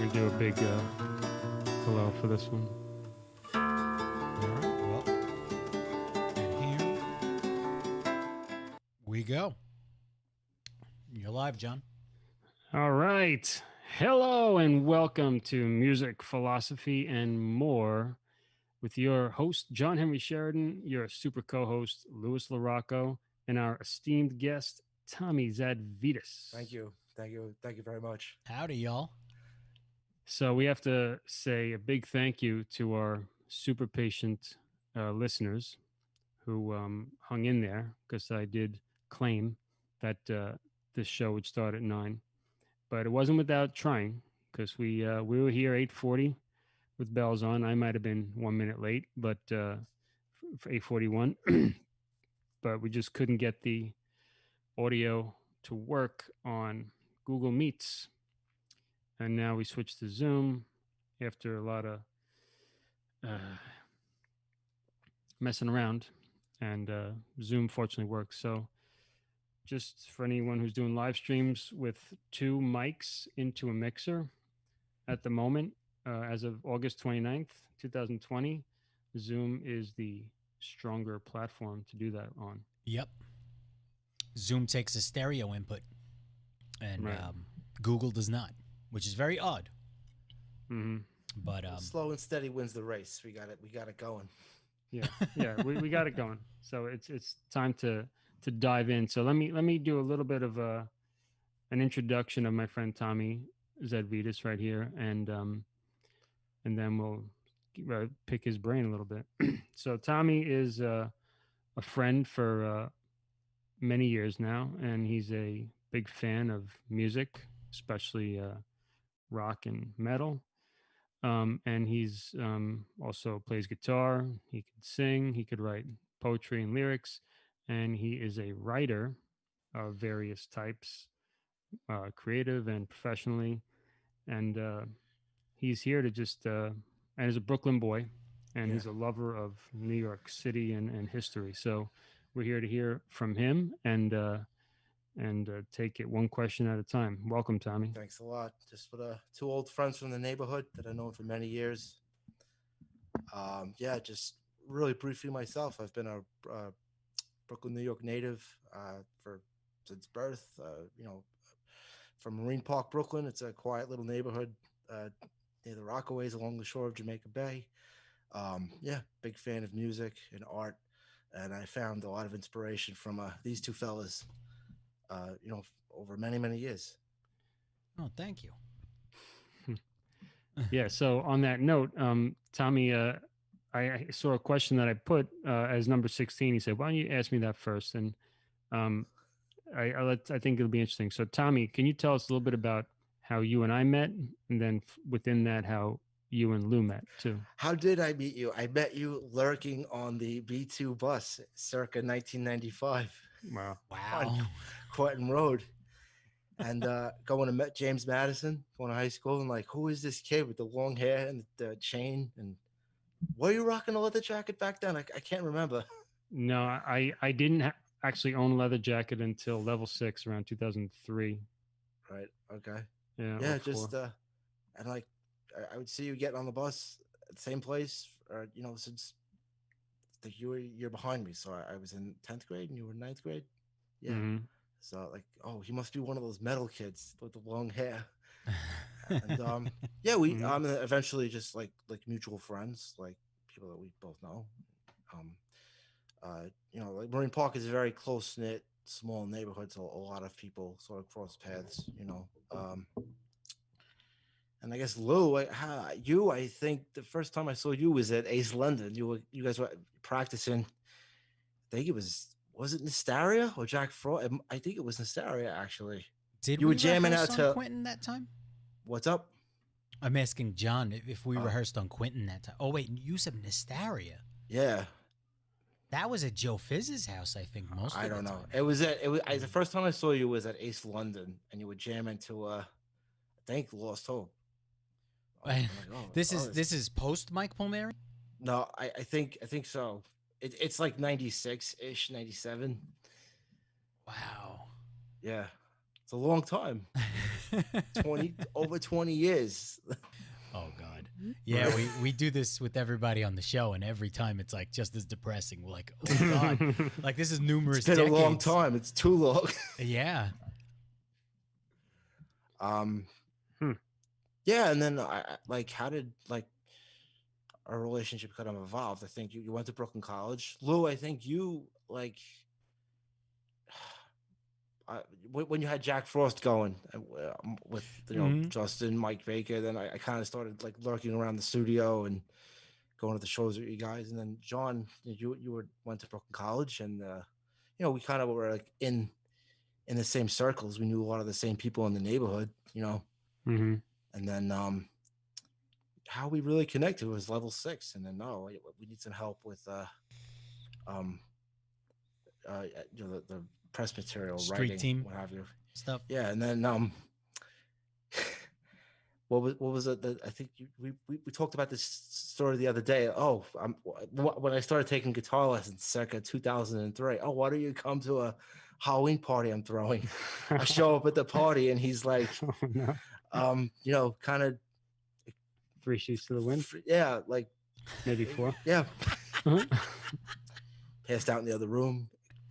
me do a big hello for this one. All right. Well, and here we go. You're live, John. All right. Hello and welcome to Music, Philosophy, and More with your host, John Henry Sheridan, your super co-host, Louis LaRocco, and our esteemed guest, Tommy Zadvitas. Thank you. Thank you. Thank you very much. Howdy, y'all. So we have to say a big thank you to our super patient listeners who hung in there, because I did claim that this show would start at 9, but it wasn't without trying, because we were here 8:40 with bells on. I might have been 1 minute late, but for 8:41, but we just couldn't get the audio to work on Google Meets, and now we switched to Zoom after a lot of messing around, and Zoom fortunately works. So just for anyone who's doing live streams with 2 mics into a mixer at the moment, as of August 29th, 2020, Zoom is the stronger platform to do that on. Yep. Zoom takes a stereo input, and Right. Google does not, which is very odd. Mm-hmm. But Slow and steady wins the race. We got it. We got it going. Yeah, we got it going. So it's time to dive in. So let me do a little bit of an introduction of my friend Tommy Zadvitas right here, and then we'll pick his brain a little bit. So Tommy is a friend for many years now, and he's a big fan of music, especially rock and metal. And he's also plays guitar. He could sing. He could write poetry and lyrics, and he is a writer of various types, creative and professionally. And he's here to just and is a Brooklyn boy, and he's a lover of New York City and history. So we're here to hear from him and take it one question at a time. Welcome, Tommy. Thanks a lot. Just for the 2 old friends from the neighborhood that I've known for many years. Just really briefly myself. I've been a Brooklyn, New York native since birth. From Marine Park, Brooklyn. It's a quiet little neighborhood near the Rockaways along the shore of Jamaica Bay. Big fan of music and art, and I found a lot of inspiration from these 2 fellas. Over many, many years. oh, thank you. Yeah. So on that note, Tommy, I saw a question that I put as number 16. He said, "Why don't you ask me that first?" And I think it'll be interesting. So Tommy, can you tell us a little bit about how you and I met, and then within that, how you and Lou met too? How did I meet you? I met you lurking on the B2 bus circa 1995 Wow. Wow. Quentin Road, and going to met James Madison, going to high school, and like, who is this kid with the long hair and the chain? And were you rocking a leather jacket back then? I can't remember. No, I didn't actually own a leather jacket until level 6 around 2003. Right. Okay. Yeah. Or Just 4. and like I would see you getting on the bus at the same place, or since you're behind me. So I was in 10th grade and you were in 9th grade. Yeah. Mm-hmm. So like, oh, he must be one of those metal kids with the long hair. And we Mhm. Eventually just like mutual friends, like people that we both know. Like Marine Park is a very close knit, small neighborhood, so a lot of people sort of cross paths. And I guess Lou, I think the first time I saw you was at Ace London. You guys were practicing. I think it was it Nystaria or Jack Frost? I think it was Nystaria actually. Did You we were jamming rehearse out on to Quentin that time? what's up? I'm asking John if we rehearsed on Quentin that time. Oh, wait, you said Nystaria. Yeah. That was at Joe Fizz's house, I think, most of the time. I don't know. It was the first time I saw you was at Ace London, and you were jamming to I think Lost Hope. This is post Mike Palmieri? No, I think so. It's like 96-ish, 97. Wow. Yeah. It's a long time. 20 over 20 years. Oh God. Yeah, we do this with everybody on the show, and every time it's like just as depressing. We're like, oh God, like this is It's numerous been decades. a long time. It's too long. Yeah. um Hmm. yeah, and then like how did like our relationship kind of evolved? I think you went to Brooklyn College. Lou, I think you like when you had Jack Frost going with Mhm. Justin, Mike Baker, then I kind of started like lurking around the studio and going to the shows with you guys. And then John, went to Brooklyn College, and we kind of were like in the same circles. We knew a lot of the same people in the neighborhood, Mm-hmm. and then how we really connected was level 6. And then no, we need some help with um the press material, Street writing, team what have you. stuff. Yeah, and then what was it that I think we talked about this story the other day. Oh, when I started taking guitar lessons circa 2003. Oh, why don't you come to a Halloween party I'm throwing? I show up at the party and he's like, Oh, no. kind of, 3 sheets to the wind, yeah, like, maybe 4. yeah, Uh-huh. passed out in the other room,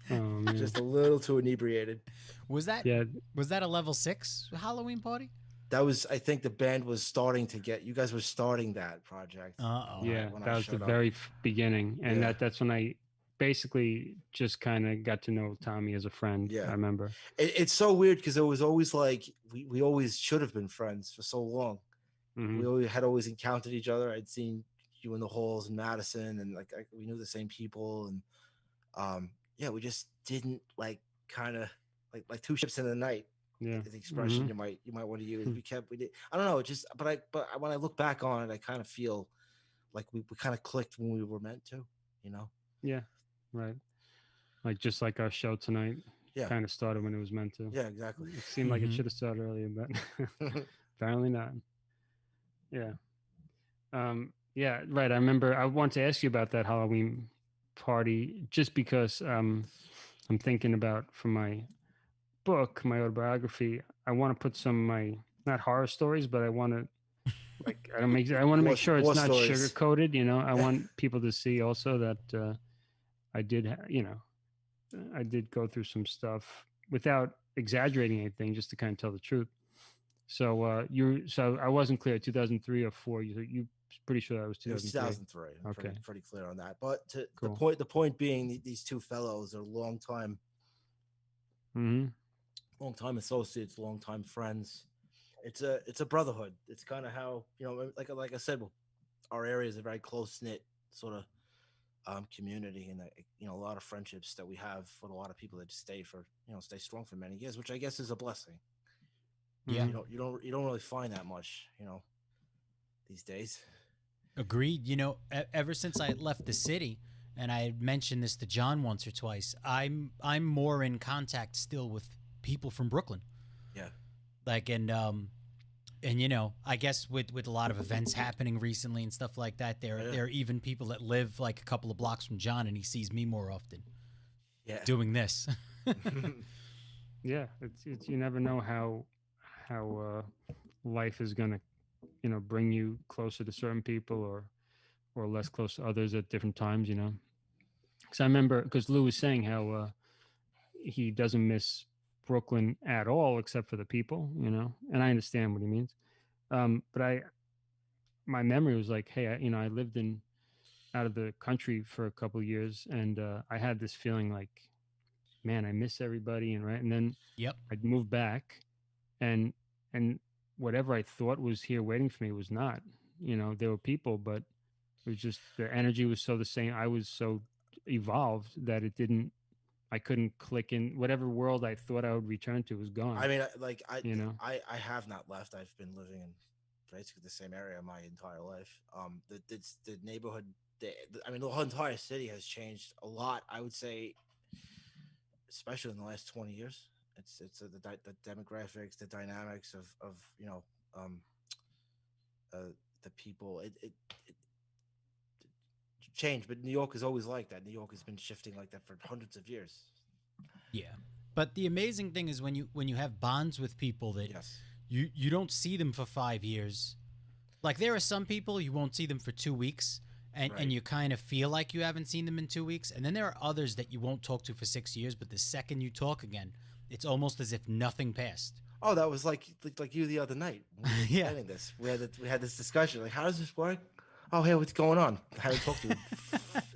Oh man. just a little too inebriated. Was that Yeah. was that a level 6 Halloween party? That was, I think the band was starting to get, you guys were starting that project. Uh-oh. Yeah, when that I was the showed up. very beginning, and Yeah. that's when I basically just kind of got to know Tommy as a friend. Yeah. I remember. It's so weird because it was always like we always should have been friends for so long. Mhm. We had always encountered each other. I'd seen you in the halls in Madison, and like we knew the same people, and yeah, we just didn't like kind of like two ships in the night. Yeah. The expression Mhm. you might want to use. We did. I don't know. It just but when I look back on it, I kind of feel like we kind of clicked when we were meant to. Yeah. Right. Like just like our show tonight Yeah. kind of started when it was meant to. Yeah. Exactly. It seemed like it Mhm. should have started earlier, but apparently not. Yeah. Yeah, right. I remember I want to ask you about that Halloween party just because I'm thinking about for my book, my autobiography, I want to put some of my not horror stories, but I want to I want to make sure it's war not stories. sugar coated, I want people to see also that I did I did go through some stuff without exaggerating anything, just to kind of tell the truth. So I wasn't clear, 2003 or 4. You pretty sure that was It was 2003. 2003. I'm Okay. pretty clear on that. But Cool. the point being, these two fellows are long time associates, long time friends. It's a brotherhood. It's kind of how like I said, our area is a very close knit sort of community, and a lot of friendships that we have with a lot of people that just stay strong for many years, which I guess is a blessing. Yeah. Mhm. You don't really find that much these days. Agreed. Ever since I left the city, and I had mentioned this to John once or twice, I'm more in contact still with people from Brooklyn. Yeah. Like and I guess with a lot of events happening recently and stuff like that, there are even people that live like a couple of blocks from John, and he sees me more often. Yeah. Doing this. Yeah, it's you never know how life is gonna bring you closer to certain people or less close to others at different times. Because I remember because Lou was saying how he doesn't miss Brooklyn at all except for the people. And I understand what he means. But my memory was like, hey, I lived in out of the country for a couple of years, and I had this feeling like, man, I miss everybody, and then Yep. I'd move back, and and whatever I thought was here waiting for me was not. There were people, but it was just the energy was so the same. I was so evolved that I couldn't click in. Whatever world I thought I would return to was gone. I mean, like you know. I have not left. I've been living in basically the same area my entire life. The neighborhood. I mean, the whole entire city has changed a lot. I would say, especially in the last 20 years. The demographics, the dynamics of um, the people. It changed, but New York is always like that. New York has been shifting like that for hundreds of years. Yeah. But the amazing thing is when you have bonds with people that Yes. you don't see them for 5 years. Like there are some people you won't see them for 2 weeks, and Right. you kind of feel like you haven't seen them in 2 weeks, and then there are others that you won't talk to for 6 years, but the second you talk again, it's almost as if nothing passed. Oh, that was like you the other night when we were Yeah. planning this. We had this discussion. Like, how does this work? Oh, hey, what's going on? I haven't talked to you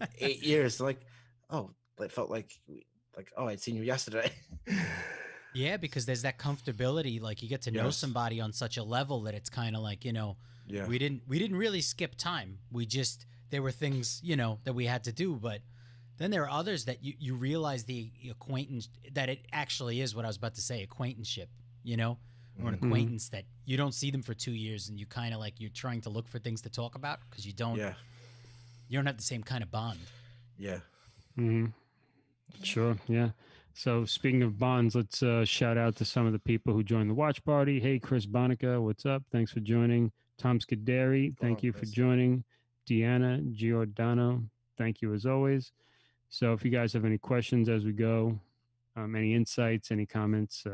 in 8 years. Like, oh, it felt like oh, I'd seen you yesterday. Yeah, because there's that comfortability. Like you get to know Yes. somebody on such a level that it's kind of like Yeah. we didn't really skip time. We just there were things that we had to do, but then there are others that you realize the acquaintance that it actually is what I was about to say, acquaintanceship, or an Mhm. acquaintance that you don't see them for 2 years and you kind of like you're trying to look for things to talk about because Yeah. you don't have the same kind of bond. Yeah. Hmm. Sure. Yeah. So speaking of bonds, let's shout out to some of the people who joined the watch party. Hey, Chris Bonica, what's up? Thanks for joining. Tom Scuderi, Going thank on, you for Chris? joining. Deanna Giordano, thank you as always. So if you guys have any questions as we go, any insights, any comments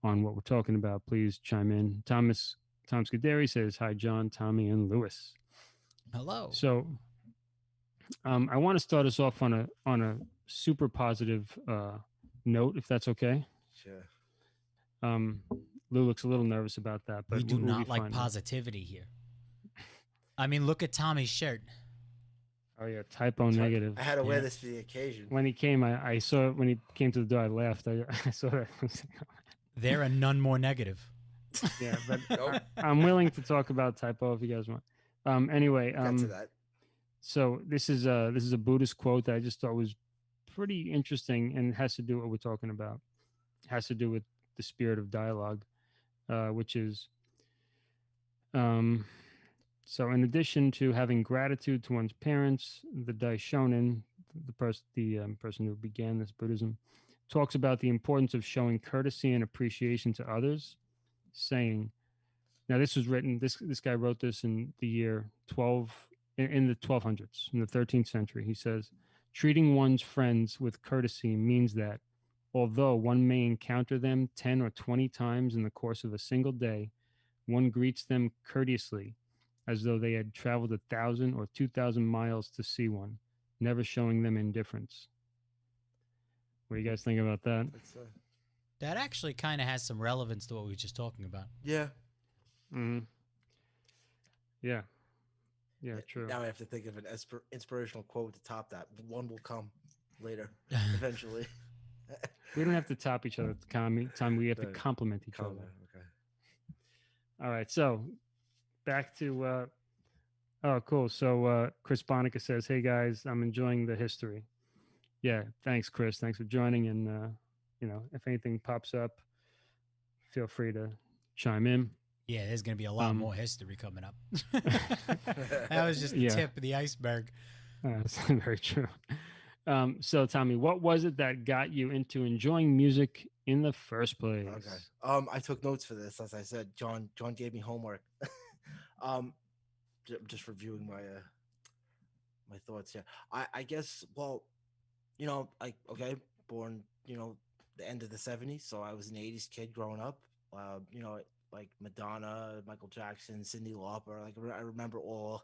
on what we're talking about, please chime in. Tom Scuderi says, hi, John, Tommy, and Lewis. Hello. So I want to start us off on a super positive note, if that's okay. Sure. Um, Lou looks a little nervous about that, but We do we'll be not like fine. positivity here. I mean, look at Tommy's shirt. Oh yeah, typo negative. I had to wear Yeah. this for the occasion. When he came, I saw it when he came to the door. I laughed. I saw that. There are none more negative. Yeah, but Nope. I'm willing to talk about typo if you guys want. Anyway, Got to that. so this is a Buddhist quote that I just thought was pretty interesting, and it has to do with what we're talking about. It has to do with the spirit of dialogue, which is so in addition to having gratitude to one's parents, the Daishonin, the person who began this Buddhism, talks about the importance of showing courtesy and appreciation to others, saying, now this was written, this guy wrote this in the year 12 in the 1200s, in the 13th century. He says, treating one's friends with courtesy means that although one may encounter them 10 or 20 times in the course of a single day, one greets them courteously as though they had traveled 1,000 or 2,000 miles to see one, never showing them indifference. What do you guys think about that? That's That actually kind of has some relevance to what we were just talking about. yeah. Mm-hmm. Yeah. Yeah, true. Now I have to think of an inspirational quote to top that. One will come later, eventually. We don't have to top each other at the time. We have to Right. compliment each Come other. on, okay. All right. So back to oh, cool. So Chris Bonica says, "Hey guys, I'm enjoying the history." Yeah, thanks, Chris. Thanks for joining. And if anything pops up, feel free to chime in. Yeah, there's going to be a lot more history coming up. That was just the Yeah. tip of the iceberg. That's very true. So, Tommy, what was it that got you into enjoying music in the first place? Okay. I took notes for this. As I said, John gave me homework. Just reviewing my thoughts here. I guess. Well, okay, born the end of the '70s, so I was an '80s kid growing up. Like Madonna, Michael Jackson, Cyndi Lauper. Like I remember all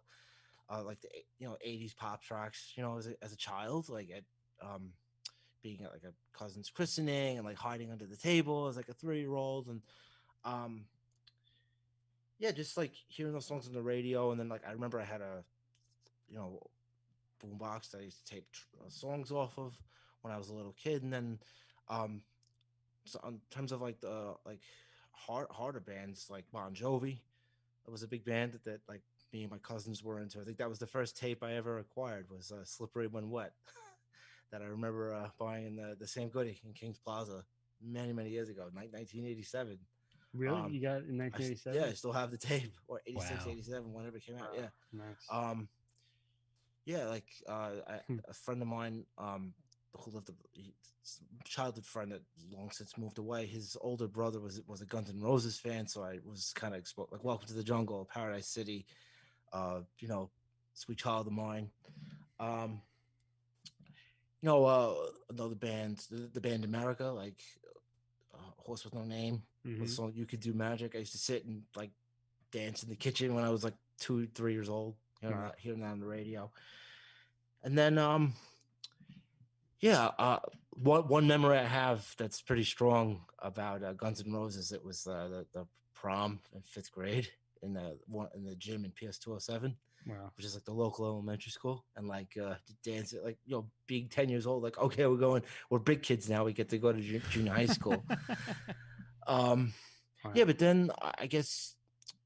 like the '80s pop tracks. As a child, like at being at like a cousin's christening and like hiding under the table as like a 3-year-old, and um yeah, just like hearing those songs on the radio. And then like I remember I had a you know boombox that I used to tape songs off of when I was a little kid. And then um so in terms of like the like harder bands like Bon Jovi, that was a big band that like me and my cousins were into. I think that was the first tape I ever acquired was Slippery When Wet that I remember buying in the Sam Goody in Kings Plaza many years ago, 1987. Really? You got it in 1987? Yeah, I still have the tape, or 86, Wow. 87, whenever it came out. Yeah. Nice. Yeah, like Hmm. a friend of mine who lived childhood friend that long since moved away. His older brother was a Guns N' Roses fan, so I was kind of exposed. Like Welcome to the Jungle, Paradise City, Sweet Child of Mine. Um, Another band, the band America, like Horse with No Name, the Hmm. song "You Could Do Magic." I used to sit and like dance in the kitchen when I was like 2, 3 years old, Wow. hearing that on the radio. And then yeah, one memory I have that's pretty strong about Guns N' Roses. It was the prom in 5th grade in the gym in PS 207, Wow. which is like the local elementary school, and like dance it like being 10 years old, like okay, we're big kids now. We get to go to junior high school. Um, yeah, Wow. but then I guess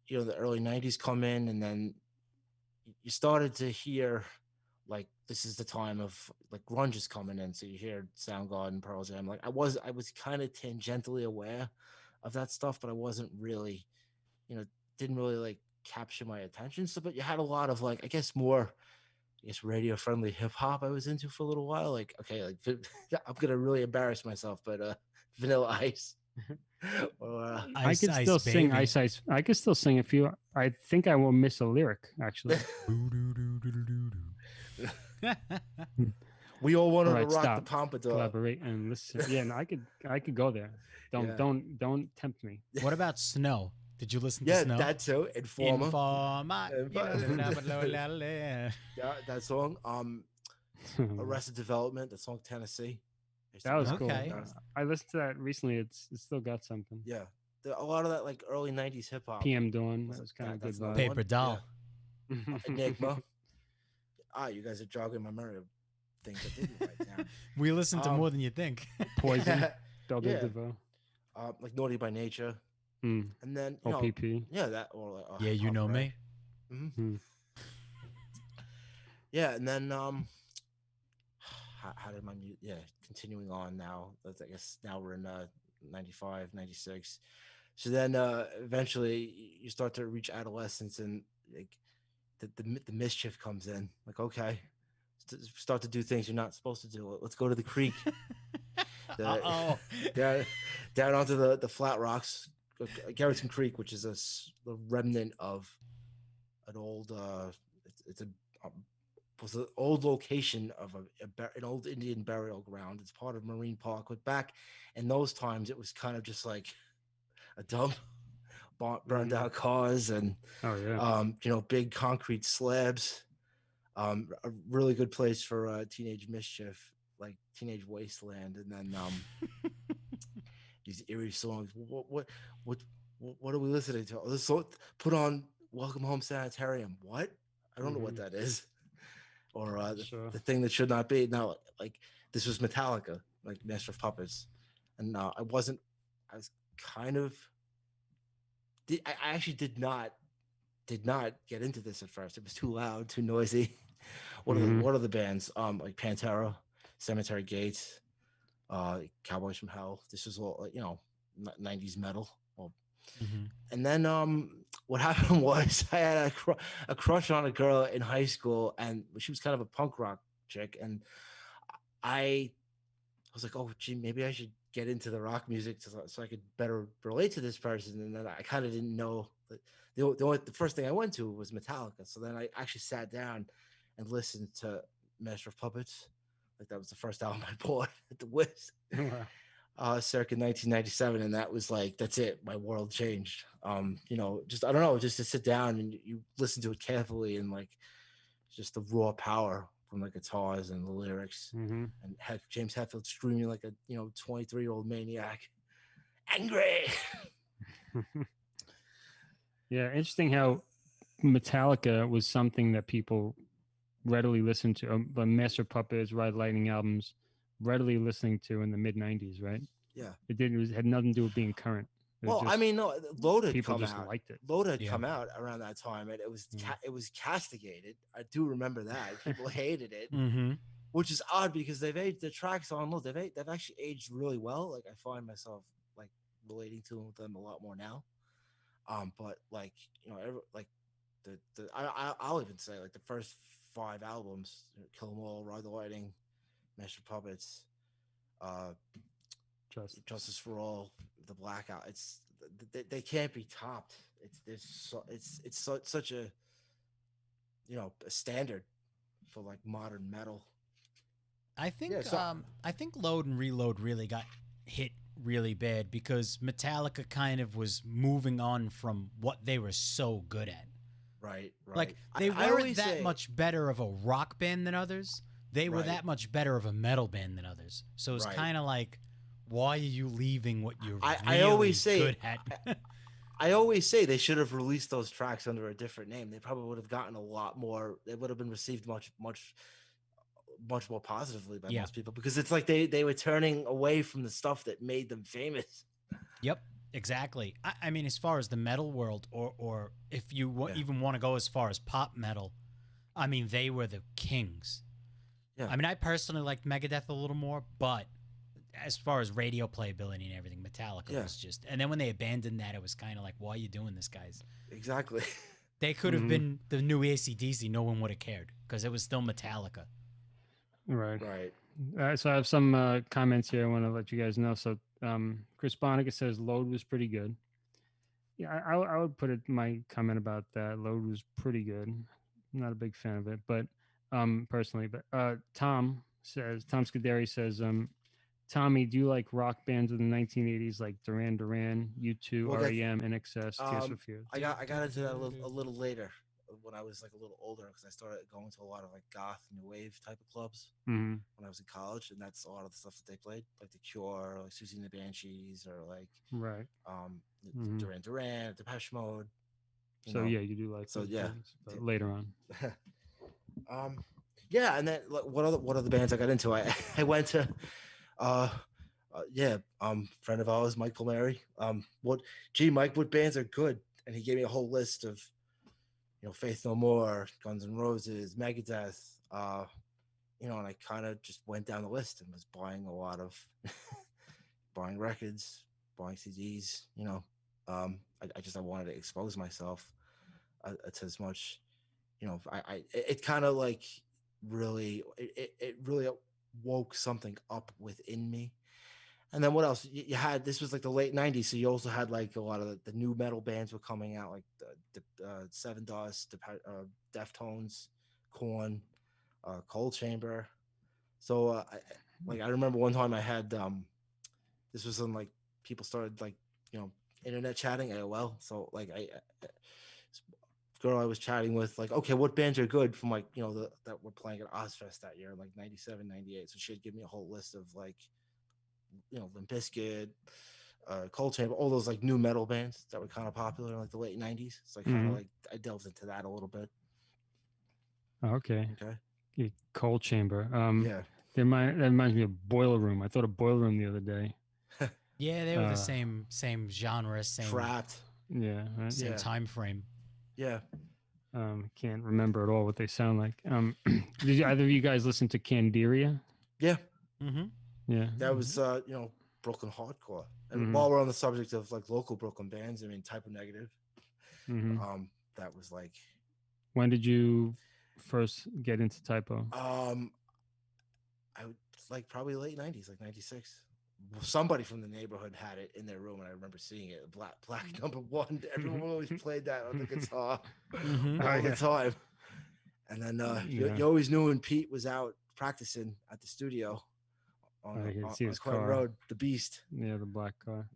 the early '90s come in, and then you started to hear like this is the time of like grunge is coming in, so you hear Soundgarden, Pearl Jam. Like I was kind of tangentially aware of that stuff, but I wasn't really, you know, didn't really like capture my attention. So, but you had a lot of like, I guess more, I guess radio friendly hip hop I was into for a little while. Like, okay, like I'm gonna really embarrass myself, but Vanilla Ice, or I Ice could Ice still sing Baby. Ice Ice. I could still sing a few. I think I will miss a lyric actually. Hmm. we all All wanted to right, rock the stop. pompadour. Collaborate and listen. Yeah, no, I could go there. Don't Yeah. don't don't tempt me. What about Snow? Did you listen to Yeah, Snow? that too. Informer. Informa, you know, Yeah, that song. Arrested Development. That song Tennessee. I used to That be was rocking cool. that. Okay. I listened to that recently. It still got something. Yeah, a lot of that like early '90s hip hop PM Dawn. was That like was kind that. of good That's another vibe. one. Paper Yeah, Doll. Enigma. You guys are jogging my memory of things I didn't write down. We listen to Um, more than you think. Poison. Doggy yeah, DeVoe. like Naughty by Nature, Mm. and then OPP. yeah, that or like Yeah, Hip you Hop know Hooray. me. Hmm. Mm. Yeah, and then how did my yeah, continuing on now, I guess now we're in 95, 96. So then eventually you start to reach adolescence, and like the mischief comes in, like okay, start to do things you're not supposed to do. Let's go to the creek, Uh the oh. down down onto the flat rocks, Garrettson Creek, which is the remnant of an old it's a um, was an old location of an old Indian burial ground. It's part of Marine Park. But back in those times, it was kind of just like a dump, burned Mm. out cars, and Oh yeah. big concrete slabs. A really good place for teenage mischief, like Teenage Wasteland, and then these eerie songs. What what are we listening to? Oh, this so put on Welcome Home Sanitarium. What? I don't know what Hmm. that is. Or Sure. the thing that should not be. Now, like this was Metallica, like Master of Puppets, and I wasn't. I was kind of. I actually did not get into this at first. It was too loud, too noisy. Hmm. What are the bands? Like Pantera, Cemetery Gates, Cowboys from Hell. This was all '90s metal. Well, Hmm. and then what happened was I had a crush on a girl in high school, and she was kind of a punk rock chick, and I was like, oh, gee, maybe I should get into the rock music so I could better relate to this person. And then I kind of didn't know that the first thing I went to was Metallica. So then I actually sat down and listened to Master of Puppets. Like that was the first album I bought at the Wiz, Wow. circa 1997, and that was like that's it. My world changed. Just I don't know, just to sit down and you listen to it carefully, and like just the raw power from the guitars and the lyrics, Hmm. and James Hetfield screaming like a 23-year-old maniac, angry. Yeah. Interesting how Metallica was something that people readily listened to. The Master Puppets, Ride Lightning albums, readily listening to in the mid '90s. Right. Yeah. It didn't. It had nothing to do with being current. It was Well, I just mean, no, Load had people come just out. liked it. Load had Yeah. come out around that time, and Yeah. it was castigated. I do remember that people hated it, Hmm. which is odd because they've aged the tracks on Load. They've actually aged really well. Like I find myself like relating to them a lot more now. But like like I'll even say like the first 5 albums, Kill 'Em All, Ride the Lightning, Master Puppets, uh, Just Justice for All, the Blackout. They can't be topped. Such a a standard for like modern metal. Yeah. So I think Load and Reload really got hit really bad because Metallica kind of was moving on from what they were so good at. right, Like right. they I weren't always that say much better of a rock band than others. They were right, that much better of a metal band than others. So it's right. kind of like, why are you leaving what you're I always really say good at? I always say they should have released those tracks under a different name. They probably would have gotten a lot more. They would have been received much more positively by Yeah. most people because it's like they were turning away from the stuff that made them famous. Yep. Exactly. I mean, as far as the metal world, or if you Yeah, even want to go as far as pop metal, I mean, they were the kings. yeah, I mean, I personally liked Megadeth a little more, but as far as radio playability and everything, Metallica yeah, was just. And then when they abandoned that, it was kind of like, why are you doing this, guys? exactly. They could have Hmm. been the new AC/DC. No one would have cared because it was still Metallica. Right. Right. So I have some comments here. I want to let you guys know. So Chris Bonica says Load was pretty good. Yeah, I would put it my comment about that. Load was pretty good. I'm not a big fan of it, but personally. But Tom Scuderi says, Tommy, do you like rock bands of the 1980s like Duran Duran, U2, We'll get REM, NXS, Tears for Fears? I got into that a little later when I was like a little older because I started going to a lot of like goth new wave type of clubs Mm-hmm. when I was in college, and that's a lot of the stuff that they played, like The Cure, like Susie and the Banshees, or like Right. um Mm-hmm. Duran, Depeche Mode, you So know. yeah, you do like So those yeah, bands, but later on. um, yeah, and then like, what other bands I got into? I went to uh. Yeah, friend of ours, Mike Palmieri. Mike, what bands are good? And he gave me a whole list of, Faith No More, Guns N' Roses, Megadeth, and I kind of just went down the list and was buying a lot of buying records, buying CDs. I wanted to expose myself to as much. It kind of like it really woke something up within me. And then what else? You had this was like the late '90s, so you also had like a lot of the new metal bands were coming out, like the Seven Dust, Deftones, Korn, Cold Chamber. So I remember one time I had this was when like people started like internet chatting AOL. So like girl I was chatting with like, okay, what bands are good from like that were playing at Ozfest that year, like '97, '98. So she'd give me a whole list of like Limp Bizkit, Cold Chamber, all those like new metal bands that were kind of popular in like the late '90s. So I kind of Mm-hmm. like I delved into that a little bit. Okay. Okay. Yeah, Cold Chamber. Yeah. That reminds me of Boiler Room. I thought of Boiler Room the other day. Yeah, they were the Uh, same genre, Trapped. yeah. same Yeah. time frame. Yeah. Can't remember at all what they sound like. Did either of you guys listen to Candiria? Yeah. Mm-hmm. Yeah. That was Brooklyn hardcore. And Mm-hmm. while we're on the subject of like local Brooklyn bands, I mean Type of Negative. Mm-hmm. That was like When did you first get into typo? I would like probably late '90s, like '96. Somebody from the neighborhood had it in their room, and I remember seeing it. Black number one. Everyone always played that on the guitar Mm-hmm. Oh all the yeah. time. And then Yeah. you always knew when Pete was out practicing at the studio I can see on his Clinton car. Road, the Beast. Yeah, the black car.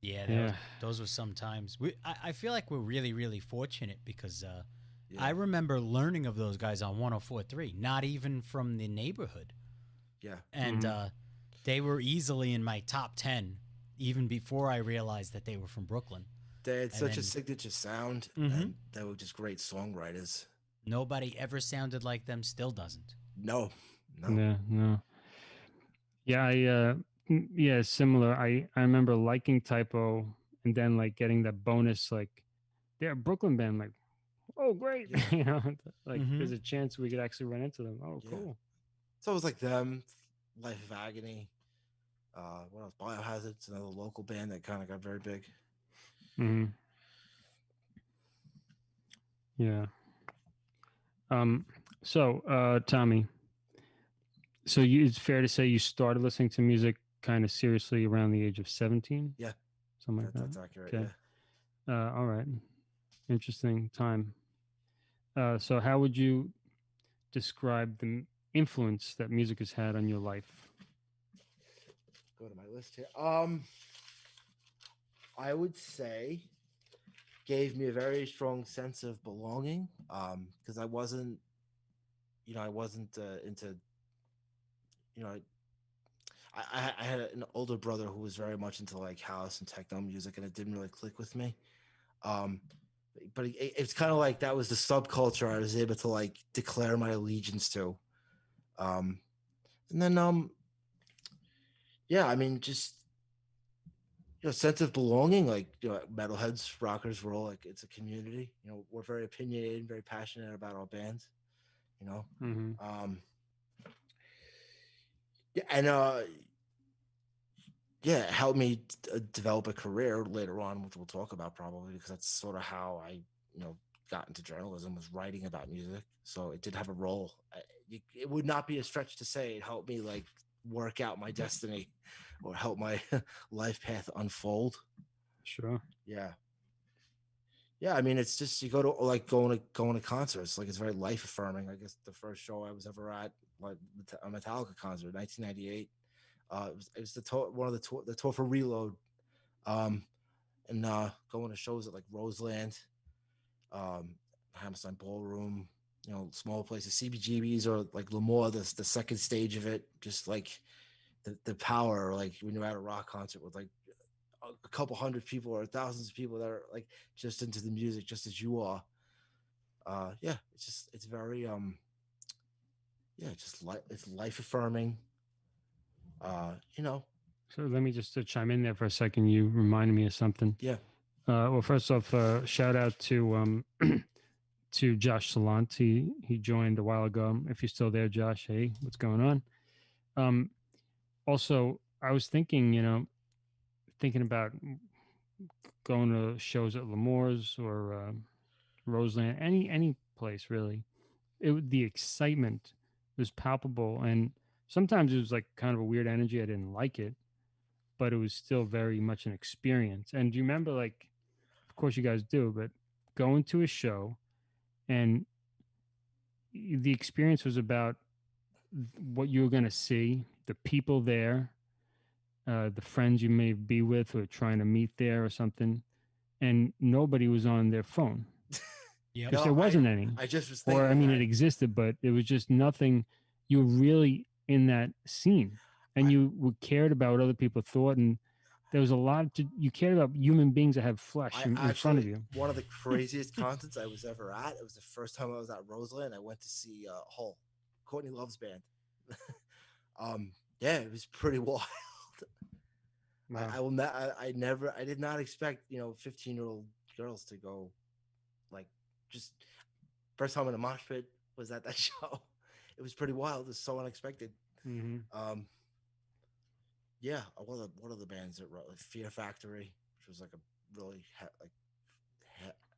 Yeah, Yeah. those were some times. I feel like we're really, really fortunate because Yeah, I remember learning of those guys on 104.3, not even from the neighborhood. yeah, And Mhm. they were easily in my top 10 even before I realized that they were from Brooklyn. they had And such a then signature sound, Mhm. and they were just great songwriters. Nobody ever sounded like them, still doesn't. No, no, Yeah. No. Yeah. Yeah. Similar. I remember liking typo, and then like getting that bonus like they're a Brooklyn band. Like, oh great. yeah, Like Mm-hmm. there's a chance we could actually run into them. Oh yeah. cool. So it was like them, Life of Agony. What else? Biohazard's another local band that kind of got very big. Hmm. Yeah. Tommy, so it's fair to say you started listening to music kind of seriously around the age of 17, Yeah, something like that. that's accurate. Okay. Yeah. All right. Interesting time. So how would you describe influence that music has had on your life? Go to my list here. I would say gave me a very strong sense of belonging. Because I wasn't, I wasn't into, you know, I had an older brother who was very much into like house and techno music, and it didn't really click with me. Um, but it's kind of like that was the subculture I was able to like declare my allegiance to. Um, and then yeah, I mean, just sense of belonging. Like metalheads, rockers, we're all like it's a community. We're very opinionated, very passionate about our bands. You know, Mm-hmm. um, yeah, and yeah, it helped me develop a career later on, which we'll talk about probably because that's sort of how I you know got into journalism, was writing about music. So it did have a role. It would not be a stretch to say it helped me like work out my destiny or help my life path unfold. Sure. Yeah. Yeah, I mean, it's just you go to like going to concerts. Like it's very life affirming. I guess the first show I was ever at, like a Metallica concert, 1998. It was one of the tour for Reload, um, and going to shows at like Roseland, um, Hammerstein Ballroom, small places, CBGBs or like Lemoore, the second stage of it. Just like the power, like when you're at a rock concert with like a couple hundred people or thousands of people that are like just into the music, just as you are. Yeah, it's very yeah, just like it's life affirming. You know, So let me just chime in there for a second. You reminded me of something. yeah, Well, first off, shout out to Josh Salant. He joined a while ago. If you're still there, Josh, hey, what's going on? Um, Also, I was thinking, thinking about going to shows at Lemoore's or Roseland, any place really. The excitement was palpable, and sometimes it was like kind of a weird energy. I didn't like it, but it was still very much an experience. And do you remember, like, of course you guys do, but going to a show and the experience was about what you were going to see, the people there, the friends you may be with who are trying to meet there or something, and nobody was on their phone Yep. because no, there I wasn't any. I just was Or, I thinking mean, it that. existed, but it was just nothing. You were really in that scene and I cared about what other people thought. And there was a lot you cared about human beings that have flesh I in front of actually you. one of the craziest concerts I was ever at. It was the first time I was at Roseland. I went to see Hull, Courtney Love's band. um, yeah, it was pretty wild. Wow. I will not. I never. I did not expect 15-year-old girls to go like just first time in a mosh pit was at that show. It was pretty wild. It was so unexpected. Mm-hmm. Um, yeah, one of the bands that wrote like Fear Factory, which was like a really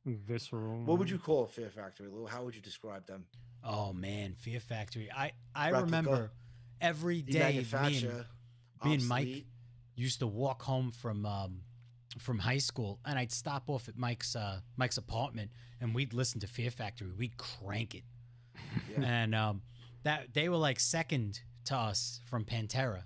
what would Visceral. you call Fear Factory, Lou? How would you describe them? Oh man, Fear Factory. I Replica, remember every day Demanufacture, me and Mike Obsolete. used to walk home from high school, and I'd stop off at Mike's apartment, and we'd listen to Fear Factory. We'd crank it, Yeah, and that they were like second to us from Pantera.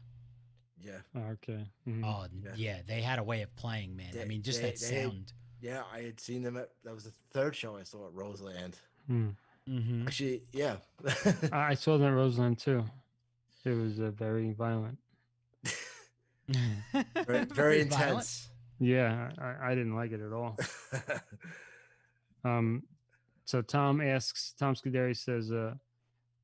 yeah, Okay. Mm-hmm. Oh yeah. yeah, they had a way of playing, man. I mean, just that They had, sound. yeah. I had seen them at that was the third show I saw at Roseland. Mm. Mm-hmm. Actually, yeah. I saw that Roseland too. It was very violent. Very Very violent. intense. Yeah, I didn't like it at all. Um, so Tom Scuderi says,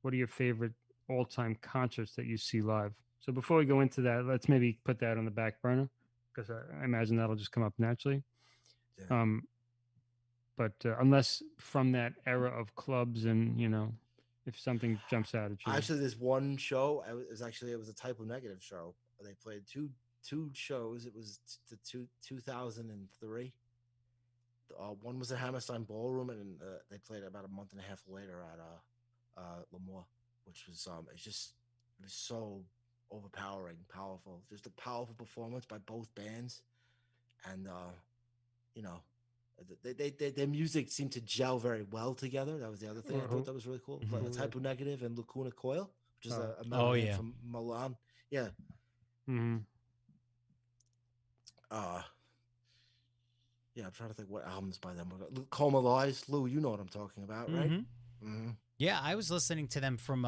what are your favorite all-time concerts that you see live? So before we go into that, let's maybe put that on the back burner because I imagine that'll just come up naturally. Yeah. Um, but unless from that era of clubs and if something jumps out at you. Actually, this one show, it was a Type O Negative show. They played two shows. It was the 2003. One was at Hammerstein Ballroom, and they played about a month and a half later at Lemoore, which was it was so overpowering, powerful. Just a powerful performance by both bands, and you know, their music seemed to gel very well together. That was the other thing I thought Who, that was really cool. Mm-hmm. Type O Negative and Lacuna Coil. which is Oh. a metal Oh, band yeah. from Milan. Yeah. Mm-hmm. Uh yeah, I'm trying to think what albums by them. Coma Lies, Lou, you know what I'm talking about, right? Mm-hmm. Mm-hmm. Yeah, I was listening to them from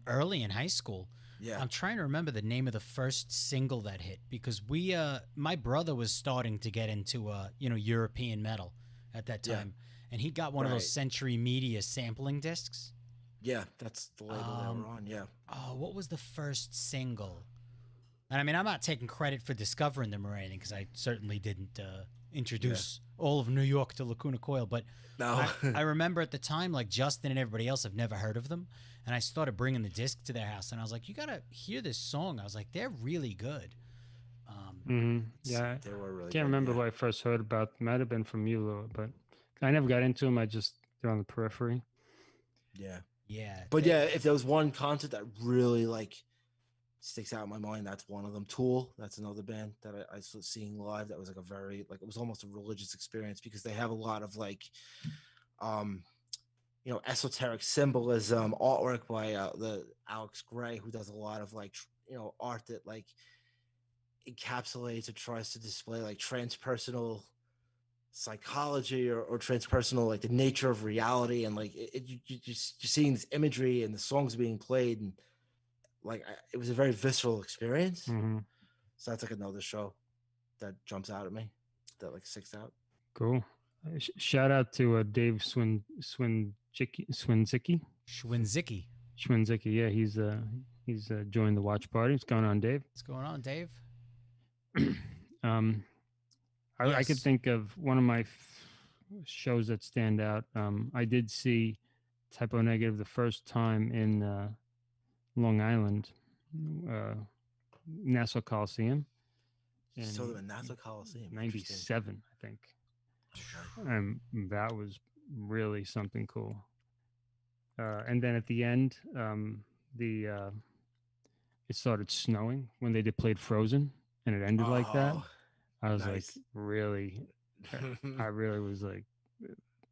early in high school. Yeah. I'm trying to remember the name of the first single that hit because we my brother was starting to get into European metal at that Yeah. time, and he got one of those Right. Century Media sampling discs. Yeah, that's the label they were Um, on. Yeah. oh, what was the first single? And I mean, I'm not taking credit for discovering them or anything because I certainly didn't introduce all of New York to Lacuna Coil. But No. I remember at the time, like Justin and everybody else have never heard of them. And I started bringing the disc to their house and I was like, you got to hear this song. I was like, they're really good. Mm-hmm. Let's Yeah, see. I They were really can't good. remember Yeah. what I first heard about. Might have been from you, Lou, but I never got into them. I just they're on the periphery. Yeah. Yeah. But yeah, if there was one concert that really like sticks out in my mind, that's one of them. Tool, that's another band that I was seeing live. That was like a very like it was almost a religious experience because they have a lot of like um esoteric symbolism, artwork by the Alex Gray, who does a lot of like art that like encapsulates or tries to display like transpersonal psychology or transpersonal like the nature of reality and like you're seeing this imagery and the songs being played and like it was a very visceral experience. Mm-hmm. So that's like another show that jumps out at me that like sticks out. Cool. Shout out to Dave Swinzicki. Schwinzicki. Schwinzicki. Yeah, he's joined the watch party. What's going on, Dave? What's going on, Dave? I could Yes. think of one of my shows that stand out. I did see Typo Negative the first time in Long Island, Nassau Coliseum You saw them in in Nassau Coliseum. Interesting. '97, I think. Okay. And that was really something cool. And then at the end, it started snowing when they played Frozen, and it ended like that. Oh, I was like, nice. really, I really was like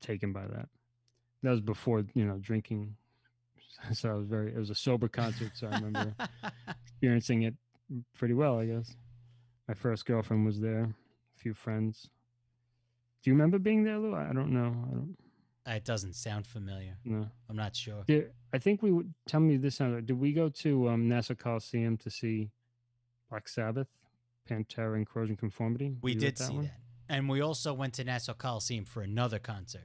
taken by that. That was before drinking, so it was a sober concert. So I remember experiencing it pretty well, I guess. My first girlfriend was there, a few friends. Do you remember being there, Lou? I don't know. I don't It doesn't sound familiar. know. I'm not sure. I think we would tell me this. Did we go to Nassau Coliseum to see Black Sabbath, Pantera, and Corrosion Conformity? We Were you did at see one? that. And we also went to Nassau Coliseum for another concert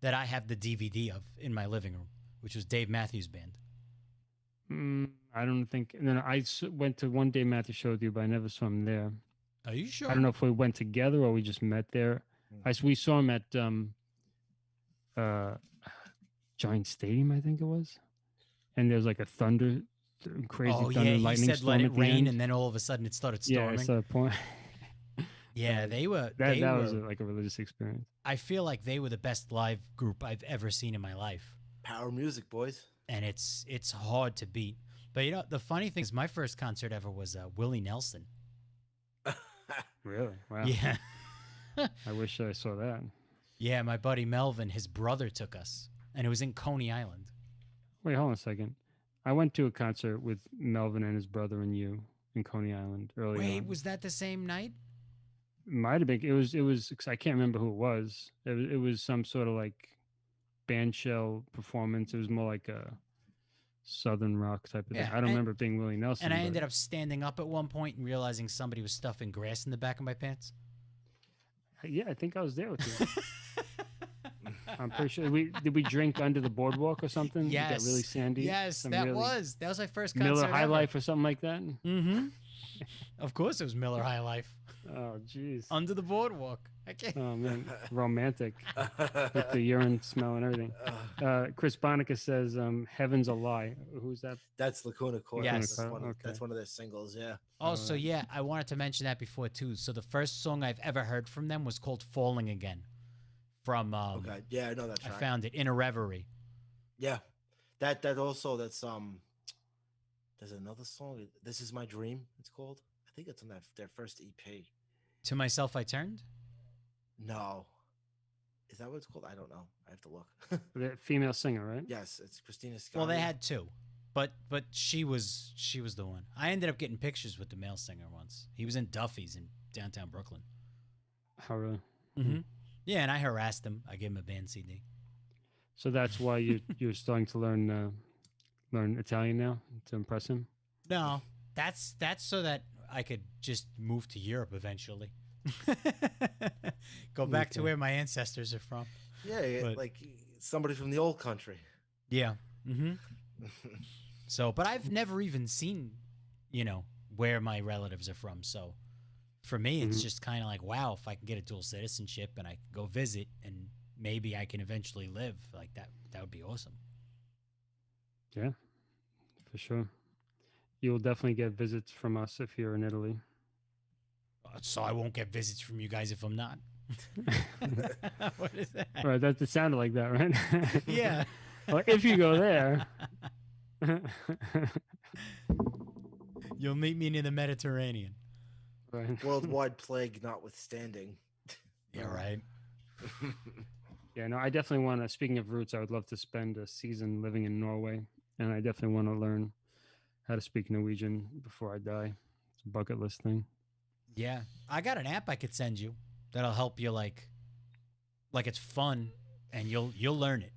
that I have the DVD of in my living room, which was Dave Matthews Band. I don't think. And then went to one Dave Matthews show with you, but I never saw him there. Are you sure? I don't know if we went together or we just met there. We saw him at Giant Stadium, I think it was. And there's like a crazy thunder and he lightning said storm let it at the rain, end. and then all of a sudden it started Yeah, storming. I saw a point. Yeah, they were. That they was were, like a religious experience. I feel like they were the best live group I've ever seen in my life, Power music, boys. and it's hard to beat. But the funny thing is, my first concert ever was Willie Nelson. Really? Wow. Yeah, I wish I saw that. yeah. My buddy Melvin, his brother took us, and it was in Coney Island. Wait, hold on a second. I went to a concert with Melvin and his brother and you in Coney Island early Wait, on. was that the same night? Might have been. It was. I can't remember who it was. It was some sort of like band shell performance. It was more like a southern rock type of thing. Yeah, I don't remember it being Willie Nelson. And I ended up standing up at one point and realizing somebody was stuffing grass in the back of my pants. Yeah, I think I was there with you. I'm pretty sure. Did we drink under the boardwalk or something? Yes. It got really sandy. Yes, Some that really was my first concert Miller High ever. Life or something like that. Mm-hmm. Of course, it was Miller High Life. Oh, jeez. Under the boardwalk. I can't. Oh man, romantic with the urine smell and everything. Chris Bonica says, "Heaven's a lie." Who's that? That's Lacuna Coil. Yes. That's one of their singles. Yeah. Also, yeah, I wanted to mention that before too. So the first song I've ever heard from them was called "Falling Again." From Okay. Yeah, I know that I track. found it in a reverie. Yeah. That's there's another song. This Is My Dream. It's called. I think it's on their first EP. To Myself I Turned. No. Is that what it's called? I don't know. I have to look. The female singer, right? Yes, it's Christina Scott. Well, they had two. but she was the one. I ended up getting pictures with the male singer once. He was in Duffy's in downtown Brooklyn. How really? Mm-hmm. Yeah, and I harassed him. I gave him a band CD. So that's why you're starting to learn Italian now to impress him. No, that's so that I could just move to Europe eventually. Go back to Okay. where my ancestors are from. Yeah, But- like somebody from the old country. Yeah. Mm-hmm. So, but I've never even seen, where my relatives are from. So, for me, it's Mhm. just kind of like, wow, if I can get a dual citizenship and I can go visit and maybe I can eventually live like that, that would be awesome. Yeah, for sure. You'll definitely get visits from us if you're in Italy. So I won't get visits from you guys if I'm not. What is that? Right, that it sounded like that, right? Yeah. Well, if you go there. You'll meet me near the Mediterranean. Right. Worldwide plague notwithstanding. Yeah, right. Yeah, no, I definitely want to. Speaking of roots, I would love to spend a season living in Norway, and I definitely want to learn how to speak Norwegian before I die. It's a bucket list thing. Yeah. I got an app I could send you that'll help you like it's fun and you'll learn it.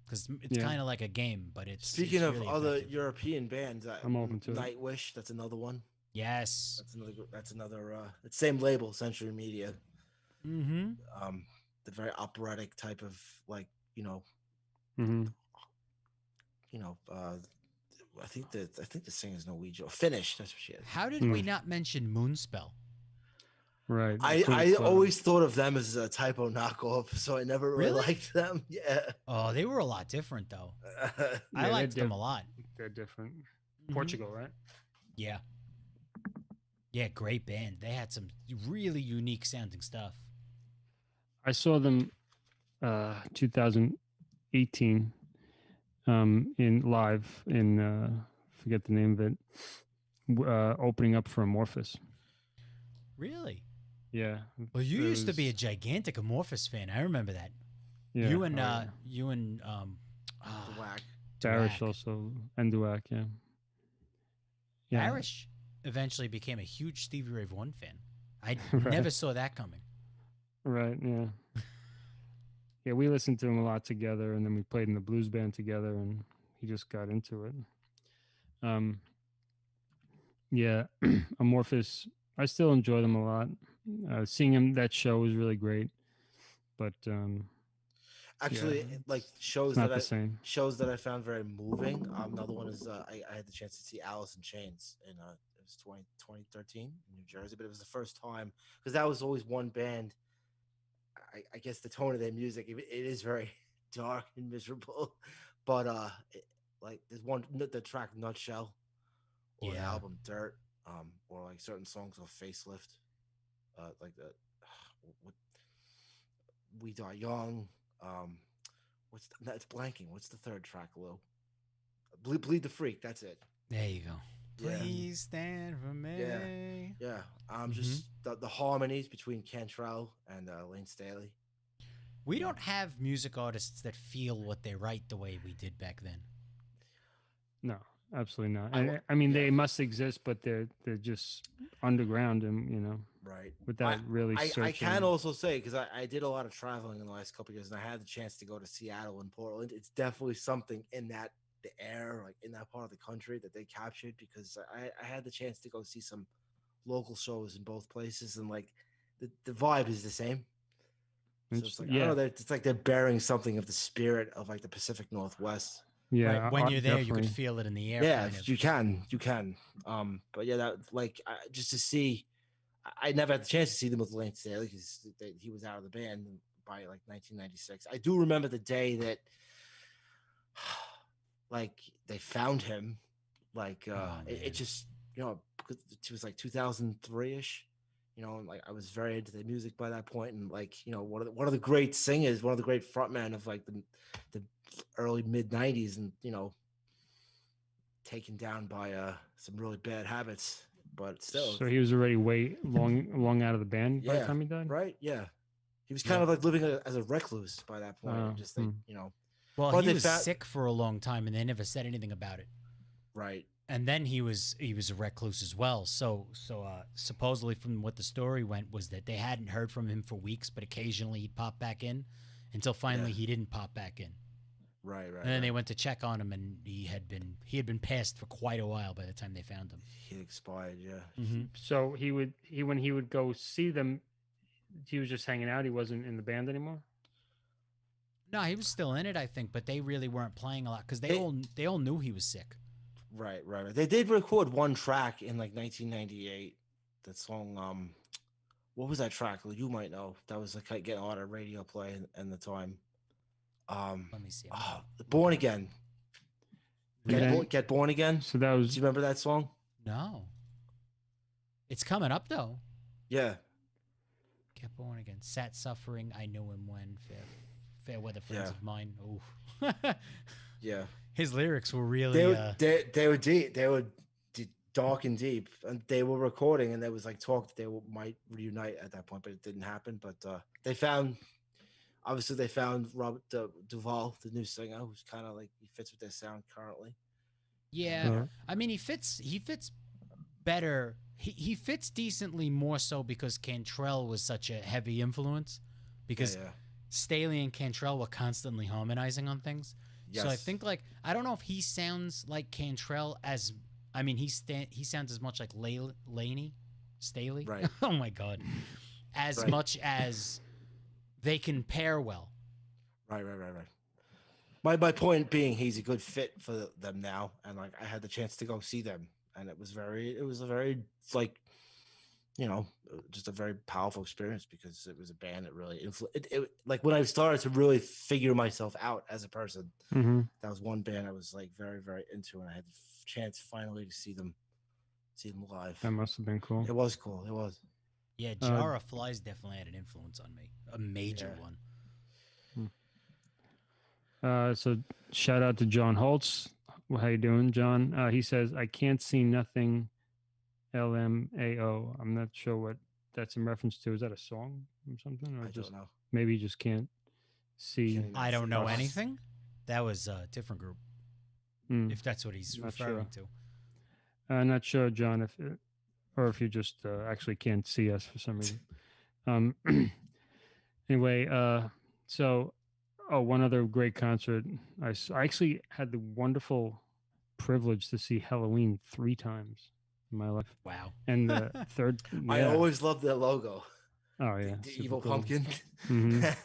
Because it's Yeah. kind of like a game, but it's Speaking it's of really other effective. European bands, I'm open to it. Nightwish. That's another one. Yes. That's another. It's same label, Century Media. Mm-hmm. The very operatic type of like Hmm. I think the singer's Norwegian or Finnish. That's what she is. How did we not mention Moonspell? Right. I Queen's, always thought of them as a typo knockoff, so I never really Really? liked them. Yeah. Oh, they were a lot different though. Yeah, I they're liked them a lot. They're different. Mhm. Portugal, right? Yeah. Yeah, great band. They had some really unique sounding stuff. I saw them 2018 in live in forget the name of it, opening up for Amorphous. Really? Yeah. Well, you It used to be a was- gigantic Amorphous fan. I remember that. yeah, You and oh, yeah. The whack. Barish Dwack. also and Duac, yeah. Yeah. Barish eventually became a huge Stevie Ray Vaughan fan. I Right. never saw that coming. Right, yeah. Yeah, we listened to him a lot together, and then we played in the blues band together, and he just got into it. Yeah, Amorphous, I still enjoy them a lot. Seeing him, that show was really great, but Actually, Yeah, like it's not the same. shows that I found very moving. Another one is I had the chance to see Alice in Chains in it was 2013 in New Jersey, but it was the first time because that was always one band. I guess the tone of their music it is very dark and miserable, but like there's the track Nutshell or the Yeah. album Dirt, or like certain songs of Facelift, like the what We Die Young. It's blanking. What's the third track, Lou? Bleed the Freak. That's it. There you go. Yeah. Please stand for me. Yeah. Mm-hmm. Just the harmonies between Cantrell and Lane Staley. We don't have music artists that feel what they write the way we did back then. No, absolutely not. I And, wa- I mean, yeah. they must exist, but they're just underground, and Right. without really searching. I can also say because I did a lot of traveling in the last couple of years, and I had the chance to go to Seattle and Portland. It's definitely something in the air, like in that part of the country, that they captured because I had the chance to go see some local shows in both places, and like the vibe is the same. So it's like I don't know, it's like they're bearing something of the spirit of like the Pacific Northwest. Yeah, Right. When you're there, you definitely. could feel it in the air. Yeah, kind of. you can. But yeah, that like just to see. I never had the chance to see them with Lane Staley because he was out of the band by like 1996. I do remember the day that, like, they found him. Like, it man. just because it was like 2003 ish. And like I was very into the music by that point, and like one of the great singers, one of the great frontmen of like the early mid 90s, and taken down by some really bad habits. But still, So he was already way long out of the band by the time he died. right? Yeah, he was kind of like living as a recluse by that point. Oh, And just like Well, But he they was found- sick for a long time, and they never said anything about it. Right. And then he was a recluse as well. So supposedly from what the story went was that they hadn't heard from him for weeks, but occasionally he'd pop back in until Yeah. finally he didn't pop back in. Right. And then they Right. went to check on him, and he had been passed for quite a while by the time they found him. He expired. Yeah. So he when he would go see them, he was just hanging out. He wasn't in the band anymore. No, he was still in it, I think, but they really weren't playing a lot because They- they all knew he was sick. Right. They did record one track in like 1998. That song, what was that track? You might know. That was like getting a lot of radio play in the time. Let me see. Born Again. And Get Born Again. So that Do was you remember that song? No, it's coming up though. Yeah. Get born again. Sat suffering. I knew him when fair weather friends Yeah. of mine. Ooh. Yeah. His lyrics were really. They were deep. They were dark and deep, and they were recording, and there was like talk that they might reunite at that point, but it didn't happen. But they found Robert Duvall, the new singer, who's kind of like he fits with their sound currently. Yeah, I mean he fits better. He fits decently more so because Cantrell was such a heavy influence. Because Yeah. Staley and Cantrell were constantly harmonizing on things. Yes. So I think like I don't know if he sounds like Cantrell as I mean he sounds as much like Laney, Staley. Right. Oh my god, as Right. much as they can pair well. Right. My point being, he's a good fit for them now, and like I had the chance to go see them, and it was a very like, just a very powerful experience because it was a band that really like when I started to really figure myself out as a person. Mm-hmm. That was one band I was like very very into, and I had the chance finally to see them live. That must have been cool. It was cool. It was. Yeah, Jar of Flies definitely had an influence on me, a major Yeah. one. So shout out to John Holtz. Well, how you doing, John? He says I can't see nothing. LMAO. I'm not sure what that's in reference to. Is that a song or something, or I just don't know. maybe you just can't see? Can't even I don't know us. anything. That was a different group, Mm. if that's what he's Not referring sure. to. Not sure, John, or if you just actually can't see us for some reason. Anyway, so one other great concert. I actually had the wonderful privilege to see Halloween 3 times in my life, Wow. and the third. I yeah. always loved their logo. Oh yeah, The super evil cool. pumpkin. Mhm.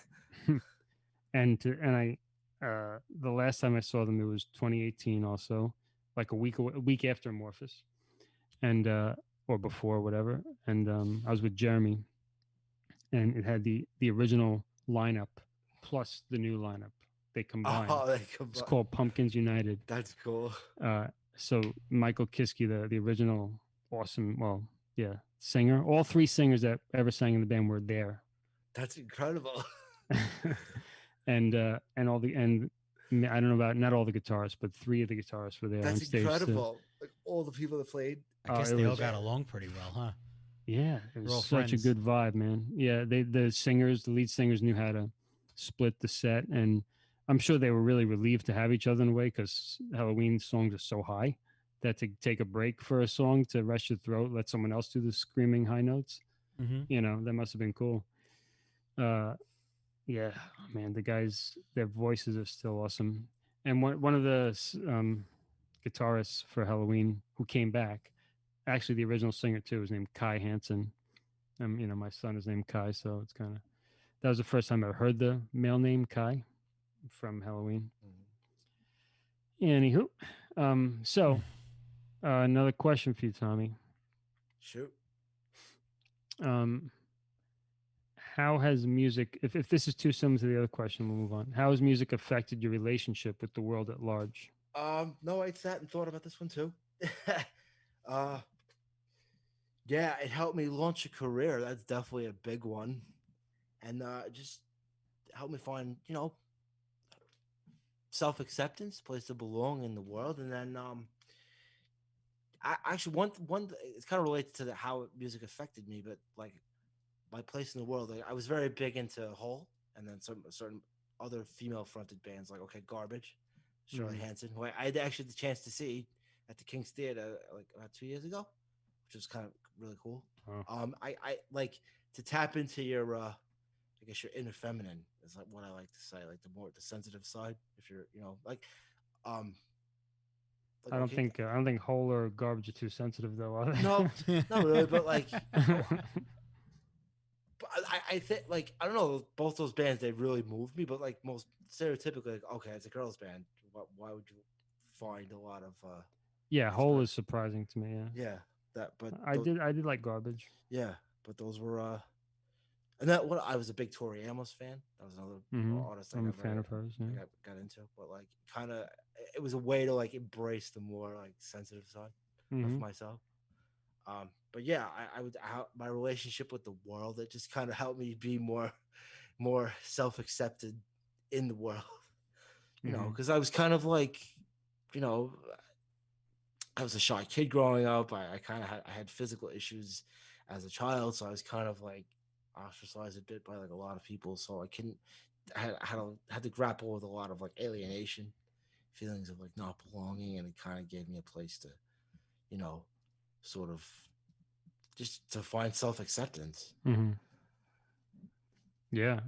and I the last time I saw them, it was 2018, also like a week after Amorphous, and or before, whatever. And I was with Jeremy, and it had the original lineup plus the new lineup. They combined. Oh, It's called Pumpkins United. That's cool. So Michael Kiske, the original awesome, singer. All 3 singers that ever sang in the band were there. That's incredible. and all the I don't know about not all the guitarists, but 3 of the guitarists were there on That's stage. incredible. Like all the people that played. I guess it they all was- got along pretty well, huh? Yeah, it We're was all such friends. a good vibe, man. Yeah, the lead singers knew how to split the set, and I'm sure they were really relieved to have each other in a way because Halloween songs are so high that to take a break for a song to rest your throat, let someone else do the screaming high notes, Mm-hmm. that must have been cool. Yeah, man, the guys, their voices are still awesome. And one of the guitarists for Halloween who came back, actually the original singer too, was named Kai Hansen. My son is named Kai, so it's kind of that was the first time I heard the male name Kai from Halloween. Anywho, so another question for you, Tommy. Shoot. How has music, if this is too similar to the other question, we'll move on. How has music affected your relationship with the world at large? No, I sat and thought about this one too. Yeah, it helped me launch a career. That's definitely a big one. And just helped me find, self-acceptance, place to belong in the world. And then I actually one it's kind of related to how music affected me, but like my place in the world. Like, I was very big into Hole, and then certain other female fronted bands like Garbage, Shirley Hansen, who I had actually the chance to see at the King's Theater like about 2 years ago, which was kind of really cool. Oh. I like to tap into your I guess your inner feminine is like what I like to say, like the sensitive side. If you're, um, okay, I don't think Hole or Garbage are too sensitive though, are no, they? not really, but like, but I think like I don't know, both those bands they really moved me, but like most stereotypically, like, okay, it's a girls' band. Why would you find a lot of Yeah, Hole inspiration? is surprising to me. Yeah, Yeah, that, but I did like Garbage. yeah, but those were and that what I was a big Tori Amos fan. That was another artist I I'm a got fan of hers. Yeah. got into, but like kind of it was a way to like embrace the more like sensitive side of Mm-hmm. myself. But yeah, my relationship with the world it just kind of helped me be more self accepted in the world, Mm-hmm. because I was kind of like, you know, I was a shy kid growing up. I kind of I had physical issues as a child, so I was kind of like ostracized a bit by like a lot of people. So I couldn't. Had to grapple with a lot of like alienation, feelings of like not belonging, and it kind of gave me a place to, you know, sort of just to find self acceptance. Mm-hmm. Yeah,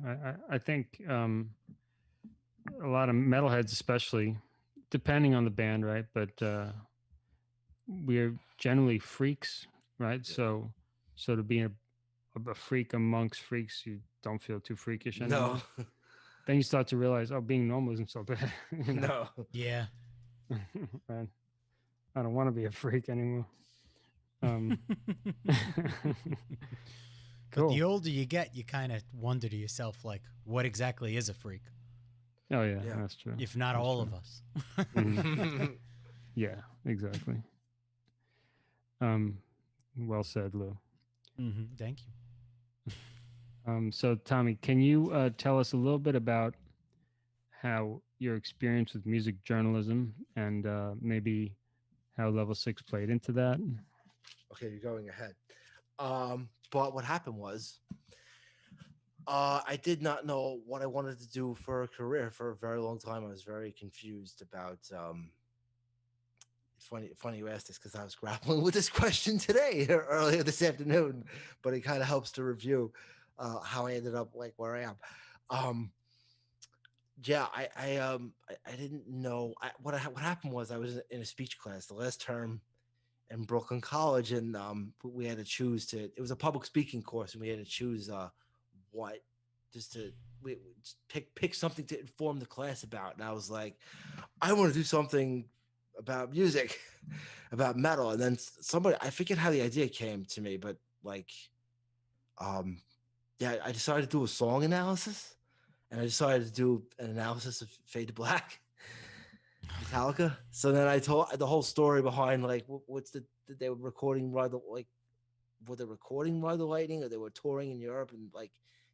I think a lot of metalheads, especially, depending on the band, right? But we're generally freaks, right? Yeah. So to be a freak amongst freaks, you don't feel too freakish No, anymore. Then you start to realize, oh, being normal isn't so bad, you know. no. Yeah. Right? I don't want to be a freak anymore. Um, But the cool. older you get, you kind of wonder to yourself, like, what exactly is a freak? Oh yeah, Yeah. that's true. If not That's all true. of us. Mhm. Yeah, exactly. Um, well said, Lou. Thank you. So Tommy, can you tell us a little bit about how your experience with music journalism and maybe how Level Six played into that? Okay, you're going ahead. But what happened was, I did not know what I wanted to do for a career for a very long time. I was very confused about. It's funny you asked this because I was grappling with this question today earlier this afternoon, but it kind of helps to review how I ended up like where I am. Um, yeah, I didn't know what happened was I was in a speech class the last term in Brooklyn College, and we had to choose to. It was a public speaking course, and we had to choose what just to we just pick something to inform the class about. And I was like, I want to do something about music, about metal. And then somebody, I forget how the idea came to me, but like, um, yeah, I decided to do a song analysis, and I decided to do an analysis of Fade to Black. Metallica. So then I told the whole story behind like what's they were recording Ride the like were they recording Ride the Lightning or they were touring in Europe and like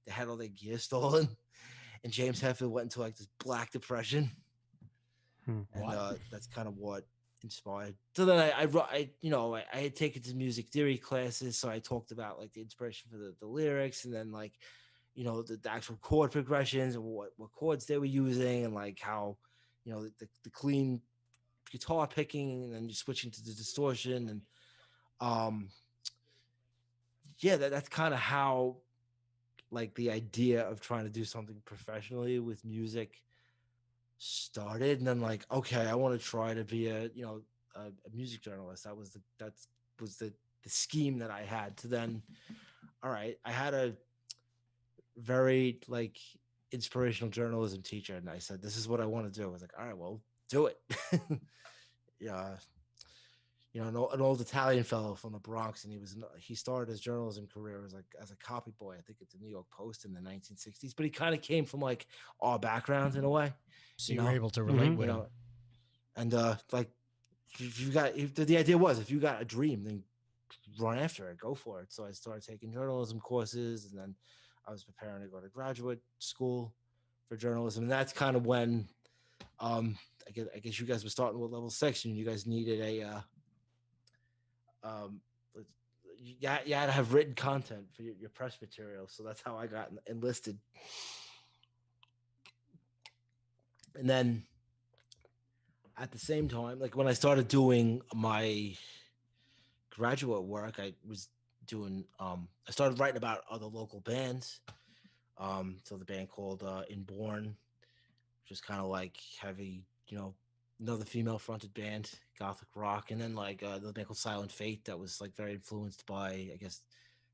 they had all their gear stolen and James Hetfield went into like this black depression Hmm. and What? that's kind of what inspired. So then I had taken some music theory classes, so I talked about like the inspiration for the lyrics and then like the actual chord progressions and what chords they were using and like how the clean guitar picking and then just switching to the distortion and um yeah that's kind of how like the idea of trying to do something professionally with music started and then like okay I want to try to be a music journalist. That was the scheme that I had to then all right I had a very like inspirational journalism teacher and I said this is what I want to do. I was like all right well do it. Yeah, an old Italian fellow from the Bronx, and he started his journalism career as a copy boy, I think, at the New York Post in the 1960s. But he kind of came from like our background in a way, So you you were know, able to relate Mm-hmm. with him. and like if the idea was if you got a dream, then run after it, go for it. So I started taking journalism courses, and then I was preparing to go to graduate school for journalism, and that's kind of when I guess you guys were starting with level 6 and you guys needed a um, you had to have written content for your press material. So that's how I got enlisted. And then at the same time, like when I started doing my graduate work, I was doing I started writing about other local bands. So the band called Inborn, just kind of like heavy, another female fronted band, gothic rock, and then like the band called Silent Fate that was like very influenced by, I guess,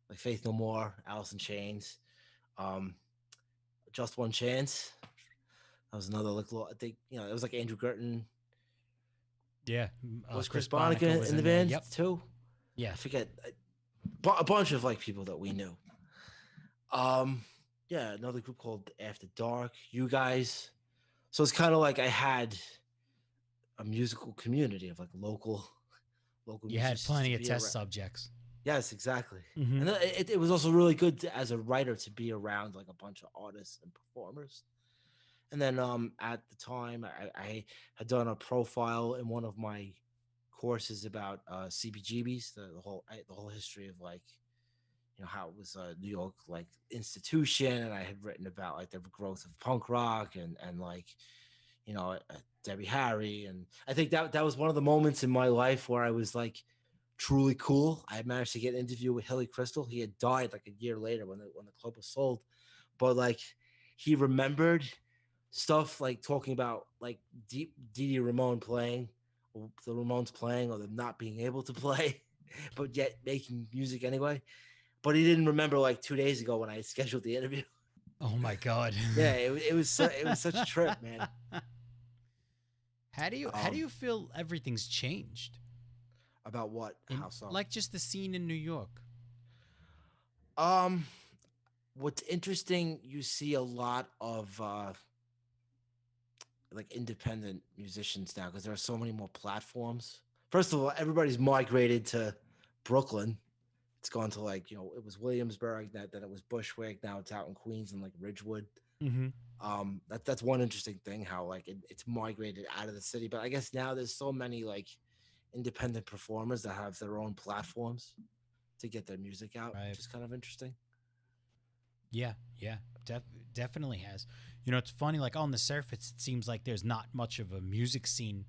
like Faith No More, Alice in Chains, um, Just One Chance. That was another like I think it was like Andrew Girton. Yeah. Was Chris Chris Bonica Bonica was in the in there. band Yep. too? Yeah. I forget. A bunch of like people that we knew. Um, yeah, another group called After Dark. You guys. So it's kind of like I had a musical community of like local You had musicians to plenty of be test around. subjects. Yes, exactly. Mm-hmm. And it was also really good as a writer to be around like a bunch of artists and performers. And then at the time, I had done a profile in one of my courses about CBGBs, the whole history of like how it was a New York like institution, and I had written about like the growth of punk rock and like Debbie Harry, and I think that was one of the moments in my life where I was like truly cool. I managed to get an interview with Hilly Crystal. He had died like a year later when the club was sold, but like he remembered stuff like talking about like Dee Ramone playing, or the Ramones playing, or them not being able to play, but yet making music anyway. But he didn't remember like 2 days ago when I scheduled the interview. Oh my God. Yeah, it was such a trip, man. How do you feel everything's changed About what? in How so? like just the scene in New York? Um, what's interesting, you see a lot of like independent musicians now because there are so many more platforms. First of all, everybody's migrated to Brooklyn. It's gone to like it was Williamsburg, then it was Bushwick, now it's out in Queens and like Ridgewood. Mm-hmm. That's one interesting thing, how like it's migrated out of the city. But I guess now there's so many like independent performers that have their own platforms to get their music out, Right. which is kind of interesting. Yeah, yeah, definitely has. You know, it's funny. Like on the surface, it seems like there's not much of a music scene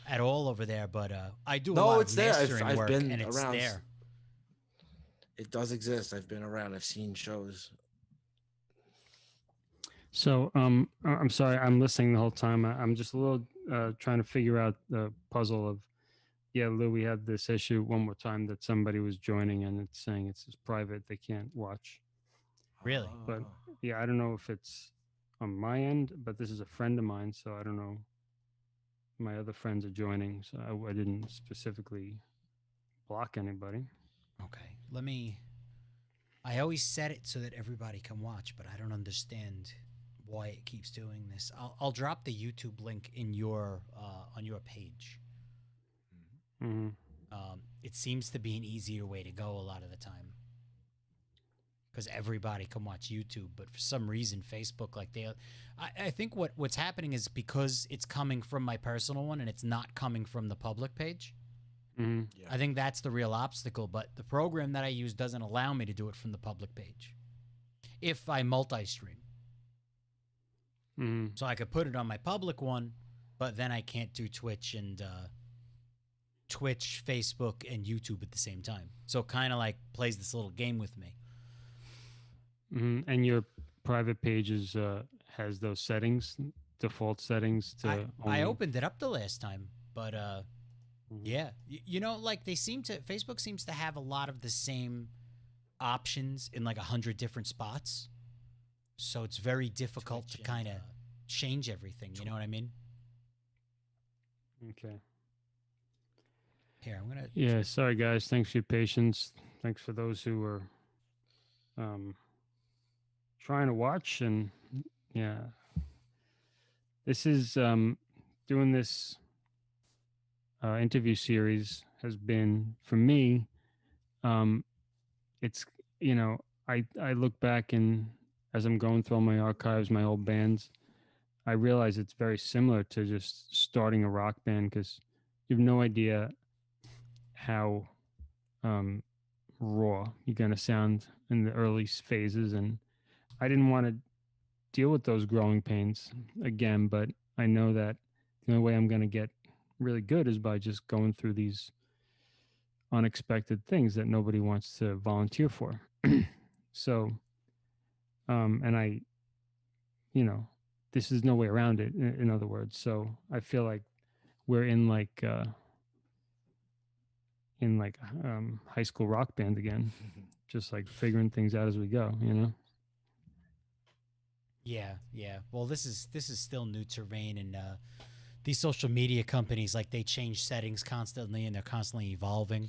at all over there. But I do a No, lot of it's there. mastering I've work, been and it's around. there. It does exist. I've been around. I've seen shows. So, I'm sorry, I'm listening the whole time. I'm just a little trying to figure out the puzzle of, yeah, Lou, we had this issue one more time that somebody was joining and it's saying it's just private, they can't watch. Really? But Oh. yeah, I don't know if it's on my end, but this is a friend of mine, so I don't know. My other friends are joining, so I didn't specifically block anybody. Okay. Let me. I always set it so that everybody can watch, but I don't understand why it keeps doing this. I'll drop the YouTube link in your on your page. Mm-hmm. It seems to be an easier way to go a lot of the time because everybody can watch YouTube, but for some reason Facebook, like I think what's happening is because it's coming from my personal one and it's not coming from the public page. Mm-hmm. Yeah. I think that's the real obstacle, but the program that I use doesn't allow me to do it from the public page if I multi-stream. Mm-hmm. So I could put it on my public one, but then I can't do Twitch and Twitch, Facebook, and YouTube at the same time. So it kind of like plays this little game with me. Mm-hmm. And your private pages has those settings, default settings to I only. opened it up the last time, but Mhm. yeah, you know, like Facebook seems to have a lot of the same options in like 100 different spots. So it's very difficult Twitch to kind of change everything. You know what I mean? Okay. Here, I'm gonna. Yeah, sorry guys. Thanks for your patience. Thanks for those who were um, trying to watch. And yeah, this is doing this interview series has been for me. Um, it's I look back and as I'm going through all my archives, my old bands, I realize it's very similar to just starting a rock band because you have no idea how um, raw you're going to sound in the early phases. And I didn't want to deal with those growing pains again, but I know that the only way I'm going to get really good is by just going through these unexpected things that nobody wants to volunteer for. So, and I, you know, this is no way around it. In other words, so I feel like we're in like high school rock band again, just like figuring things out as we go. You know. Yeah, yeah. Well, this is still new terrain, and these social media companies, like, they change settings constantly, and they're constantly evolving,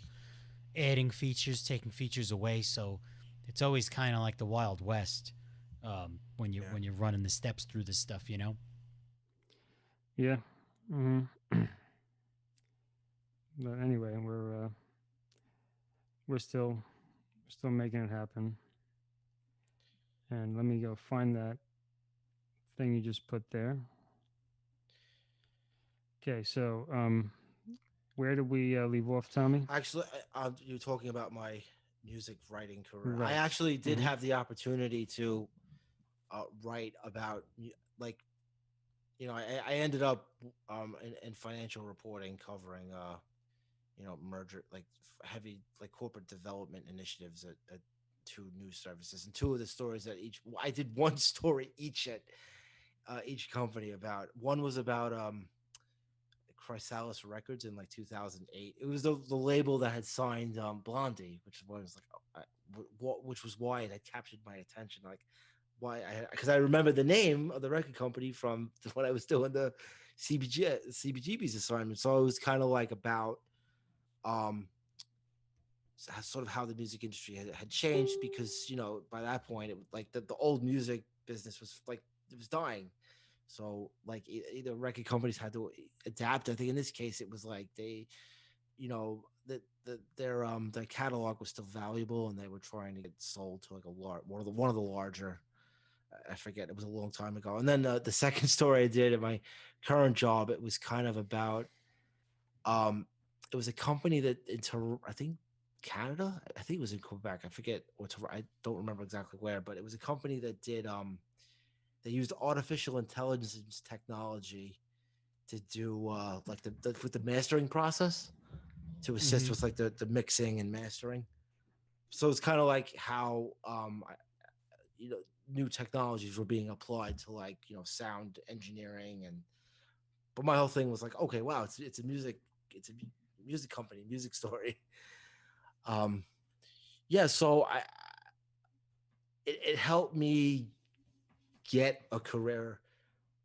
adding features, taking features away. So it's always kind of like the Wild West, when you Yeah. when you're running the steps through this stuff. You know. Yeah. hmm But anyway, we're still making it happen. And let me go find that thing you just put there. Okay, so where did we leave off, Tommy? Actually, you're talking about my music writing career. I Right. actually did Mm-hmm. have the opportunity to write about, like, I ended up in financial reporting, covering merger, like, heavy, like, corporate development initiatives at two news services, and two of the stories that each I did one story each at each company. About one was about Chrysalis Records in like 2008. It was the label that had signed Blondie, which was like, which was why it had captured my attention. Like, why because I remember the name of the record company from when I was doing the CBGB's assignment. So it was kind of like about um sort of how the music industry had changed, because by that point it was like the old music business was like, it was dying. So like, either record companies had to adapt. I think in this case it was like they, their catalog was still valuable, and they were trying to get sold to like a large one of the larger, I forget, it was a long time ago. And then the second story I did at my current job, it was kind of about um it was a company that I think Canada, I think it was in Quebec, I forget, I don't remember exactly where, but it was a company that did they used artificial intelligence technology to do like with the mastering process, to assist Mm-hmm. with like the mixing and mastering. So it's kind of like how you know new technologies were being applied to, like, sound engineering. And but my whole thing was like, okay, wow, it's a music company, music story. um yeah, so it helped me get a career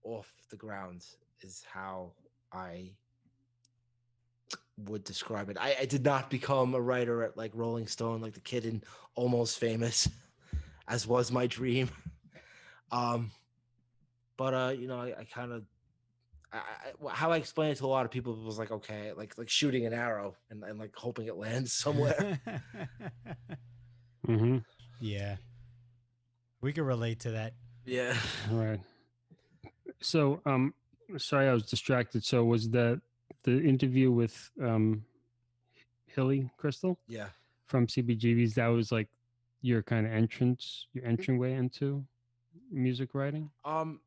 off the ground, is how I would describe it. I did not become a writer at like Rolling Stone, like the kid in Almost Famous, as was my dream. Um, but I kind of, how I explain it to a lot of people was like, okay, like shooting an arrow and like hoping it lands somewhere. Mm-hmm. Yeah, we can relate to that. Yeah, Right. So sorry, I was distracted. So was that the interview with Hilly Crystal yeah. from CBGB's? That was like your kind of your entryway into music writing. Um,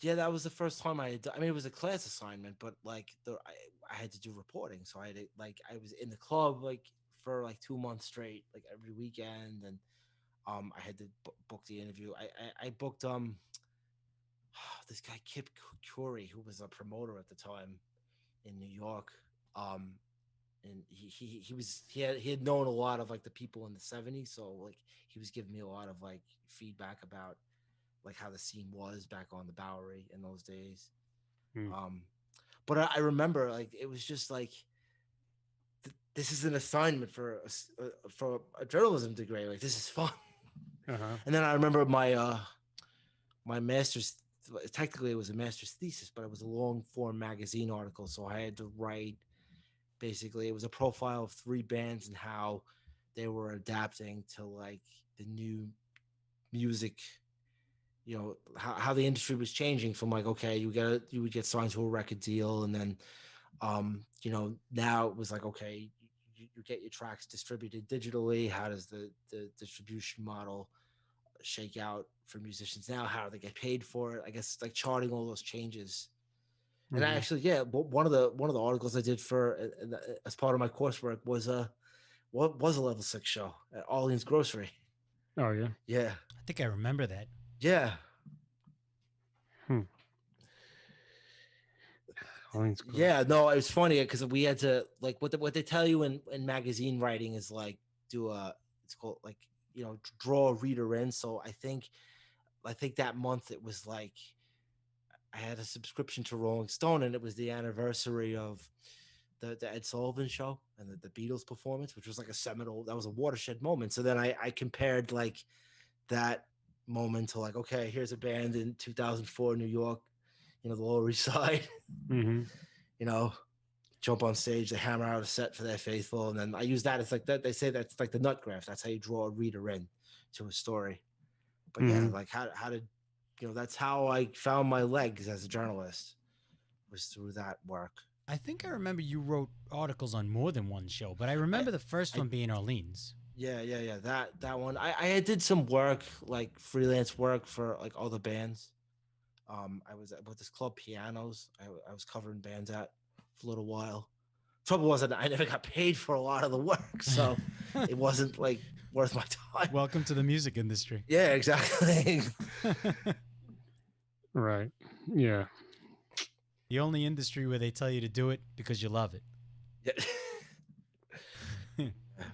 yeah, that was the first time I mean, it was a class assignment, but like I had to do reporting, so I had to, like, I was in the club like for like 2 months straight, like every weekend. And I had to book the interview. I booked this guy Kip Curry, who was a promoter at the time in New York. Um, and he had known a lot of like the people in the '70s, so like he was giving me a lot of like feedback about like how the scene was back on the Bowery in those days. Mm. Um, but I remember like it was just like, this is an assignment for a journalism degree. Like, this is fun. Uh-huh. And then I remember my master's. Technically, it was a master's thesis, but it was a long form magazine article. So I had to write, basically, it was a profile of three bands and how they were adapting to like the new music, how the industry was changing from like, okay, you would get signed to a record deal, and then now it was like, okay, you get your tracks distributed digitally. How does the distribution model shake out for musicians now? How do they get paid for it? I guess like charting all those changes. And I Hmm. actually, yeah, one of the articles I did for as part of my coursework was what was a level 6 show at Arlene's Grocery. Oh yeah. Yeah, I think I remember that. yeah, Hmm. Orleans yeah. grocery. No, it was funny because we had to like what they tell you in magazine writing is like do a it's called like draw a reader in. So I think that month it was like I had a subscription to Rolling Stone and it was the anniversary of the Ed Sullivan show and the Beatles performance, which was like a seminal, that was a watershed moment. So then I compared like that moment to like, okay, here's a band in 2004 New York, the Lower East Side, Hmm. you know, jump on stage, they hammer out a set for their faithful. And then I use that. It's like that. They say that's like the nut graph. That's how you draw a reader in to a story. But yeah, Hmm. like how did, that's how I found my legs as a journalist was through that work. I think I remember you wrote articles on more than one show, but I I, remember the first I one being Orleans. yeah. That one. I did some work, like freelance work for like other bands. I was with this club Pianos. I was covering bands at for a little while. Trouble was that I never got paid for a lot of the work, so it wasn't like worth my time. Welcome to the music industry. Yeah, exactly. Right. Yeah. The only industry where they tell you to do it because you love it. Yeah.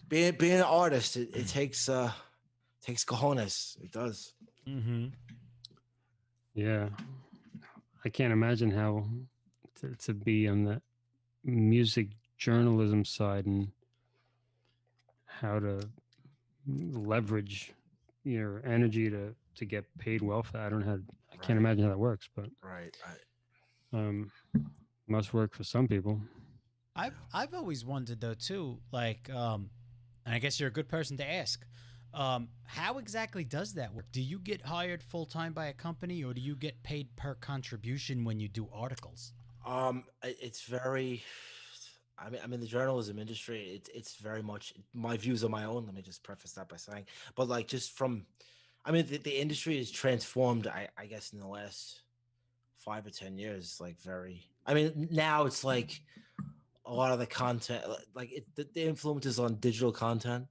Being an artist, it takes cojones. It does. Mm-hmm. Yeah. I can't imagine how to be on the music journalism side and how to leverage your energy to get paid well for that. I don't know how. I can't Right, imagine how that works, but right. um, must work for some people. I've always wondered though too, like, and I guess you're a good person to ask. How exactly does that work? Do you get hired full time by a company, or do you get paid per contribution when you do articles? It's very. I mean, I'm in the journalism industry. It's very much my views are my own. Let me just preface that by saying, but like just from, I mean, the industry is transformed. I guess in the last 5 or 10 years, like very. I mean, now it's like a lot of the content, like the influence is on digital content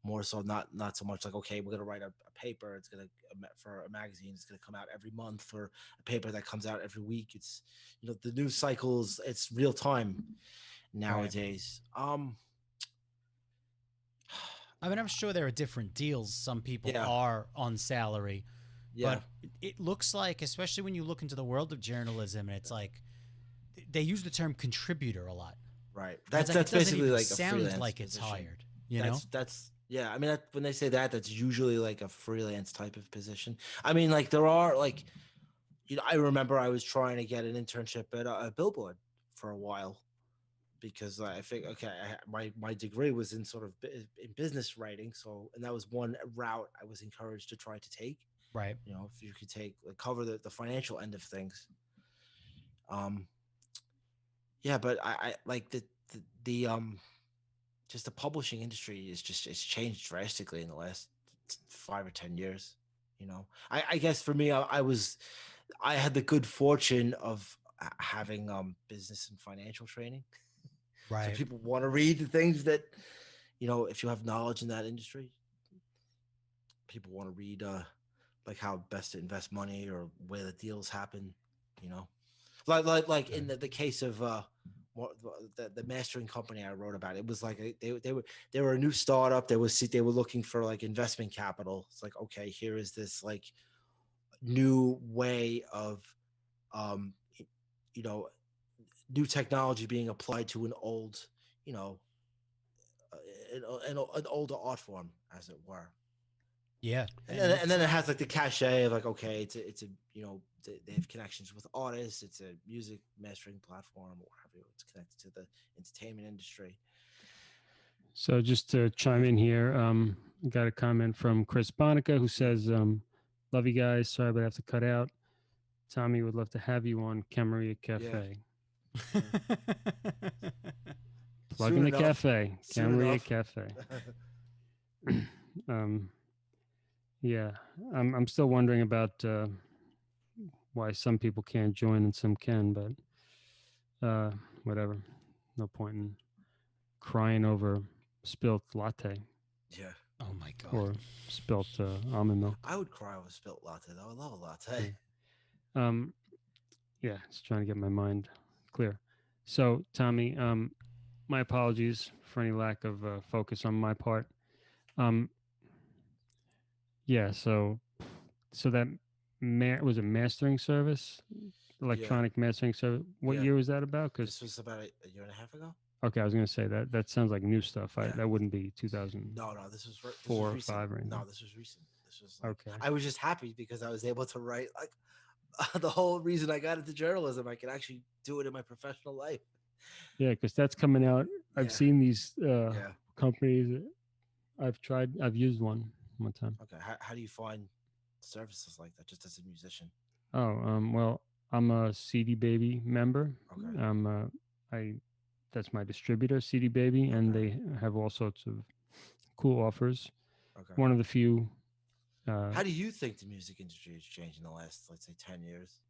more so, not so much like okay, we're gonna write a paper. It's gonna for a magazine. It's gonna come out every month, or a paper that comes out every week. It's the news cycles. It's real time Right. nowadays. I mean, I'm sure there are different deals. Some people Yeah, are on salary, yeah, but it looks like, especially when you look into the world of journalism, and it's like they use the term contributor a lot. right. And it's That's like it that's doesn't basically even like a sound freelance like it's position. hired, you know? That's yeah. I mean, when they say that, that's usually like a freelance type of position. I mean, like there are like I remember I was trying to get an internship at a Billboard for a while because I think okay, my degree was in sort of in business writing, so and that was one route I was encouraged to try to take. Right. If you could take like cover the financial end of things. Um, yeah, but I like the just the publishing industry is just it's changed drastically in the last 5 or 10 years. I guess for me, I had the good fortune of having business and financial training. So Right. people want to read the things that, if you have knowledge in that industry, people want to read like how best to invest money or where the deals happen, you know. Like Okay. in the case of the mastering company I wrote about, it was like they were a new startup. They were looking for like investment capital. It's like, okay, here is this like new way of um you know new technology being applied to an old you know an older art form, as it were. Yeah. And And then it's it has like the cachet of like, okay, it's a they have connections with artists. It's a music mastering platform, or whatever. It's connected to the entertainment industry. So just to chime in here, got a comment from Chris Bonica who says, "Love you guys. Sorry, but I have to cut out. Tommy would love to have you on Camarilla Yeah, Cafe. Plug in soon the enough. cafe, Soon Camarilla enough. Cafe." um, yeah, I'm still wondering about why some people can't join and some can, but uh, whatever. No point in crying over spilt latte Yeah. Oh my god. or spilt almond milk. I would cry over spilt latte. Though. I love a latte. Yeah. Um, yeah, just trying to get my mind clear. So, Tommy, my apologies for any lack of focus on my part. Um, yeah, so that was a mastering service, Yeah. electronic mastering service. What Yeah. year was that about? Because This was about a year and a half ago. okay, I was gonna say that sounds like new stuff. Yeah. That wouldn't be 2004 No, no, this was or recent. five or No, anything. this was recent. This was like Okay, I was just happy because I was able to write like the whole reason I got into journalism. I could actually do it in my professional life. yeah, because that's coming out. I've Yeah, seen these yeah. companies. I've tried. I've used one time. Okay, how do you find services like that just as a musician? Oh, well, I'm a CD Baby member. Okay, I that's my distributor, CD Baby, and okay, they have all sorts of cool offers. okay. One of the few. Uh, How do you think the music industry has changed in the last, let's say, 10 years?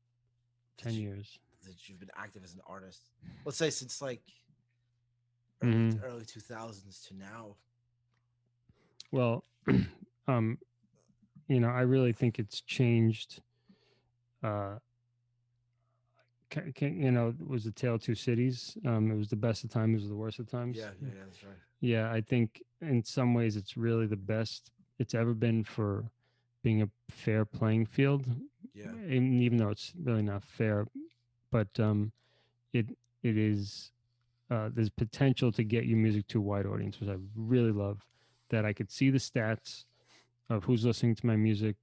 That 10 years. that you've been active as an artist? Let's say since like early Hmm. early 2000s to now. Well, um, I really think it's changed. Uh, it was the tale of two cities. It was the best of times, it was the worst of times. Yeah, yeah, yeah. That's right. Yeah, I think in some ways it's really the best it's ever been for being a fair playing field, Yeah. even though it's really not fair. But it it is there's potential to get your music to a wide audience, which I really love. That I could see the stats of who's listening to my music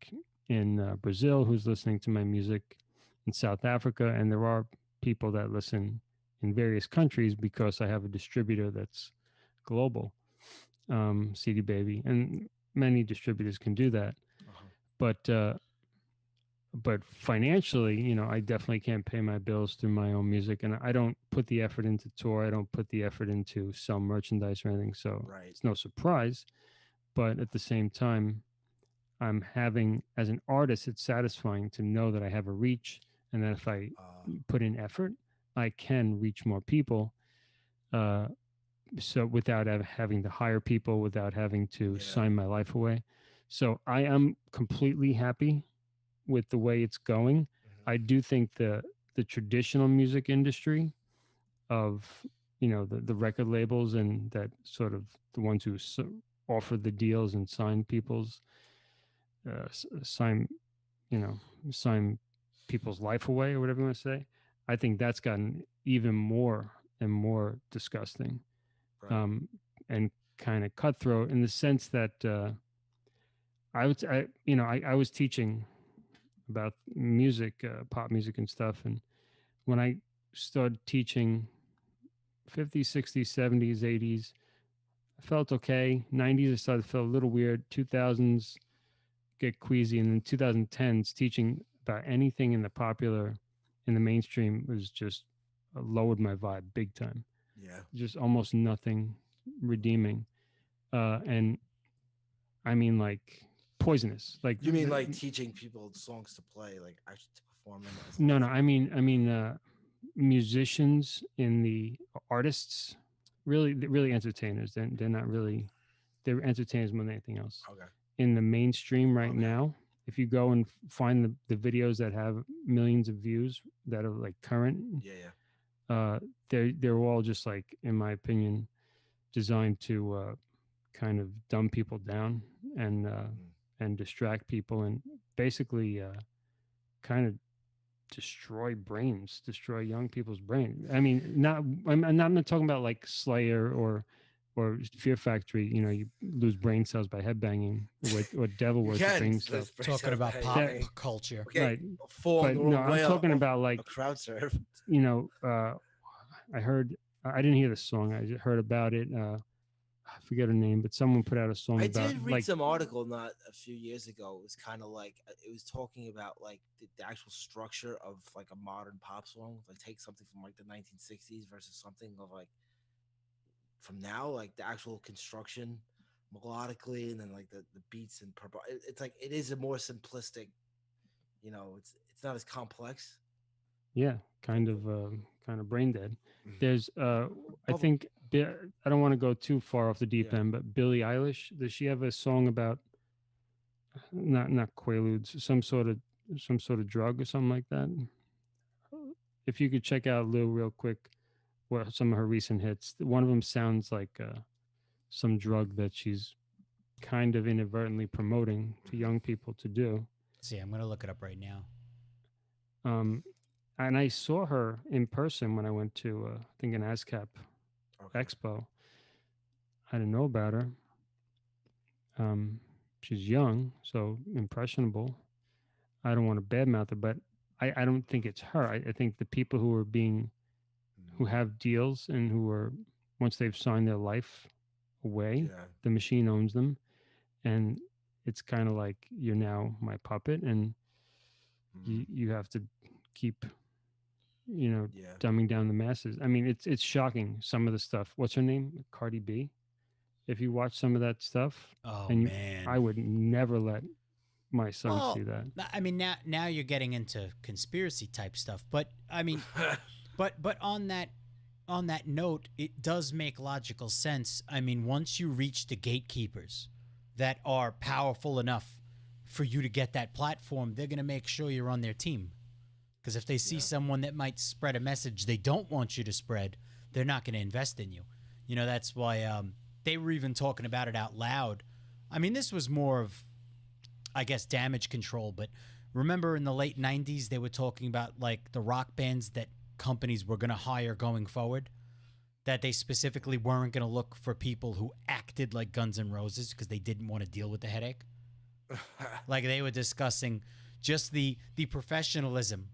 in Brazil, who's listening to my music in South Africa, and there are people that listen in various countries because I have a distributor that's global, CD Baby, and many distributors can do that. Uh-huh. But financially, I definitely can't pay my bills through my own music, and I don't put the effort into tour. I don't put the effort into sell merchandise or anything. So Right. it's no surprise. But at the same time, I'm having as an artist, it's satisfying to know that I have a reach, and that if I put in effort, I can reach more people. Uh, so without having to hire people, without having to Yeah. sign my life away. So I am completely happy with the way it's going. Hmm. I do think the traditional music industry of the record labels and that sort of the ones who offer the deals and sign people's sign you know sign people's life away or whatever you want to say. I think that's gotten even more and more disgusting, Right. um, and kind of cutthroat in the sense that I was teaching about music, pop music and stuff, and when I started teaching 50s, 60s, 70s, 80s, I felt okay. 90s, I started to feel a little weird. 2000s get queasy, and then 2010s teaching about anything in the mainstream was just lowered my vibe big time. Yeah. Just almost nothing redeeming, and I mean like poisonous. Like You mean like teaching people songs to play, like actually to perform them as no, opposed no. to I mean musicians in the artists, really entertainers. They're not really they're entertainers more than anything else. okay. In the mainstream right Okay. now, if you go and find the videos that have millions of views that are like current, Yeah, yeah. uh, they're all just like, in my opinion, designed to kind of dumb people down Mm. and distract people and basically kind of destroy young people's brains. I mean, I'm not talking about like Slayer or Fear Factory. You lose brain cells by headbanging or devil You can worshiping stuff. let's break Talking sounds by about hey, pop That hey. culture. Okay, right, falling but the no, wrong I'm way talking of about a like crowd surf. you know. I heard. I didn't hear the song. I just heard about it. I forget her name, but someone put out a song I about did read like some article not a few years ago. It was kind of like it was talking about like the actual structure of like a modern pop song. Like take something from like the 1960s versus something of like from now, like the actual construction melodically, and then like the beats and purple. It's like it is a more simplistic. It's not as complex. Yeah, kind of brain dead. Mhm. There's I Bubble. think I don't want to go too far off the deep Yeah. end, but Billie Eilish, does she have a song about not quaaludes, some sort of drug or something like that? If you could check out Lil real quick, what some of her recent hits. One of them sounds like some drug that she's kind of inadvertently promoting to Mhm. young people to do. See, I'm gonna look it up right now. Um, and I saw her in person when I went to I think an ASCAP Okay. expo. I didn't know about her. Um, she's young, so impressionable. I don't want to badmouth her, but I don't think it's her. I think the people who Mhm. have deals and who are once they've signed their life away, Yeah. the machine owns them, and it's kind of like you're now my puppet, and Mhm. you have to keep you know Yeah. dumbing down the masses. I mean, it's shocking some of the stuff. What's her name? Cardi B. If you watch some of that stuff, Oh and I man. would never let my son see Well, that. I mean now you're getting into conspiracy type stuff, but I mean, but on that note, it does make logical sense. I mean, once you reach the gatekeepers that are powerful enough for you to get that platform, they're going to make sure you're on their team. Because if they see Yeah. someone that might spread a message they don't want you to spread, they're not going to invest in you. You know, that's why they were even talking about it out loud. I mean, this was more of, I guess, damage control, but remember in the late 90s, they were talking about like the rock bands that companies were going to hire going forward, that they specifically weren't going to look for people who acted like Guns N' Roses because they didn't want to deal with the headache. Like they were discussing just the professionalism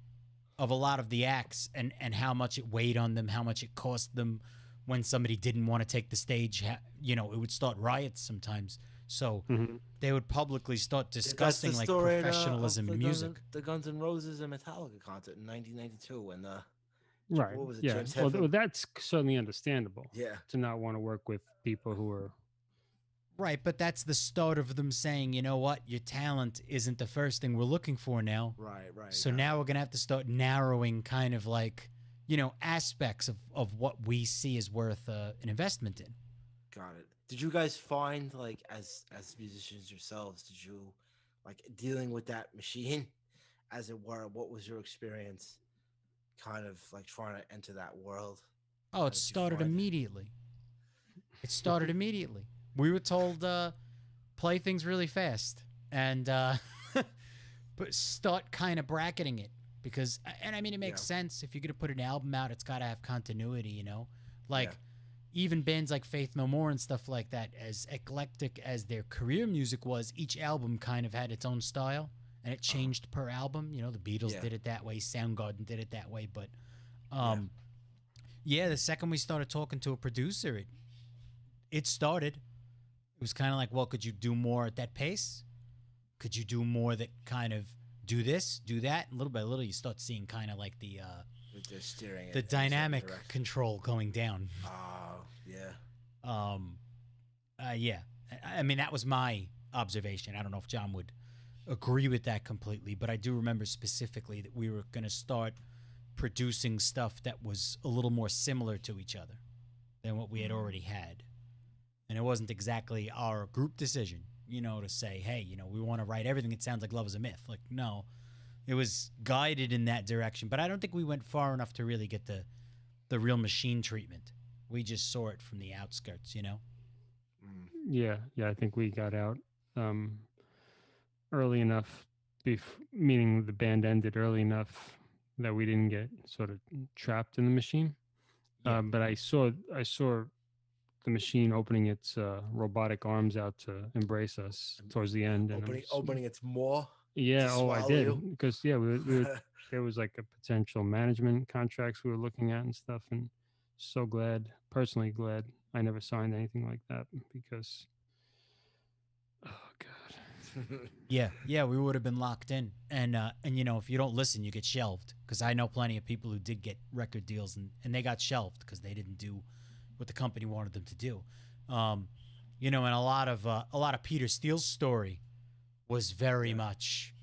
of a lot of the acts and how much it weighed on them, how much it cost them when somebody didn't want to take the stage. You know, it would start riots sometimes. So Hmm. they would publicly start Yeah, that's the discussing like story of professionalism in music. The Guns N' Roses and Metallica concert in 1992 when Right. what was it, Yeah. James Well, Hetfield? that's certainly understandable Yeah. to not want to work with people who are. Right, but that's the start of them saying, you know what, your talent isn't the first thing we're looking for now. Right, right, So got it. now we're gonna have to start narrowing kind of like, aspects of what we see as worth an investment in. Got it. Did you guys find like as musicians yourselves, did you like dealing with that machine as it were? What was your experience kind of like trying to enter that world? Oh, How it did you started find immediately. It started immediately. We were told play things really fast and but start kind of bracketing it because and I mean it Yeah. makes sense if you're gonna put an album out, it's got to have continuity, Yeah. like even bands like Faith No More and stuff like that, as eclectic as their career music was, each album kind of had its own style and it Uh-huh. changed per album. The Beatles Yeah. did it that way, Soundgarden did it that way, but Yeah. um, yeah, the second we started talking to a producer, it started. It was kind of like, well, could you do more at that pace? Could you do more that kind of do this, do that? And little by little, you start seeing kind of like They're steering the it in a certain dynamic direction. control going down. Oh, yeah. Um, yeah, I mean that was my observation. I don't know if John would agree with that completely, but I do remember specifically that we were going to start producing stuff that was a little more similar to each other than what we had Mm. already had. And it wasn't exactly our group decision, to say, hey, we want to write everything that sounds like Love is a Myth. Like, no, it was guided in that direction. But I don't think we went far enough to really get the real machine treatment. We just saw it from the outskirts. Mm. Yeah. Yeah. I think we got out um, early enough, meaning the band ended early enough that we didn't get sort of trapped in the machine. Yeah. But I saw the machine opening its robotic arms out to embrace us towards the end, and Opening its maw to yeah, oh, I swallow you. did because yeah, we were there was like a potential management contracts we were looking at and stuff, and so glad, personally glad, I never signed anything like that because oh god, Yeah, we would have been locked in, and if you don't listen, you get shelved. Because I know plenty of people who did get record deals, and they got shelved because they didn't do what the company wanted them to do. And a lot of Peter Steele's story was very much,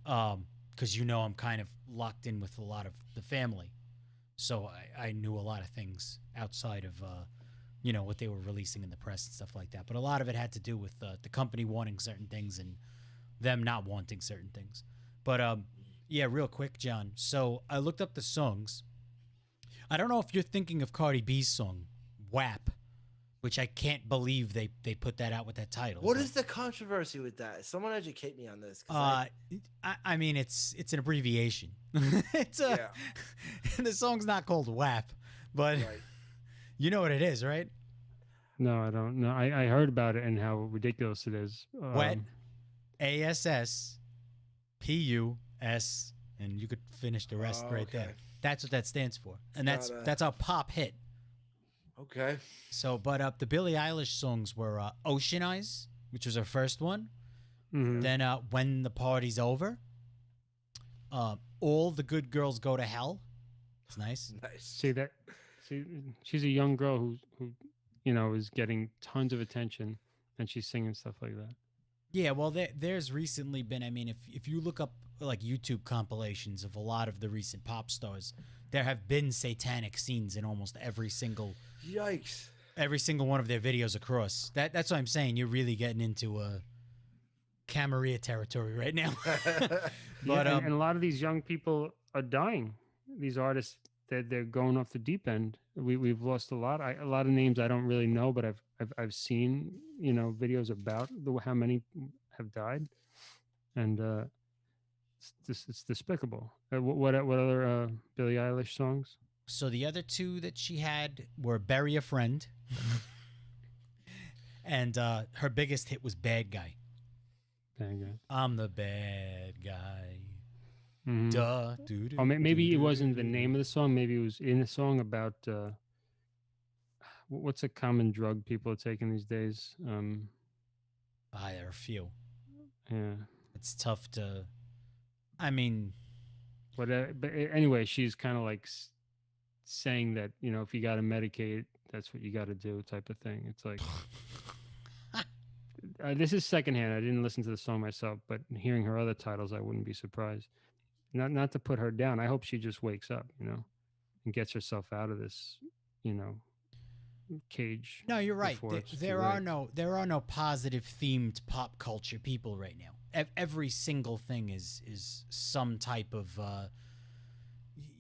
um, because I'm kind of locked in with a lot of the family, so I knew a lot of things outside of what they were releasing in the press and stuff like that. But a lot of it had to do with the company wanting certain things and them not wanting certain things. But yeah, real quick, John. So I looked up the songs. I don't know if you're thinking of Cardi B's song "WAP," which I can't believe they put that out with that title. What is the controversy with that? Someone educate me on this. I mean, it's an abbreviation. It's a the song's not called WAP, but Right. you know what it is, right? No, I don't know. I heard about it and how ridiculous it is. Wet, ASSPUS, and you could finish the rest right there. Okay. That's what that stands for, and It's that's our pop hit. Okay. So, but the Billie Eilish songs were "Ocean Eyes," which was her first one. Mhm. Then "When the Party's Over," "All the Good Girls Go to Hell." It's nice. Nice. See, she's a young girl who is getting tons of attention, and she's singing stuff like that. Yeah, well, there's recently been. I mean, if you look up like YouTube compilations of a lot of the recent pop stars, there have been satanic scenes in almost every single Yikes. one of their videos across. That's what I'm saying. You're really getting into Camarilla territory right now. But and a lot of these young people are dying. These artists, they're going off the deep end. We've lost a lot. A lot of names I don't really know, but I've seen videos about how many have died, and it's despicable. What other Billie Eilish songs? so the other two that she had were "Bury a Friend," and her biggest hit was "Bad Guy." Dang it. I'm the bad guy. Mhm. Duh. Oh, maybe it wasn't the name of the song. Maybe it was in a song about what's a common drug people are taking these days. There are a few. Yeah. It's tough to. I mean, But anyway, she's kind of like saying that if you got to medicate, that's what you got to do, type of thing. It's like this is secondhand. I didn't listen to the song myself, but hearing her other titles, I wouldn't be surprised. Not to put her down. I hope she just wakes up, and gets herself out of this, cage. no, you're right. before it's too There late. are no positive themed pop culture people right now. Every single thing is some type of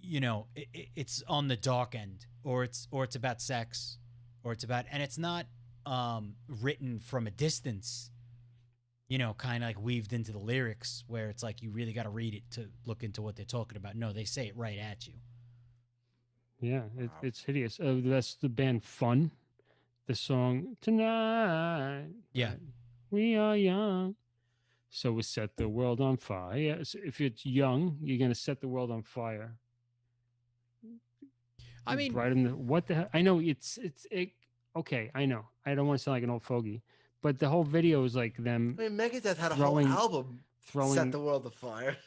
it's on the dark end, or it's about sex, or it's about, and it's not written from a distance, kind of like weaved into the lyrics, where it's like you really got to read it to look into what they're talking about. No, they say it right at you. Yeah, Wow. it's hideous. That's the band Fun. The song "Tonight." Yeah. right, We are young, so we set the world on fire. Yeah, so if it's young, you're gonna set the world on fire. I mean, Right in the what the hell? I know it. Okay, I know. I don't want to sound like an old fogey, but the whole video is like them I mean, Megadeth had a Throwing- whole album throwing set the world afire.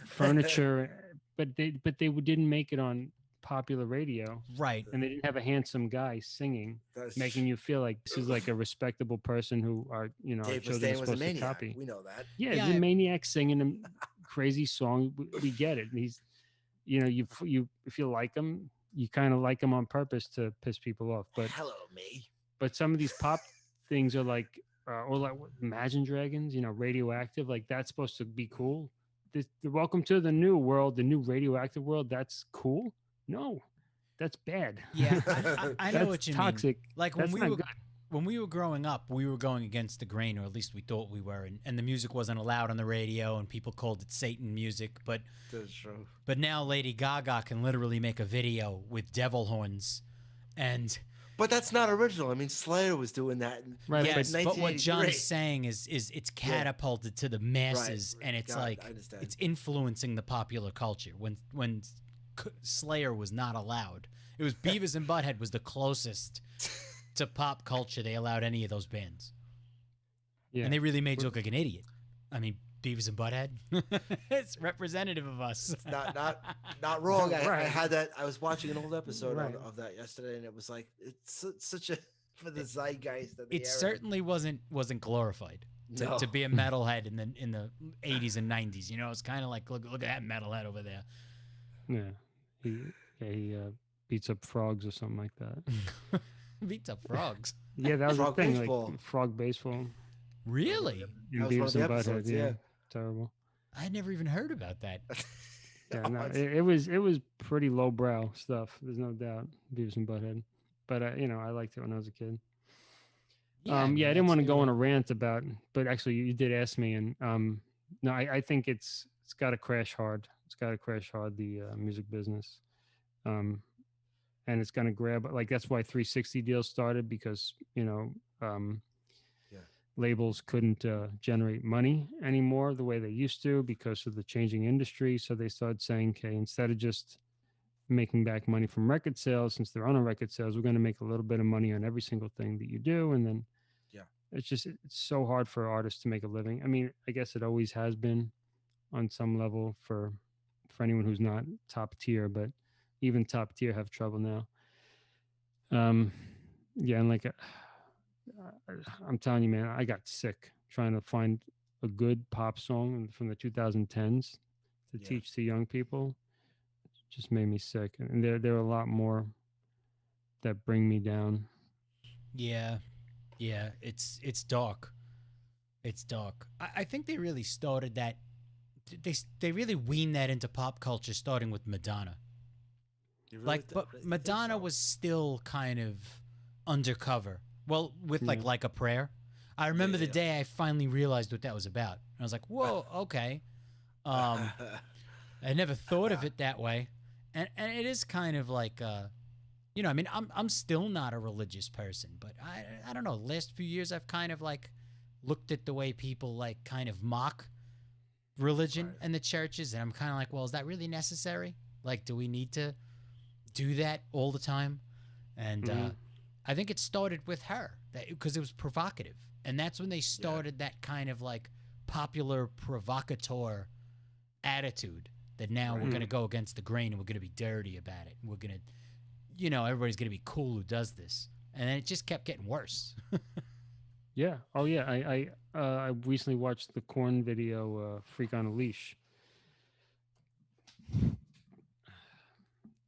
furniture, but they didn't make it on popular radio, right. and they didn't have a handsome guy singing, That's making you feel like this is like a respectable person who are our Dave children are Mustaine was a supposed to maniac. copy. We know that. Yeah, Yeah, he's a maniac singing a crazy song. We get it. And he's, you if you like him, you kind of like him on purpose to piss people off. But Hello, me. some of these pop things are like, or like what, Imagine Dragons, Radioactive. Like that's supposed to be cool. Welcome to the new world, the new radioactive world. That's cool. No, that's bad. Yeah, I know That's what you toxic. mean. Like That's not good. when we were growing up, we were going against the grain, or at least we thought we were, and the music wasn't allowed on the radio, and people called it Satan music. But That's true. now Lady Gaga can literally make a video with devil horns, and But that's not original. I mean, Slayer was doing that. Right, yes, but what 1983. John's saying is it's catapulted to the masses, Right. and it's God, like I understand. it's influencing the popular culture. When Slayer was not allowed, it was Beavis and Butthead was the closest to pop culture they allowed any of those bands, Yeah. and they really made you look like an idiot. I mean, Beavis and Butthead, it's representative of us. It's not wrong. I Right. had that. I was watching an old episode Right. of that yesterday, and it was like it's such a for the zeitgeist of the It era. certainly wasn't glorified. No. to be a metalhead in the 80s and 90s. You know, it's kind of like look at that metalhead over there. Yeah, he beats up frogs or something like that. Beats up frogs. Yeah, that was the Frog thing, baseball. like frog baseball Really? in That was one Beavis of the and Butthead. episodes. Yeah, Yeah. terrible. I had never even heard about that. Yeah, no, it's- it was pretty lowbrow stuff. There's no doubt, Beavis and Butthead. But you know, I liked it when I was a kid. Yeah, I mean, I didn't want to go on a fair. rant about, but actually, you did ask me, and no, I think it's got to crash hard. It's got to crash hard the music business, and it's going to grab like that's why 360 deals started because you know yeah. labels couldn't generate money anymore the way they used to because of the changing industry. So they started saying, okay, instead of just making back money from record sales, since they're on a record sales, we're going to make a little bit of money on every single thing that you do, and then Yeah. it's so hard for artists to make a living. I mean, I guess it always has been on some level for anyone who's not top tier, but even top tier have trouble now. Yeah, and like I'm telling you, man, I got sick trying to find a good pop song from the 2010s to Yeah. teach to young people. It just made me sick, and there are a lot more that bring me down. Yeah, yeah. It's dark. It's dark. I think they really started that. They really weaned that into pop culture, starting with Madonna. You really Like, th- but think Madonna so? was still kind of undercover. Well, with Yeah. like a prayer. I remember the Yeah. day I finally realized what that was about. I was like, whoa, okay. I never thought of it that way, and it is kind of like, you know, I mean, I'm still not a religious person, but I don't know. The last few years, I've kind of like looked at the way people like kind of mock religion Right. and the churches, and I'm kind of like, well, is that really necessary? Like, do we need to do that all the time? And Mhm. I think it started with her because it was provocative, and that's when they started that kind of like popular provocateur attitude that now we're Right. going to go against the grain and we're going to be dirty about it. We're going to, you know, everybody's going to be cool who does this. And then it just kept getting worse. Yeah. Oh yeah. I recently watched the Corn video, "Freak on a Leash."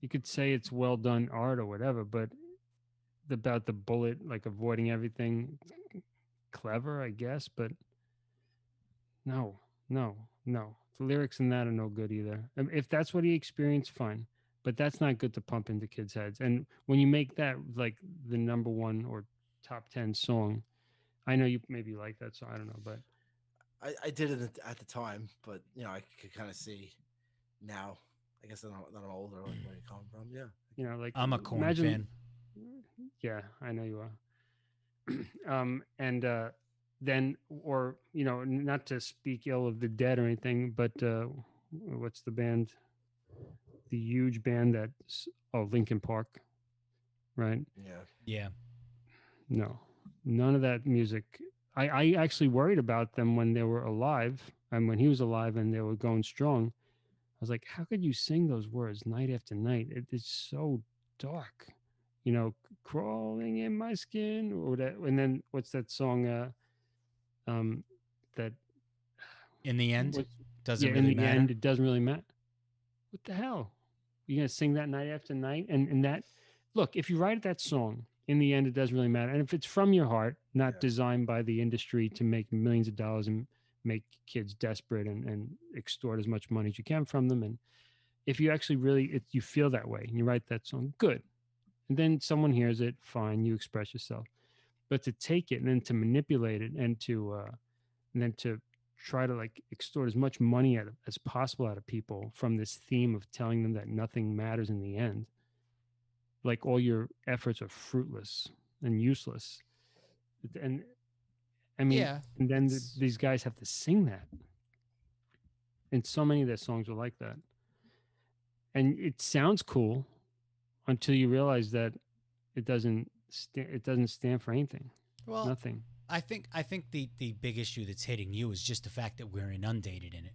You could say it's well done art or whatever, but about the bullet, like avoiding everything, clever, I guess, but no, no. The lyrics in that are no good either. If that's what he experienced, fine, but that's not good to pump into kids' heads. And when you make that like the number one or top 10 song, I know you maybe like that song. I don't know, but I did it at the time, but you know, I could kind of see now. I guess that I'm older, like where you come from. Yeah. you know, like I'm a Corn imagine. fan. Yeah, I know you are. And then, or you know, not to speak ill of the dead or anything, but what's the band? The huge band Linkin Park, right? Yeah. Yeah. No, none of that music. I actually worried about them when they were alive and when he was alive and they were going strong. I was like, how could you sing those words night after night? It's so dark, you know, crawling in my skin or that. And then what's that song? Um, that In the end, what's doesn't yeah. In really the matter. end, it doesn't really matter. What the hell? You're gonna sing that night after night, and that. Look, if you write that song, in the end, it doesn't really matter. And if it's from your heart, not Yeah. designed by the industry to make millions of dollars and make kids desperate and extort as much money as you can from them, and if you actually really you feel that way and you write that song, good. And then someone hears it, fine, you express yourself. But to take it and then to manipulate it and then to try to like extort as much money as possible out of people from this theme of telling them that nothing matters in the end, like all your efforts are fruitless and useless. And I mean, Yeah. and then It's these guys have to sing that. And so many of their songs are like that. And it sounds cool until you realize that it doesn't stand for anything. well, Nothing. I think the big issue that's hitting you is just the fact that we're inundated in it.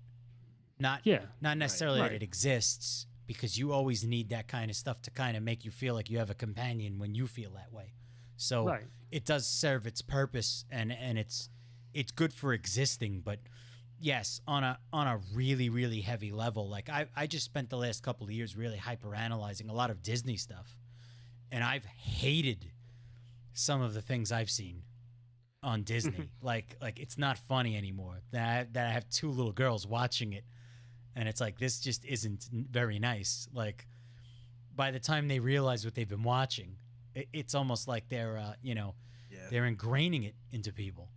Not Yeah. not necessarily that Right. it exists, because you always need that kind of stuff to kind of make you feel like you have a companion when you feel that way. So Right. it does serve its purpose, and it's good for existing, but yes, on a really really heavy level. Like I just spent the last couple of years really hyper analyzing a lot of Disney stuff, and I've hated some of the things I've seen on Disney. Like it's not funny anymore. That I have two little girls watching it, and it's like this just isn't very nice. Like by the time they realize what they've been watching, it's almost like they're Yeah, they're ingraining it into people.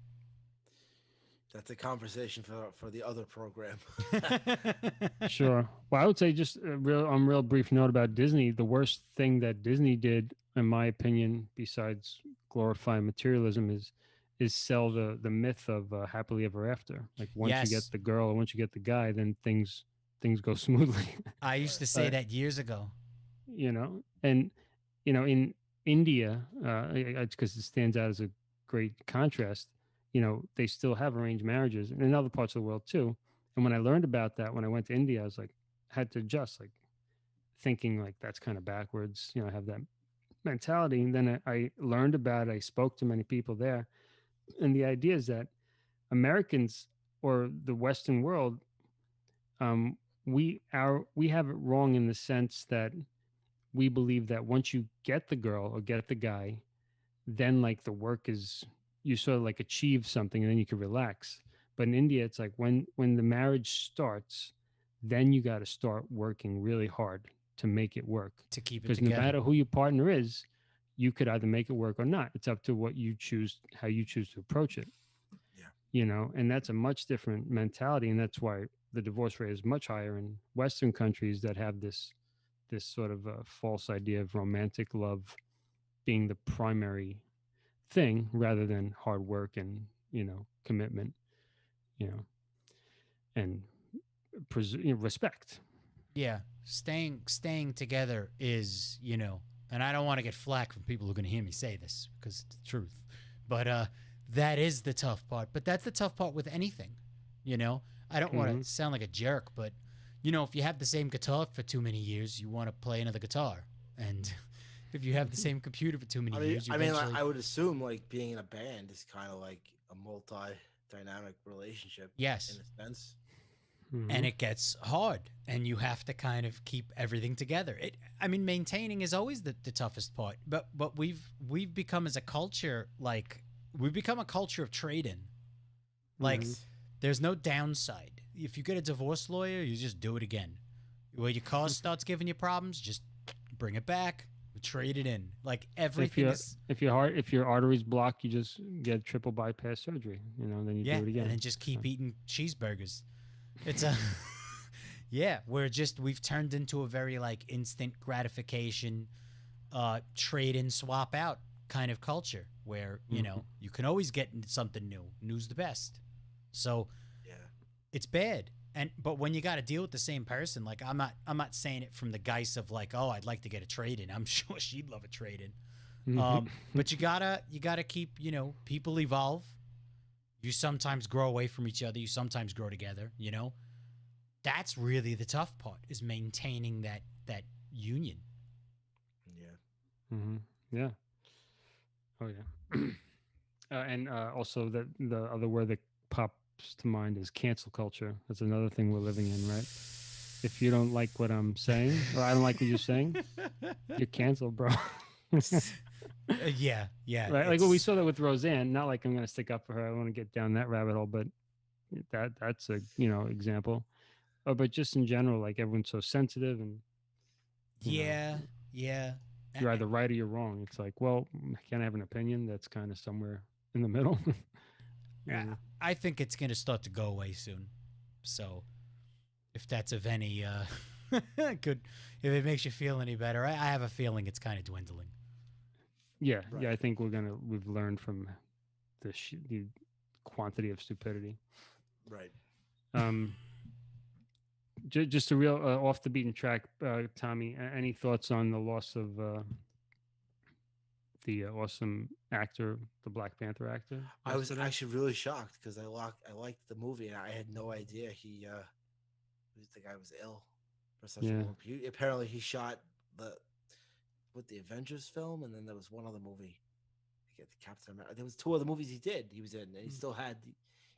that's a conversation for the other program. Sure. Well, I would say just a real brief note about Disney. The worst thing that Disney did, in my opinion, besides glorifying materialism, is sell the myth of happily ever after. Like once you get Yes, the girl or once you get the guy, then things go smoothly. I used to say uh, that years ago. and in India, because it stands out as a great contrast. They still have arranged marriages, and in other parts of the world too. And when I learned about that, when I went to India, I was like, had to adjust, like thinking like that's kind of backwards. I have that mentality, and then I learned about it. I spoke to many people there, and the idea is that Americans or the Western world, um, we have it wrong in the sense that we believe that once you get the girl or get the guy, then like the work is, you sort of like achieve something and then you can relax. But in India, it's like when the marriage starts, then you got to start working really hard to make it work. To keep it Because no together. matter who your partner is, you could either make it work or not. It's up to what you choose, how you choose to approach it. Yeah, And that's a much different mentality, and that's why the divorce rate is much higher in Western countries that have this sort of false idea of romantic love being the primary thing rather than hard work and commitment, you know and respect. Yeah, staying together is, and I don't want to get flack from people who are going to hear me say this because it's the truth. But that is the tough part. But that's the tough part with anything, you know. I don't want Hmm. to sound like a jerk, but if you have the same guitar for too many years, you want to play another guitar. And if you have the same computer for too many years, you like, eventually I would assume like being in a band is kind of like a multi-dynamic relationship in yes. a sense. Hmm. And it gets hard and you have to kind of keep everything together. Maintaining is always the toughest part, but we've become as a culture, like we've become a culture of trade-in. Like Hmm. Yes. there's no downside. If you get a divorce lawyer, you just do it again. Where your car starts giving you problems, just bring it back, trade it in. Like if everything you is, if your arteries block, you just get triple bypass surgery, and then you yeah, do it and again. then just So, keep eating cheeseburgers. It's a yeah, we've turned into a very like instant gratification, trade in, swap out kind of culture where mhm. you can always get something new. New's the best, so Yeah. it's bad. And but when you got to deal with the same person, like I'm not saying it from the guise of like, oh, I'd like to get a trade in. I'm sure she'd love a trade in. Mhm. But you gotta keep, people evolve. You sometimes grow away from each other. You sometimes grow together. That's really the tough part, is maintaining that union. Yeah. Mhm. Yeah. Oh yeah. And also the other word that pops to mind is cancel culture. That's another thing we're living in, right? If you don't like what I'm saying, or I don't like what you're saying, you're canceled, bro. Yeah, yeah, Right? Like, well, we it's saw that with Roseanne. Not like I'm going to stick up for her. I don't want to get down that rabbit hole, but that's a example. But just in general, like everyone's so sensitive, and you know, yeah, yeah. you're either right or you're wrong. It's like, well, can I have an opinion that's kind of somewhere in the middle? you know? I think it's gonna start to go away soon. So if that's of any good, if it makes you feel any better, I have a feeling it's kind of dwindling. Yeah, Right. yeah. I think we've learned from the quantity of stupidity. Right. Um, just a real off the beaten track, Tommy. Any thoughts on the loss of the awesome actor, the Black Panther actor, I was yesterday? actually really shocked because I liked the movie and I had no idea the guy was ill for such a Yeah. long period. Apparently, he shot the with the Avengers film, and then there was one other movie. forget the Captain America. There was 2 other movies he was in, and he still had.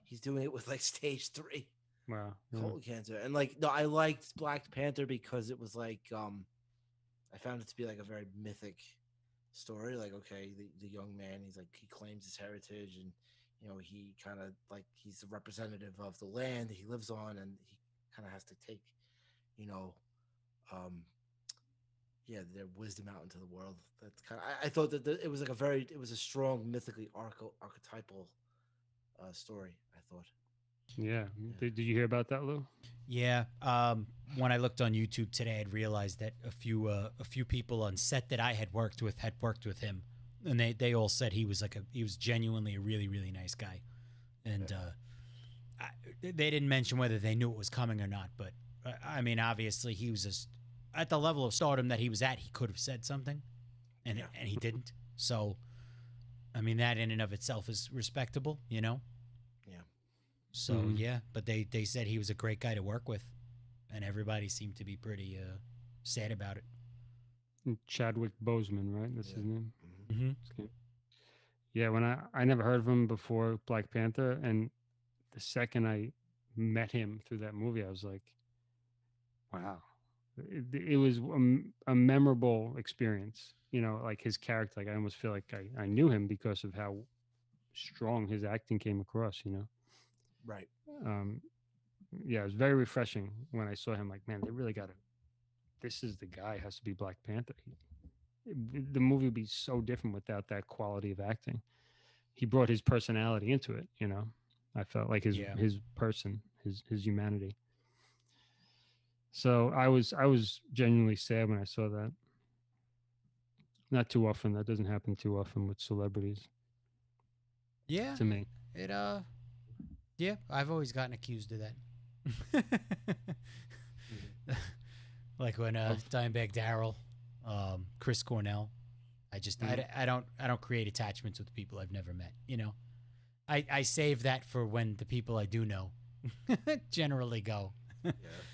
He's doing it with like stage 3 Wow. Yeah. colon cancer, and like no, I liked Black Panther because it was like I found it to be like a very mythic story. Like, okay, the young man, he claims his heritage, and he kind of like he's a representative of the land that he lives on, and he kind of has to take, you know, um, their wisdom out into the world. That's kind of I thought that it was like it was a strong mythically archetypal story. I thought. Yeah. Did you hear about that, Lou? Yeah. When I looked on YouTube today, I'd realized that a few people on set that I had worked with him, and they all said he was genuinely a really really nice guy, and they didn't mention whether they knew it was coming or not. But I mean, obviously, he was just at the level of stardom that he was at. He could have said something, and he didn't. So, I mean, that in and of itself is respectable, you know. So yeah, but they said he was a great guy to work with, and everybody seemed to be pretty sad about it. Chadwick Boseman, right? That's his name. Mm-hmm. Yeah, when I never heard of him before Black Panther, and the second I met him through that movie, I was like, wow, it was a memorable experience. Like his character, like I almost feel like I knew him because of how strong his acting came across. Right. Yeah, it was very refreshing when I saw him. Like, man, they really got to. This is the guy. Has to be Black Panther. The movie would be so different without that quality of acting. He brought his personality into it. I felt like his person, his humanity. So I was genuinely sad when I saw that. Not too often. That doesn't happen too often with celebrities. Yeah. To me. It yeah, I've always gotten accused of that. Like when Dimebag Darrell, Chris Cornell. I don't create attachments with people I've never met. I save that for when the people I do know generally go.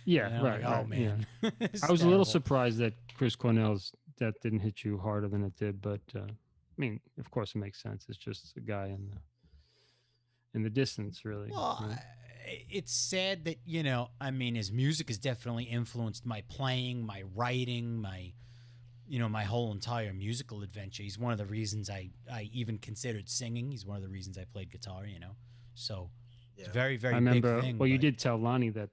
Yeah, right. Like, oh man, yeah. I was a little surprised that Chris Cornell's death didn't hit you harder than it did, but I mean, of course, it makes sense. It's just a guy in the distance, really. Well, it's sad that I mean, his music has definitely influenced my playing, my writing, my whole entire musical adventure. He's one of the reasons I even considered singing. He's one of the reasons I played guitar. So it's a very very I remember, big thing. Well, you did tell Lonnie that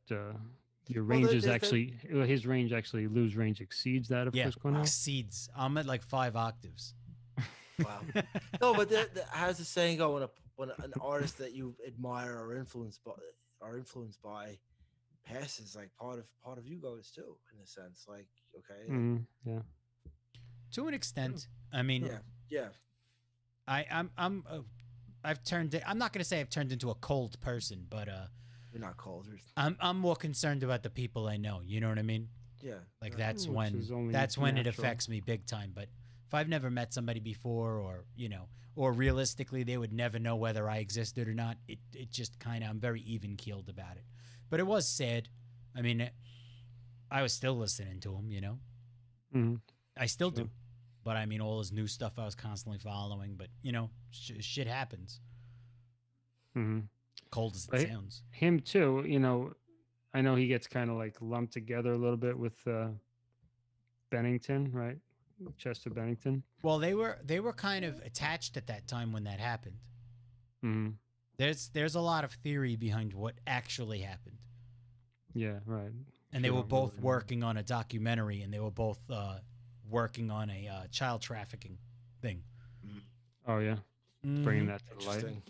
your range is actually his range actually Lou's range exceeds that of Chris Cornell. Exceeds. I'm at like 5 octaves. Wow. No, but how's the saying go when an artist that you admire or influenced by passes, like part of you goes too, in a sense. Like, okay. Yeah. To an extent. I mean, yeah. I've turned. I'm not going to say I've turned into a cold person, but you're not cold. I'm more concerned about the people I know. You know what I mean? Yeah. Like that's when it affects me big time. But if I've never met somebody before, or realistically they would never know whether I existed or not, it just kind of, I'm very even keeled about it. But it was sad. I mean, I was still listening to him. I still do. But I mean, all his new stuff I was constantly following. But shit happens. Cold as it sounds. Him too. I know he gets kind of like lumped together a little bit with Bennington, right? Chester Bennington. Well, they were kind of attached at that time when that happened. There's a lot of theory behind what actually happened. Yeah, right. And they were both working on a documentary, and they were both working on a child trafficking thing. Oh yeah, bringing that to the light.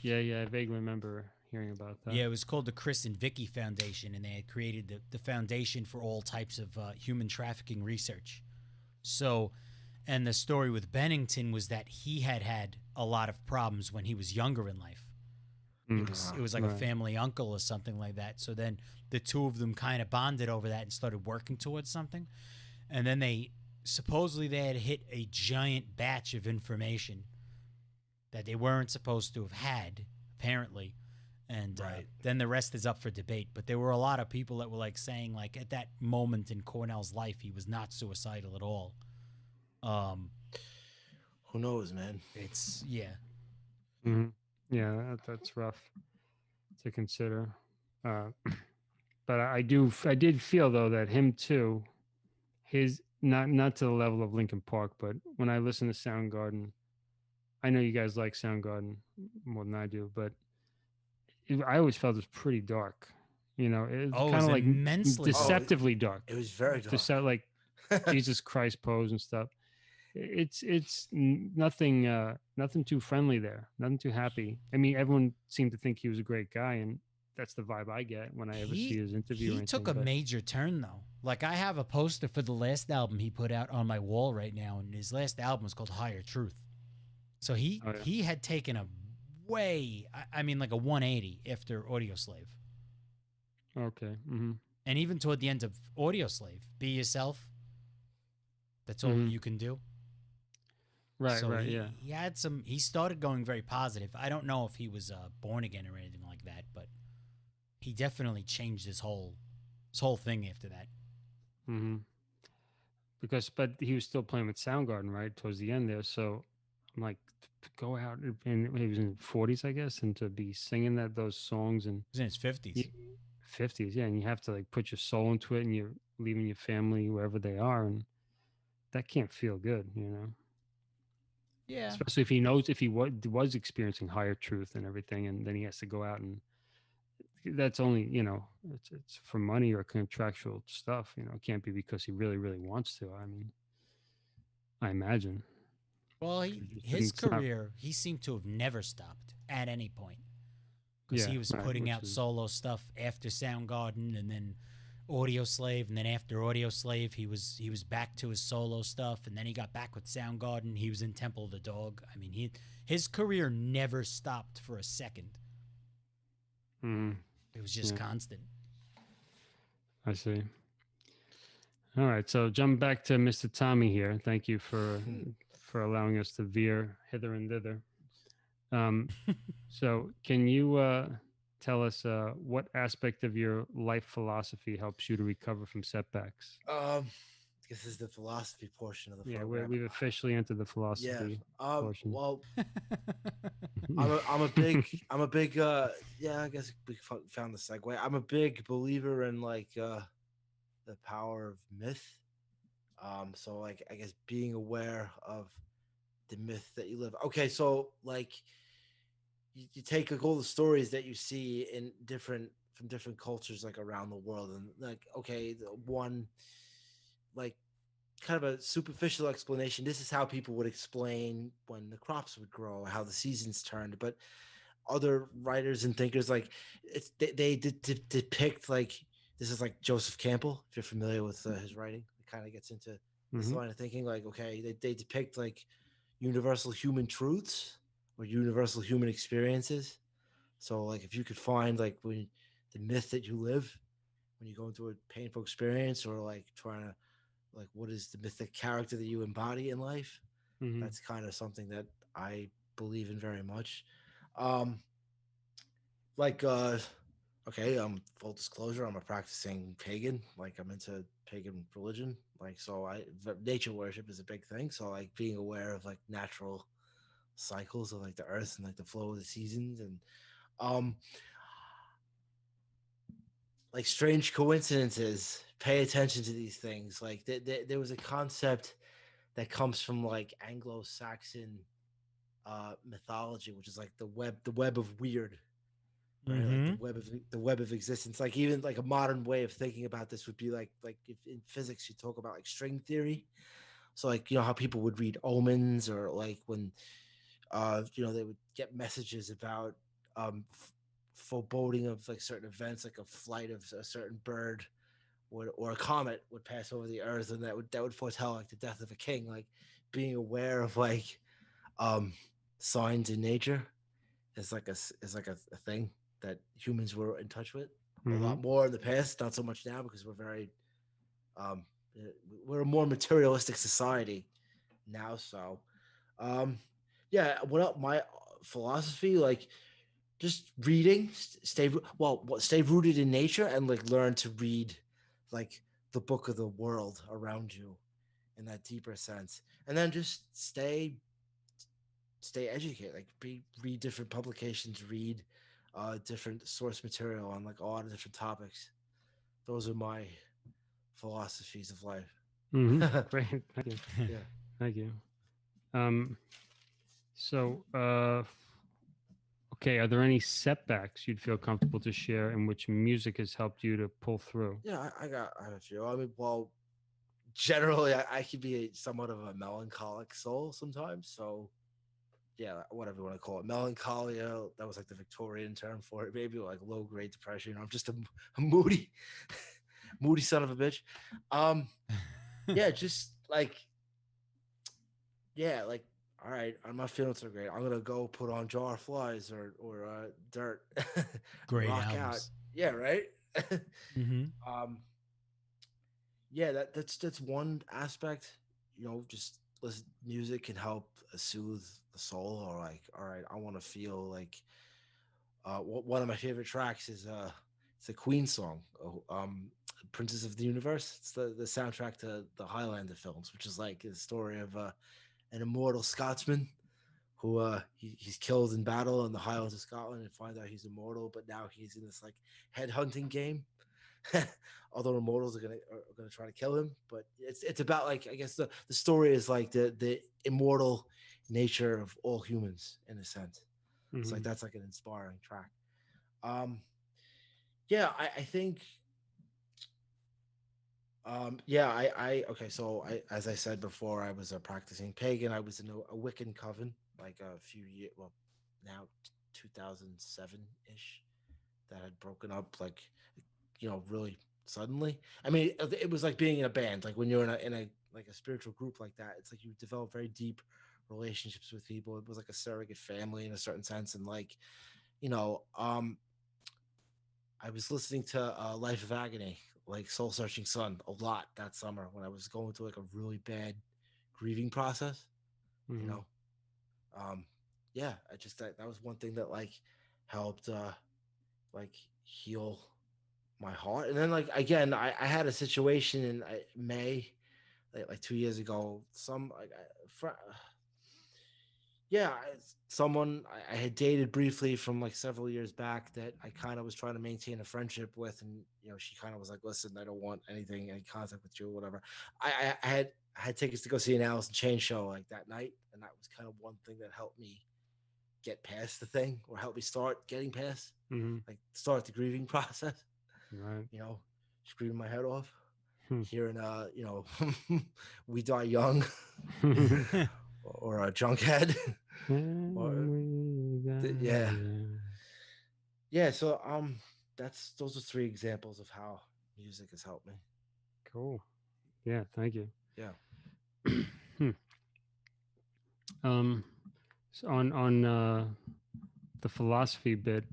Yeah, I vaguely remember hearing about that. Yeah, it was called the Chris and Vicky Foundation, and they had created the foundation for all types of human trafficking research. So, and the story with Bennington was that he had a lot of problems when he was younger in life. It was like a family uncle or something like that. So then the two of them kind of bonded over that and started working towards something. And then they had hit a giant batch of information that they weren't supposed to have had, apparently. And then the rest is up for debate. But there were a lot of people that were like saying, like, at that moment in Cornell's life, he was not suicidal at all. Who knows, man? It's yeah. Hmm. Yeah, that's rough to consider. Uh, but I did feel though that him too, his not to the level of Linkin Park, but when I listen to Soundgarden, I know you guys like Soundgarden more than I do, but I always felt it was pretty dark. You know, it's Oh, kind it's of like immensely Oh, dark. deceptively dark. it was very To dark. sound like Jesus Christ pose and stuff. Nothing nothing too friendly there, nothing too happy. I mean, everyone seemed to think he was a great guy, and that's the vibe I get when I ever see his interview or He took anything. a But major turn though. Like I have a poster for the last album he put out on my wall right now, and his last album was called Higher Truth. So he oh yeah, he had taken a way, I mean, like a 180 after Audio Slave, okay, mm-hmm. and even toward the end of Audio Slave, Be Yourself. That's all Mm-hmm. you can do. Right, So right, yeah, he had some. He started going very positive. I don't know if he was born again or anything like that, but he definitely changed his whole thing after that. mm-hmm. Because but he was still playing with Soundgarden right towards the end there. So I'm like, to go out and he was in 40s, I guess, and to be singing those songs and He was in his 50s. 50s, yeah, and you have to like put your soul into it, and you're leaving your family wherever they are, and that can't feel good, you know. Yeah. Especially if he knows if he was experiencing higher truth and everything, and then he has to go out and that's only it's for money or contractual stuff. You know, it can't be because he really really wants to. I mean, I imagine Well, his it's not. career, he seemed to have never stopped at any point because Yeah, he was right. putting Which out is solo stuff after Soundgarden, and then Audio Slave, and then after Audio Slave, he was back to his solo stuff, and then he got back with Soundgarden. He was in Temple of the Dog. I mean, his career never stopped for a second. mm, It was just yeah, constant. I see. All right, so jump back to Mr. Tommy here. Thank you for allowing us to veer hither and thither. Um, so, can you tell us what aspect of your life philosophy helps you to recover from setbacks? This is the philosophy portion of the Yeah, program. we've officially entered the Yeah. philosophy portion. Well, I'm a big yeah, I guess we found the segue. I'm a big believer in like the power of myth. So like I guess being aware of the myth that you live. Okay, so like you take like all the stories that you see in different from different cultures like around the world, and like okay, the one like kind of a superficial explanation. This is how people would explain when the crops would grow, how the seasons turned. But other writers and thinkers like depict like this is like Joseph Campbell. If you're familiar with his writing, it kind of gets into this Hmm. line of thinking. Like okay, they depict like universal human truths or universal human experiences. So like if you could find like when the myth that you live when you go into a painful experience or like trying to like what is the mythic character that you embody in life, Hmm. that's kind of something that I believe in very much. um like okay, full disclosure, I'm a practicing pagan. Like I'm into pagan religion, like so nature worship is a big thing, so like being aware of like natural cycles of like the earth and like the flow of the seasons, and um like strange coincidences, pay attention to these things. Like there was a concept that comes from like Anglo-Saxon mythology, which is like the web of weird, right? Like Mm-hmm. the web of existence. Like even like a modern way of thinking about this would be like if in physics you talk about like string theory. So like you know how people would read omens, or like when they would get messages about foreboding of like certain events, like a flight of a certain bird or a comet would pass over the earth, and that would foretell like the death of a king. Like being aware of like um signs in nature is like a thing that humans were in touch with a Hmm. lot more in the past, not so much now because we're very um we're a more materialistic society now. So um yeah, what my philosophy, like just reading, stay rooted in nature and like learn to read like the book of the world around you in that deeper sense, and then just stay stay educated, like read different publications, read different source material on like a lot of different topics. Those are my philosophies of life. Mm-hmm. Great. Thank you. Yeah. Thank you. Um, so, okay, are there any setbacks you'd feel comfortable to share in which music has helped you to pull through? Yeah, I have a few. I mean, well, generally, I could be somewhat of a melancholic soul sometimes. So, yeah, whatever you want to call it, melancholia. That was like the Victorian term for it. Maybe like low grade depression. I'm just a moody, moody son of a bitch. Um, yeah, just like yeah, like all right, I'm not feeling so great. I'm gonna go put on Jar of Flies or Dirt and Great rock out. albums. Yeah, right. Mm-hmm. um, yeah, that's one aspect. You know, just listen, music can help soothe the soul, or like, all right, I want to feel like. One of my favorite tracks is it's a Queen song, "Princess of the Universe." It's the soundtrack to the Highlander films, which is like the story of an immortal Scotsman who he's killed in battle in the Highlands of Scotland and finds out he's immortal, but now he's in this like head hunting game. Although immortals are gonna try to kill him, but it's about like I guess the story is like the immortal nature of all humans in a sense. It's like Mm-hmm. that's like an inspiring track. Um, yeah, I think yeah, okay, so as I said before, I was a practicing pagan. I was in a Wiccan coven like a few years, well, now 2007 ish, that had broken up like really suddenly. I mean, it was like being in a band. Like when you're in a like a spiritual group like that, it's like you develop very deep relationships with people. It was like a surrogate family in a certain sense, and like you know, I was listening to Life of Agony, like Soul Searching Sun, a lot that summer when I was going through like a really bad grieving process. You Mm-hmm. know, um, yeah, I just that was one thing that like helped like heal my heart. And then like again, I had a situation in May, like 2 years ago. Some like yeah, someone I had dated briefly from like several years back that I kind of was trying to maintain a friendship with, and she kind of was like, "Listen, I don't want any contact with you, or whatever." I had tickets to go see an Alice in Chains show like that night, and that was kind of one thing that helped me get past the thing, or help me start getting past, Mm-hmm. like start the grieving process. Right. You know, screaming my head off, Hmm. hearing "We Die Young" or a Junkhead, or And we got yeah, you. yeah. So that's those are three examples of how music has helped me. Cool. Yeah. Thank you. Yeah. Hmm. Um, so on the philosophy bit,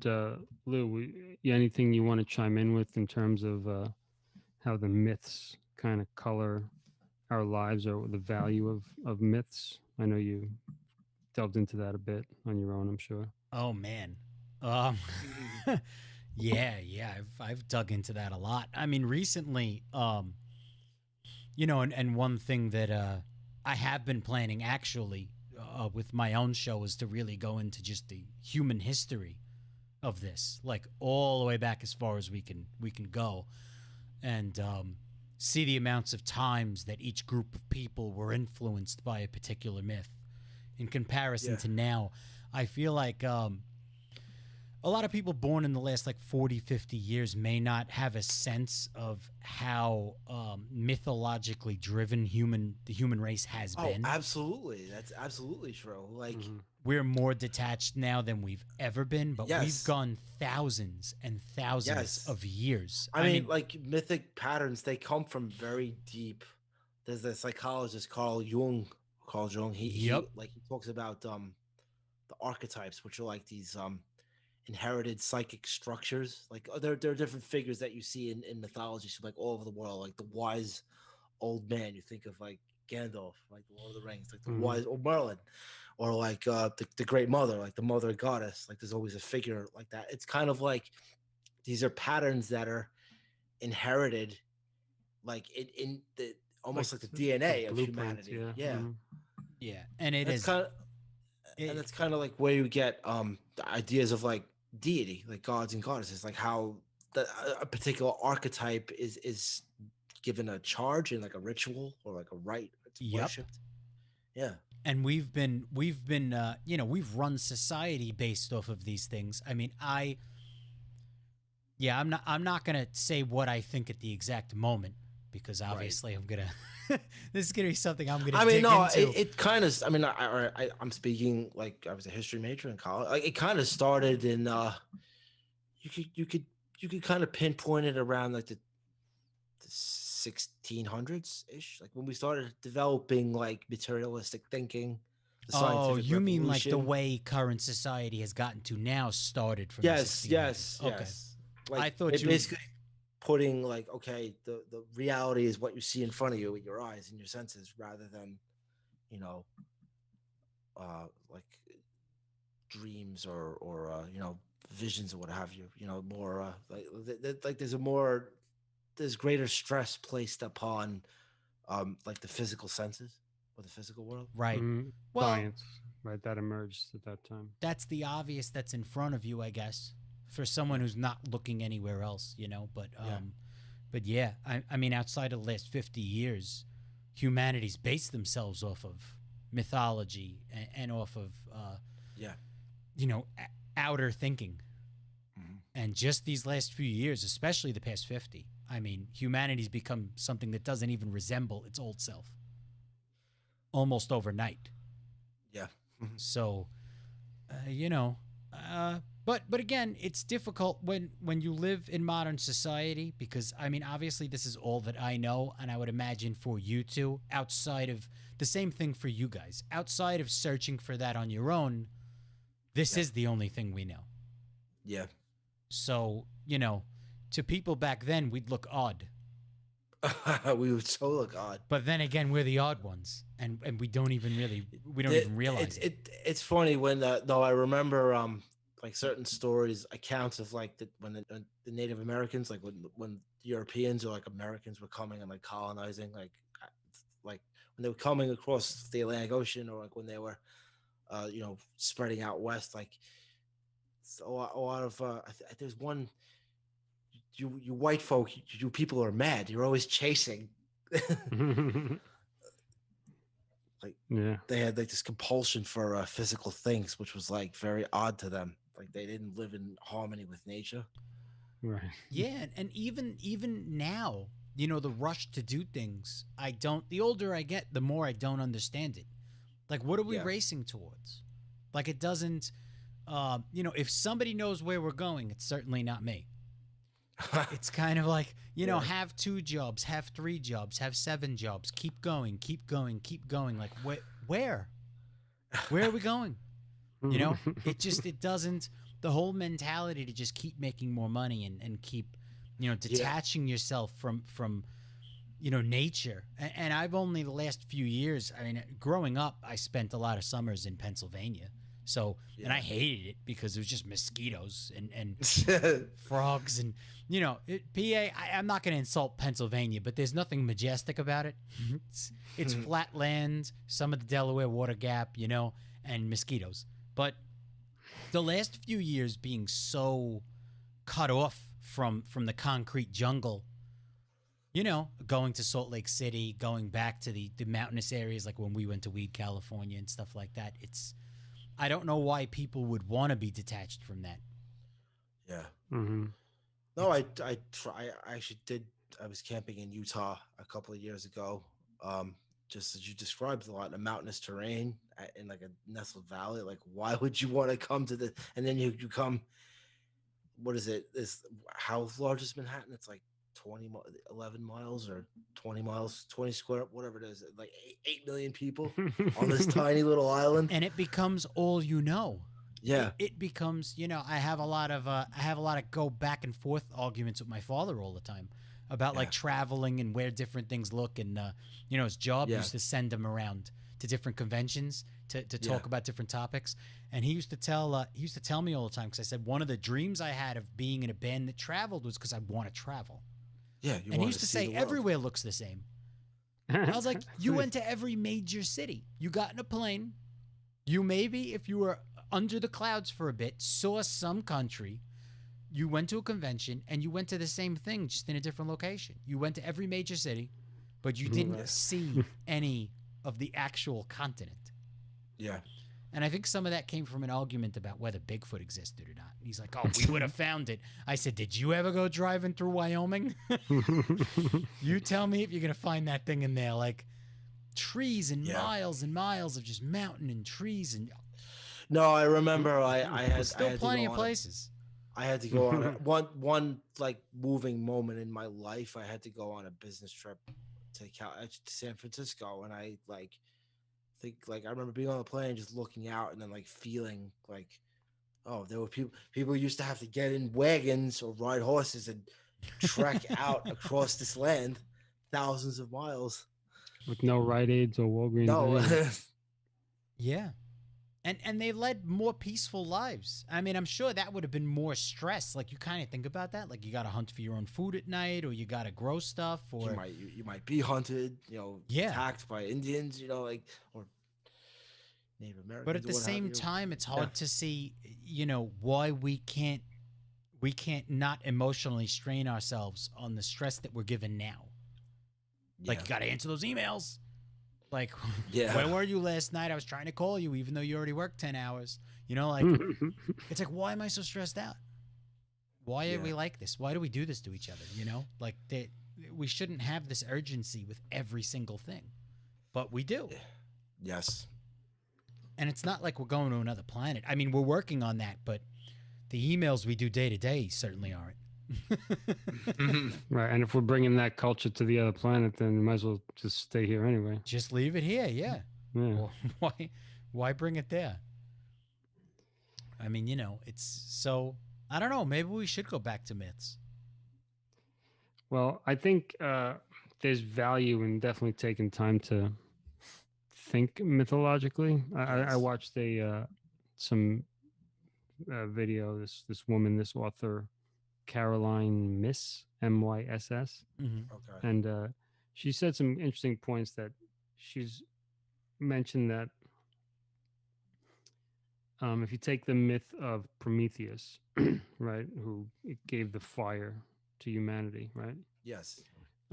Lou, anything you want to chime in with in terms of how the myths kind of color our lives or the value of myths? I know you delved into that a bit on your own, I'm sure. Oh man. Um yeah, I've dug into that a lot. I mean, recently, and one thing that I have been planning actually with my own show is to really go into just the human history of this, like all the way back as far as we can go, and see the amounts of times that each group of people were influenced by a particular myth in comparison Yeah. to now. I feel like a lot of people born in the last like 40, 50 years may not have a sense of how mythologically driven the human race has Oh, been. absolutely. That's absolutely true. Like, Mm-hmm. We're more detached now than we've ever been, but we've yes, gone thousands and thousands yes. of years. I I mean, mean, like mythic patterns, they come from very deep. There's a psychologist Carl Jung. Carl Jung. He yep. like he talks about the archetypes, which are like these inherited psychic structures. Like there are different figures that you see in mythology, so like all over the world, like the wise old man. You think of like Gandalf, like the Lord of the Rings, like the Mm-hmm. wise old Merlin, or like the great mother, like the mother goddess. Like there's always a figure like that. It's kind of like these are patterns that are inherited, like in the Like almost like the the DNA of blueprints, humanity. yeah. Yeah, Yeah, and it that's is kind of And that's kind of like where you get the ideas of like deity, like gods and goddesses, like how a particular archetype is given a charge in like a ritual or like a rite. It's Yep. worshipped. Yeah. And we've been we've run society based off of these things. I mean, I'm not gonna say what I think at the exact moment because obviously I'm gonna this is gonna be something I'm gonna dig into. it kind of. I mean, I'm speaking like I was a history major in college. Like it kind of started in. You could kind of pinpoint it around like the 1600s ish, like when we started developing like materialistic thinking, the Oh, scientific you mean like the revolution. way current society has gotten to now started from the Yes, 1600s? Okay. Like I thought it you basically putting like, okay, the reality is what you see in front of you with your eyes and your senses, rather than, you know, like dreams or visions or what have you. More like there's greater stress placed upon like the physical senses or the physical world. right. Well, Science, right? That emerged at that time. that's the obvious that's in front of you, I guess, for someone who's not looking anywhere else, but yeah, I mean, outside of the last 50 years, humanity's based themselves off of mythology and off of Yeah. outer thinking. Mhm. And just these last few years, especially the past 50, I mean, humanity's become something that doesn't even resemble its old self almost overnight. Yeah. Mhm. So, but again, it's difficult when you live in modern society because I mean, obviously, this is all that I know, and I would imagine for you two, outside of the same thing for you guys, outside of searching for that on your own, this Yeah. is the only thing we know. Yeah. So, to people back then, we'd look odd. We would so look odd. But then again, we're the odd ones, and we don't even even realize it. It's funny when though I remember like certain stories, accounts of like when the Native Americans, like when Europeans or like Americans were coming and like colonizing, like when they were coming across the Atlantic Ocean, or like when they were spreading out west, like a lot of there's one, you white folk, you people are mad, you're always chasing. Like Yeah. they had like this compulsion for physical things, which was like very odd to them. Like they didn't live in harmony with nature. Right. Yeah, and even now, the rush to do things, I don't. The older I get, the more I don't understand it. Like, what are we Yeah. racing towards? Like, it doesn't. If somebody knows where we're going, it's certainly not me. It's kind of like, Yeah. have 2 jobs, have 3 jobs, have 7 jobs. Keep going, keep going, keep going. Like, where? Where are we going? It doesn't. The whole mentality to just keep making more money and keep, detaching yourself from nature. And I've only the last few years, I mean, growing up, I spent a lot of summers in Pennsylvania. So, and I hated it because it was just mosquitoes and frogs and, I'm not going to insult Pennsylvania, but there's nothing majestic about it. It's flat land, some of the Delaware Water Gap, and mosquitoes. But the last few years being so cut off from the concrete jungle, going to Salt Lake City, going back to the mountainous areas, like when we went to Weed, California and stuff like that. I don't know why people would want to be detached from that. Yeah. Mm-hmm. No, I actually did. I was camping in Utah a couple of years ago. Just as you described, a lot of mountainous terrain in like a nestled valley. Like, why would you want to come to the? And then you come. What is it? How large is Manhattan? It's like 11 miles or 20 miles, 20 square, whatever it is. Like 8 million people on this tiny little island. And it becomes all you know. Yeah. It becomes, I have a lot of go back and forth arguments with my father all the time about like traveling and where different things look. And, his job used to send him around to different conventions to talk about different topics. And he used to tell me all the time, because I said one of the dreams I had of being in a band that traveled was because I want to travel. Yeah. And he used to say everywhere looks the same. I was like, you went to every major city. You got in a plane. You maybe, if you were under the clouds for a bit, saw some country, you went to a convention and you went to the same thing, just in a different location. You went to every major city, but you didn't Right. see any of the actual continent. Yeah. And I think some of that came from an argument about whether Bigfoot existed or not. He's like, oh, we would have found it. I said, did you ever go driving through Wyoming? You tell me if you're going to find that thing in there. Like trees and miles of just mountain and trees. And No, I remember there's still plenty of places. I had to go on one like moving moment in my life. I had to go on a business trip to San Francisco, and I think I remember being on the plane, just looking out, and then like feeling like, oh, there were people used to have to get in wagons or ride horses and trek out across this land, thousands of miles with no Rite Aids or Walgreens. No, yeah. And they led more peaceful lives. I mean, I'm sure that would have been more stress. Like you kind of think about that, like you got to hunt for your own food at night, or you got to grow stuff, or you might be hunted, attacked by Indians, or Native Americans. But at the same time, it's hard to see, why we can't not emotionally strain ourselves on the stress that we're given now. Like you got to answer those emails. Like, where were you last night? I was trying to call you, even though you already worked 10 hours. It's like, why am I so stressed out? Why are we like this? Why do we do this to each other? Like, we shouldn't have this urgency with every single thing, but we do. Yes. And it's not like we're going to another planet. I mean, we're working on that, but the emails we do day to day certainly aren't. Right, and if we're bringing that culture to the other planet, then we might as well just stay here anyway. Just leave it here, yeah. Well, why bring it there? I mean, it's so, I don't know, maybe we should go back to myths. Well, I think there's value in definitely taking time to think mythologically. I watched some video. This woman, this author, Caroline Myss, Myss, Okay. and she said some interesting points. That she's mentioned that if you take the myth of Prometheus, right, who gave the fire to humanity, right? Yes.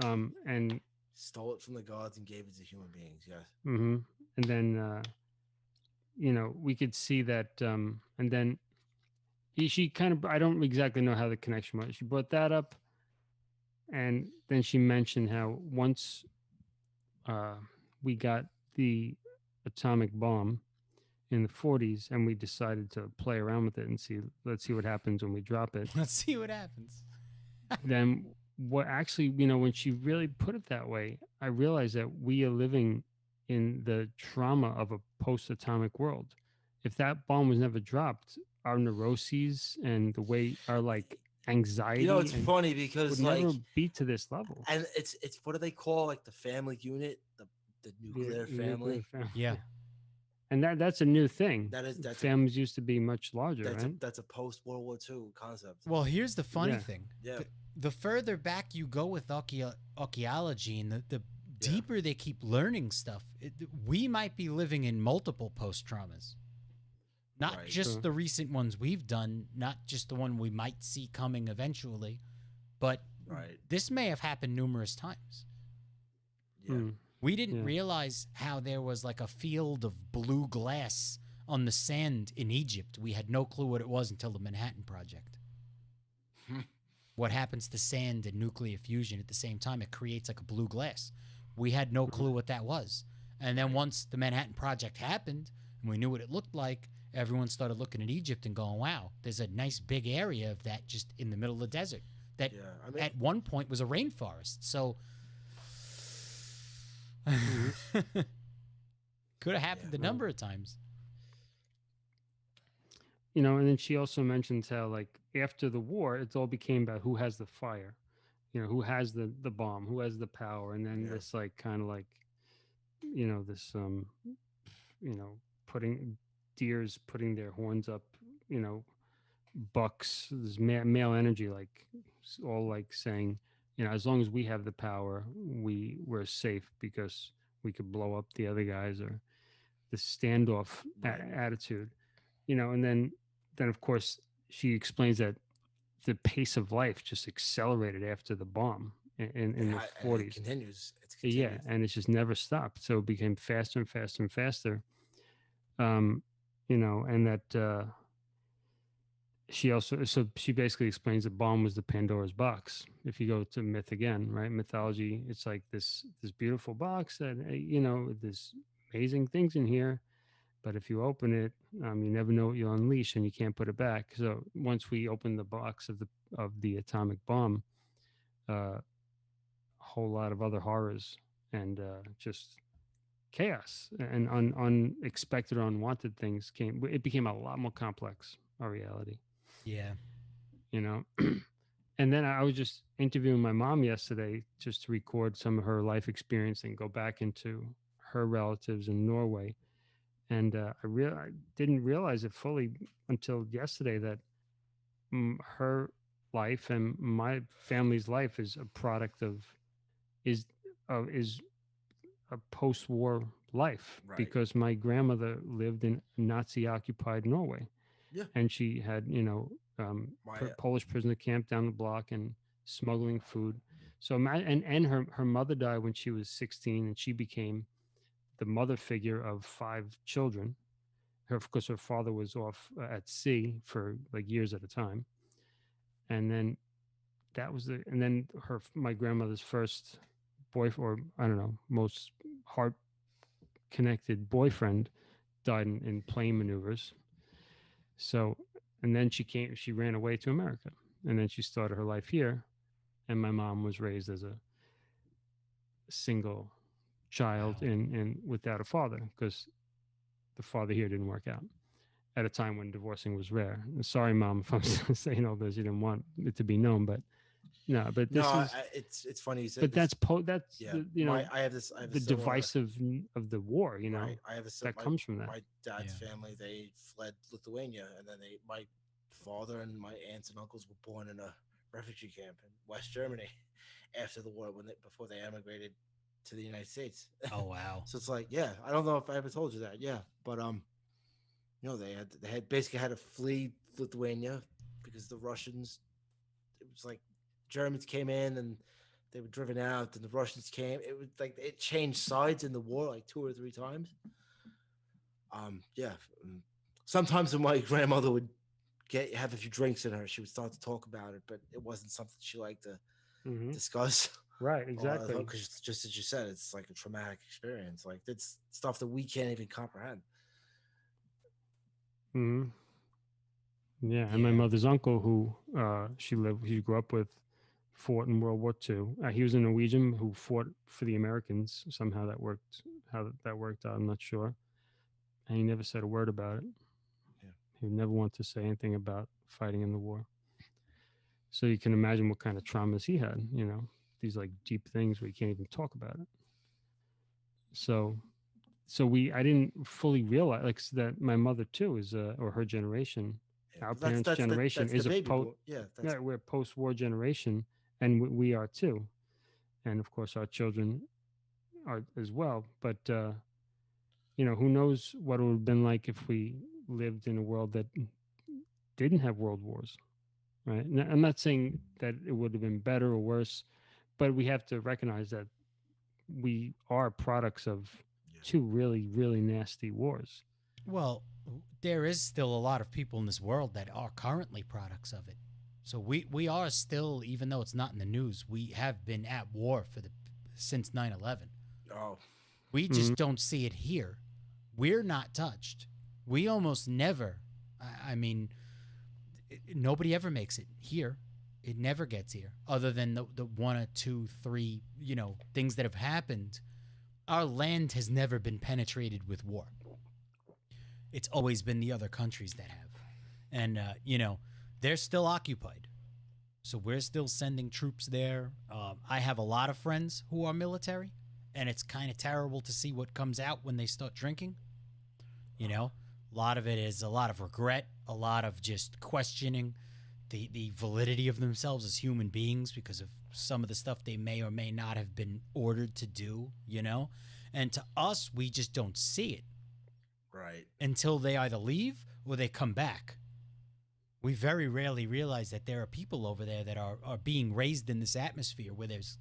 And stole it from the gods and gave it to human beings. Yes. Mm-hmm. And then we could see that, and then she kind of, I don't exactly know how the connection was. She brought that up, and then she mentioned how once we got the atomic bomb in the 40s and we decided to play around with it and let's see what happens when we drop it. Let's see what happens. Then what actually, when she really put it that way, I realized that we are living in the trauma of a post-atomic world. If that bomb was never dropped, our neuroses and the way our anxiety, it's funny because would never be to this level. And it's what do they call the family unit, the nuclear family? Yeah. And that's a new thing. That's families used to be much larger. That's a post World War II concept. Well, here's the funny thing. Yeah. The further back you go with archaeology and the deeper they keep learning stuff, we might be living in multiple post traumas. Not just the recent ones we've done, not just the one we might see coming eventually, but this may have happened numerous times. Yeah. We didn't realize how there was a field of blue glass on the sand in Egypt. We had no clue what it was until the Manhattan Project. What happens to sand and nuclear fusion at the same time? It creates a blue glass. We had no clue what that was. And then once the Manhattan Project happened and we knew what it looked like, everyone started looking at Egypt and going, wow, there's a nice big area of that just in the middle of the desert that at one point was a rainforest. So could have happened a number of times. And then she also mentions how after the war, it all became about who has the fire, who has the bomb, who has the power. And then this kind of this, putting deers, putting their horns up, bucks, this male energy, all saying, as long as we have the power, we're safe because we could blow up the other guys. Or this standoff Right. attitude, and then of course she explains that the pace of life just accelerated after the bomb in the And it 40s. continues. It's Yeah, continued. and it just never stopped. So it became faster and faster and faster. Um, and that she basically explains the bomb was the Pandora's box. If you go to myth again, right? Mythology, it's like this beautiful box that there's amazing things in here, but if you open it, you never know what you'll unleash, and you can't put it back. So once we opened the box of the atomic bomb, a whole lot of other horrors and just chaos and unexpected or unwanted things came. It became a lot more complex, our reality, Yeah. you know. And then I was just interviewing my mom yesterday just to record some of her life experience and go back into her relatives in Norway. And I didn't realize it fully until yesterday that her life and my family's life is a product of is is a post-war life Right. because my grandmother lived in Nazi-occupied Norway, Yeah. and she had My Polish prisoner camp down the block and smuggling food. So and her mother died when she was 16, and she became the mother figure of 5 children. Her, of course, her father was off at sea for like years at a time, and then and then my grandmother's first boyfriend, or I don't know, most heart connected boyfriend died in plane maneuvers. So, and then she ran away to America, and then she started her life here. And my mom was raised as a single child Wow. in without a father because the father here didn't work out at a time when divorcing was rare. Sorry, mom, if I'm saying all this. You didn't want it to be known, but no. But no, this is, it's funny you said but this. that's Yeah, the I have a the similar. divisive of the war. Right, I have a That comes from that. my dad's Yeah. family. They fled Lithuania, and then my father and my aunts and uncles were born in a refugee camp in West Germany after the war before they emigrated to the United States. Oh wow. So it's like, yeah, I don't know if I ever told you that. Yeah, but they had basically had to flee Lithuania because the Russians. It was like Germans came in and they were driven out, and the Russians came. It was like it changed sides in the war like 2 or 3 times. Yeah. Sometimes when my grandmother would have a few drinks in her, she would start to talk about it, but it wasn't something she liked to Hmm. discuss. Right. Exactly. Because just as you said, it's like a traumatic experience. Like it's stuff that we can't even comprehend. Hmm. Yeah, and my Yeah. mother's uncle, who he grew up with, fought in World War II. He was a Norwegian who fought for the Americans. Somehow that worked. How that worked out, I'm not sure. And he never said a word about it. Yeah. He never wanted to say anything about fighting in the war. So you can imagine what kind of traumas he had. These like deep things where you can't even talk about it. So I didn't fully realize that my mother too is or her generation, Yeah. our But parents' generation that's the is baby boom. Yeah, that's yeah, we're a post-war generation, and we are too, and of course our children are as well. But who knows what it would have been like if we lived in a world that didn't have world wars, right? And I'm not saying that it would have been better or worse, but we have to recognize that we are products of yeah. two really, really nasty wars. Well, there is still a lot of people in this world that are currently products of it. So we are still, even though it's not in the news, we have been at war for the since 9/11. Oh, We Mhm. just don't see it here. We're not touched. We almost never. I mean, nobody ever makes it here. It never gets here, other than the one or two, three, things that have happened. Our land has never been penetrated with war. It's always been the other countries that have. And, they're still occupied. So we're still sending troops there. I have a lot of friends who are military, and it's kind of terrible to see what comes out when they start drinking. A lot of it is a lot of regret, a lot of just questioning the validity of themselves as human beings because of some of the stuff they may or may not have been ordered to do. And to us, we just don't see it. Right. until they either leave or they come back. We very rarely realize that there are people over there that are being raised in this atmosphere where there's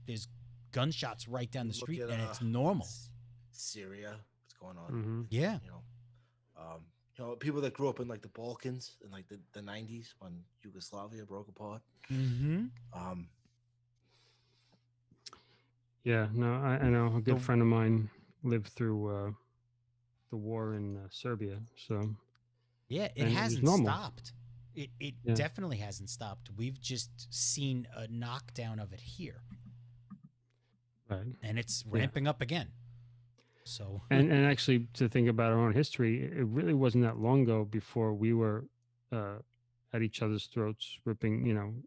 gunshots right down the Look street at and it's normal. Syria, what's going on? Mm-hmm. Yeah. People that grew up in like the Balkans in like the 90s when Yugoslavia broke apart. Mm-hmm. Yeah, no, I know a good friend of mine lived through the war in Serbia, so Yeah, it and was hasn't normal. stopped. It Yeah. definitely hasn't stopped. We've just seen a knockdown of it here, Right. and it's ramping up again. So And actually, to think about our own history, it really wasn't that long ago before we were at each other's throats, ripping,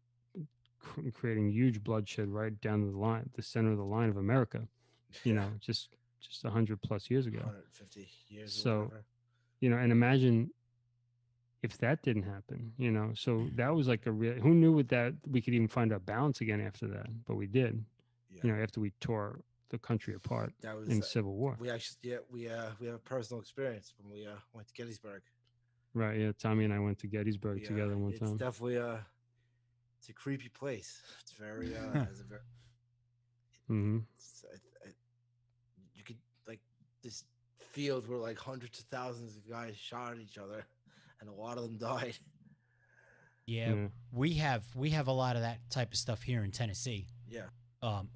creating huge bloodshed right down the line, the center of the line of America. Just 100+ years ago. 150 years or So, whatever. and imagine if that didn't happen. So that was like a real. Who knew with that we could even find our balance again after that? But we did. Yeah. After we tore the country apart That was in Civil War. We actually, we have a personal experience when we went to Gettysburg. Right. Yeah. Tommy and I went to Gettysburg together one time. It's definitely it's a creepy place. It's very has a very. Mm-hmm. You could like this field where like hundreds of thousands of guys shot at each other, and a lot of them died. yeah, we have a lot of that type of stuff here in Tennessee. Yeah.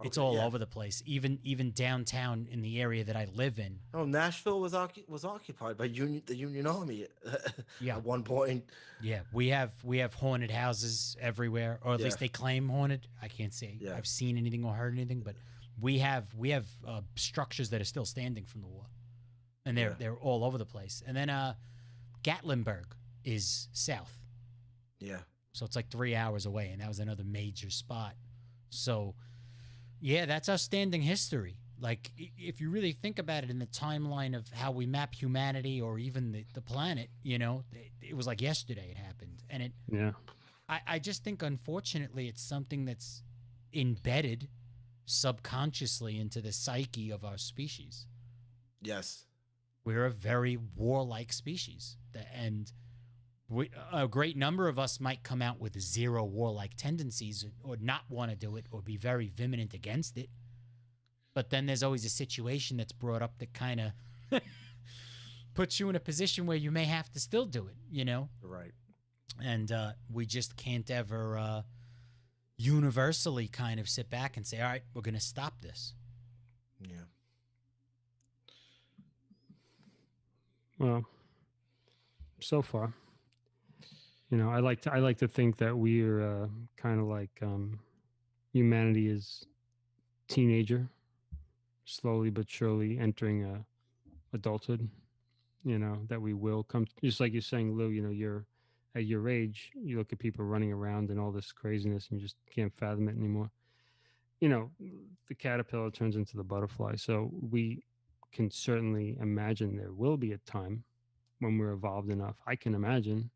It's all over the place. Even downtown in the area that I live in. Oh, Nashville was occupied by the Union Army. Yeah. At one point. Yeah, we have haunted houses everywhere, or at least they claim haunted. I can't say I've seen anything or heard anything, but we have structures that are still standing from the war, and they're all over the place. And then Gatlinburg is south. Yeah. So it's like 3 hours away, and that was another major spot. So. Yeah, that's our standing history. Like, if you really think about it in the timeline of how we map humanity or even the planet, it was like yesterday it happened. And I just think, unfortunately, it's something that's embedded subconsciously into the psyche of our species. Yes. We're a very warlike species. And a great number of us might come out with zero warlike tendencies or not want to do it or be very vehement against it. But then there's always a situation that's brought up that kind of puts you in a position where you may have to still do it, Right. And we just can't ever universally kind of sit back and say, all right, we're going to stop this. Yeah. Well, so far. I like to think that we're kind of like humanity is teenager, slowly but surely entering adulthood. That we will come, just like you're saying, Lou. You're at your age, you look at people running around and all this craziness, and you just can't fathom it anymore. The caterpillar turns into the butterfly, so we can certainly imagine there will be a time when we're evolved enough. I can imagine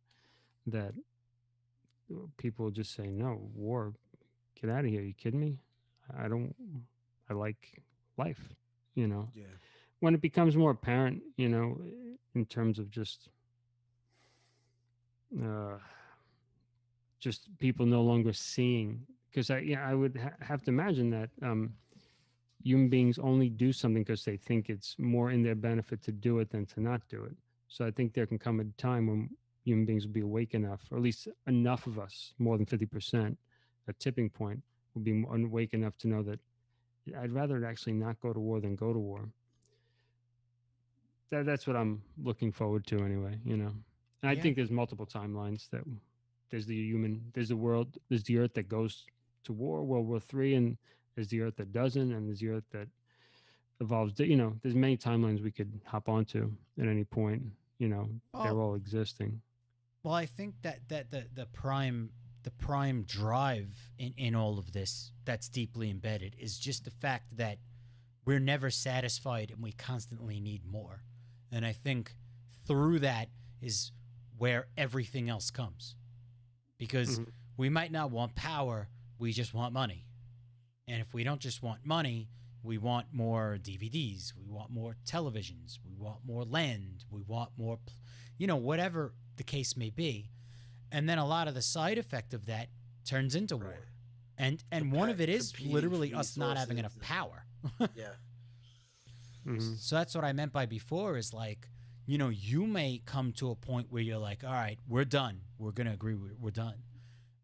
that people will just say, no, war, get out of here. Are you kidding me? I like life, Yeah. When it becomes more apparent, in terms of just people no longer seeing, because I would have to imagine that human beings only do something because they think it's more in their benefit to do it than to not do it. So I think there can come a time when human beings will be awake enough, or at least enough of us, more than 50%, a tipping point, will be awake enough to know that I'd rather actually not go to war than go to war. That's what I'm looking forward to anyway, And I think there's multiple timelines. That there's there's the earth that goes to war, World War III, and there's the earth that doesn't, and there's the earth that evolves. There's many timelines we could hop onto at any point. They're all existing. Well, I think that the prime drive in all of this that's deeply embedded is just the fact that we're never satisfied and we constantly need more. And I think through that is where everything else comes. Because we might not want power, we just want money. And if we don't just want money, We want more DVDs. We want more televisions. We want more land. We want more, whatever the case may be. And then a lot of the side effect of that turns into war. And one of it is literally us not having enough power. Yeah. So that's what I meant by before is like, you may come to a point where you're like, all right, we're done. We're going to agree we're done.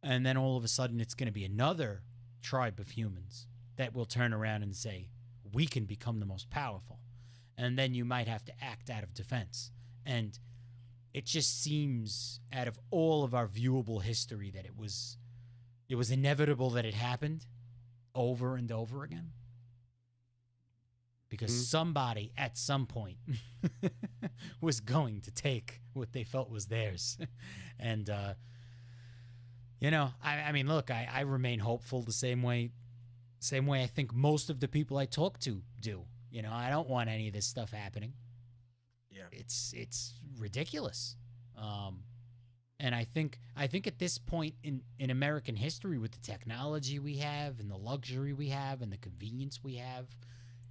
And then all of a sudden it's going to be another tribe of humans that will turn around and say, we can become the most powerful. And then you might have to act out of defense. And it just seems out of all of our viewable history that it was inevitable that it happened over and over again. Because somebody at some point was going to take what they felt was theirs. And, I mean, look, I remain hopeful the same way I think most of the people I talk to do. I don't want any of this stuff happening. Yeah. It's ridiculous. And I think at this point in American history, with the technology we have and the luxury we have and the convenience we have,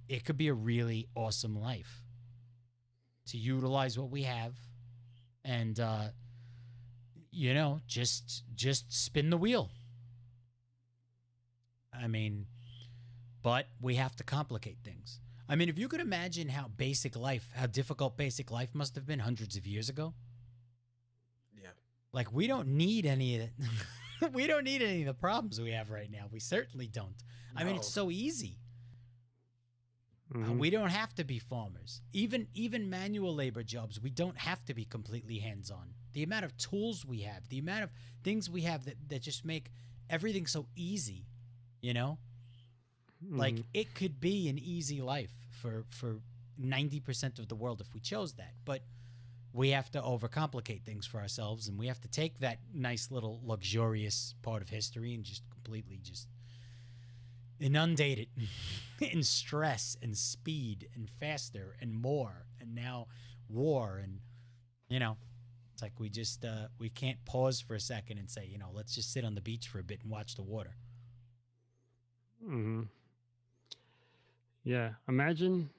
it could be a really awesome life to utilize what we have and, just spin the wheel. I mean, but we have to complicate things. I mean, if you could imagine how difficult basic life must have been hundreds of years ago. Yeah. Like, we don't need any of it. We don't need any of the problems we have right now. We certainly don't. No. I mean, it's so easy. We don't have to be farmers. Even manual labor jobs, we don't have to be completely hands-on. The amount of tools we have, the amount of things we have that just make everything so easy, Like, it could be an easy life for 90% of the world if we chose that. But we have to overcomplicate things for ourselves, and we have to take that nice little luxurious part of history and just completely inundate it in stress and speed and faster and more, and now war, and it's like we just we can't pause for a second and say, let's just sit on the beach for a bit and watch the water. Yeah, imagine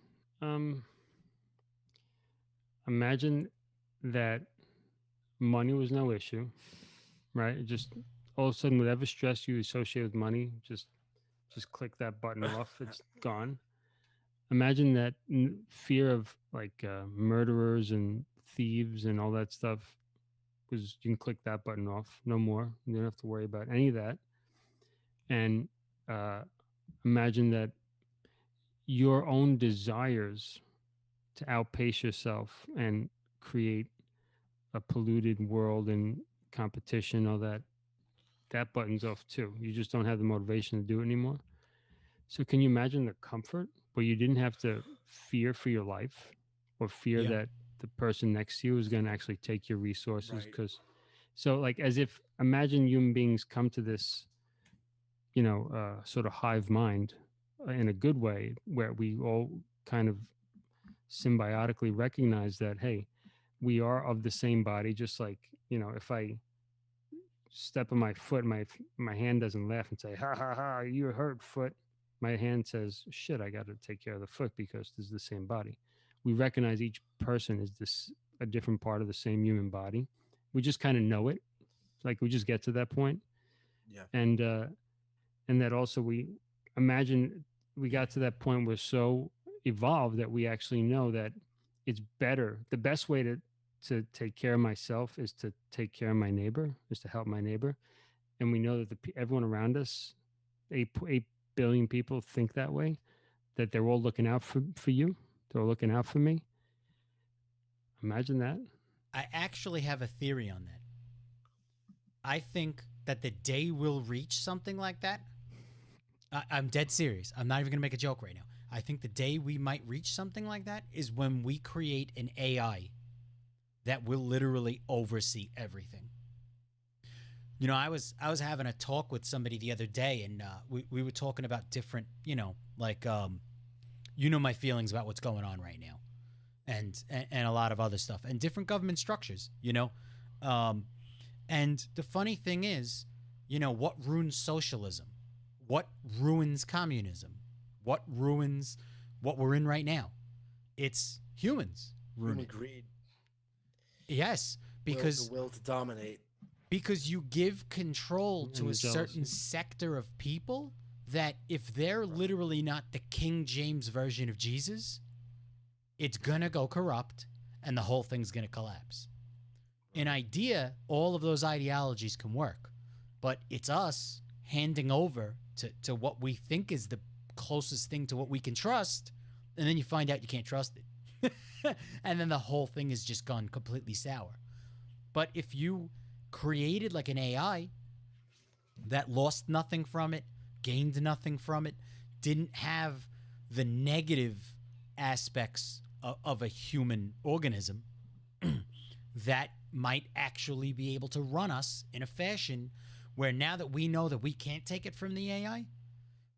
that money was no issue, right? It just all of a sudden, whatever stress you associate with money, just click that button off. It's gone. Imagine that fear of like murderers and thieves and all that stuff was, you can click that button off. No more. You don't have to worry about any of that. And imagine that your own desires to outpace yourself and create a polluted world and competition, all that button's off too. You just don't have the motivation to do it anymore. So can you imagine the comfort where you didn't have to fear for your life or fear that the person next to you is going to actually take your resources? Because so like, as if imagine human beings come to this, sort of hive mind in a good way, where we all kind of symbiotically recognize that, hey, we are of the same body. Just like, if I step on my foot, my hand doesn't laugh and say, ha ha ha, you hurt, foot. My hand says, shit, I got to take care of the foot because this is the same body. We recognize each person is a different part of the same human body. We just kind of know it. Like, we just get to that point. Yeah. And that also we imagine we got to that point, we're so evolved that we actually know that it's better. The best way to take care of myself is to take care of my neighbor, is to help my neighbor. And we know that everyone around us, 8 billion people think that way, that they're all looking out for you. They're all looking out for me. Imagine that. I actually have a theory on that. I think that the day we'll reach something like that, I'm dead serious. I'm not even going to make a joke right now. I think the day we might reach something like that is when we create an AI that will literally oversee everything. I was having a talk with somebody the other day, and we were talking about different, my feelings about what's going on right now, and a lot of other stuff, and different government structures, and the funny thing is, what ruins socialism? What ruins communism? what ruins what we're in right now? It's humans Human ruining. greed, Yes, because the will to dominate. because you give control to a And certain jealousy. sector of people that if they're literally not the King James version of Jesus, it's gonna go corrupt and the whole thing's gonna collapse. In idea, all of those ideologies can work, but it's us handing over to what we think is the closest thing to what we can trust, and then you find out you can't trust it. And then the whole thing has just gone completely sour. But if you created like an AI that lost nothing from it, gained nothing from it, didn't have the negative aspects of a human organism, that might actually be able to run us in a fashion where now that we know that we can't take it from the AI,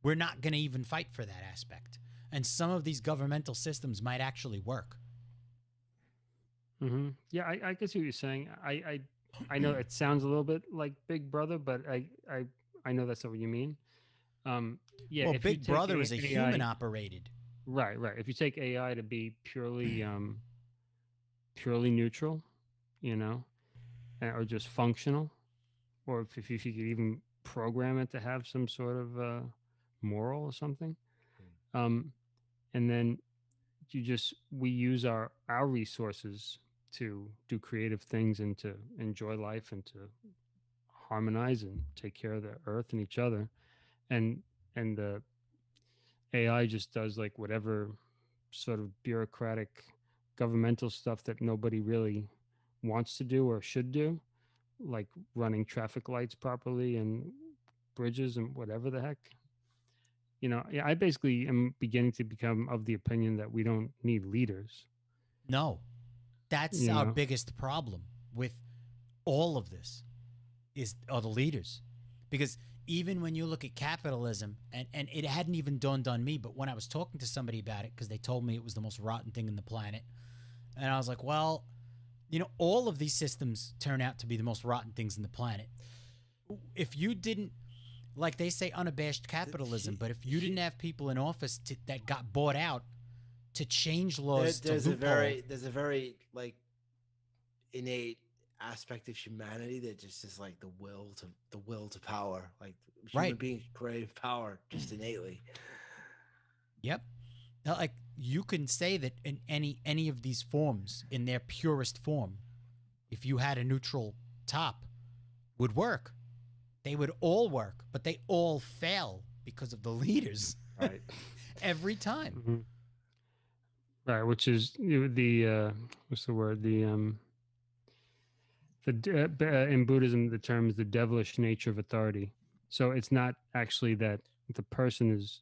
we're not going to even fight for that aspect. And some of these governmental systems might actually work. Yeah, I can see what you're saying. I know it sounds a little bit like Big Brother, but I know that's not what you mean. Yeah, Well, if you Big take Brother is a AI, human operated. right, right. If you take AI to be purely neutral, you know, or just functional, or if you could even program it to have some sort of moral or something, um, and then we use our resources to do creative things and to enjoy life and to harmonize and take care of the earth and each other, and the AI just does like whatever sort of bureaucratic governmental stuff that nobody really wants to do or should do, like running traffic lights properly and bridges and whatever the heck. Yeah, I basically am beginning to become of the opinion that we don't need leaders. No, that's You our know, biggest problem with all of this are the leaders. Because even when you look at capitalism, and it hadn't even dawned on me, but when I was talking to somebody about it, because they told me it was the most rotten thing in the planet, and I was like, well, all of these systems turn out to be the most rotten things in the planet. If you didn't, like they say, unabashed capitalism, but if you didn't have people in office that got bought out to change laws to loophole. There's a very like innate aspect of humanity that just is like the will to power. Like human Right. beings crave power just innately. Yep. Like you can say that in any of these forms, in their purest form, if you had a neutral top, would work. They would all work, but they all fail because of the leaders. Right. Every time. Mhm. Right, which is the what's the word, in Buddhism the term is the devilish nature of authority. So it's not actually that the person is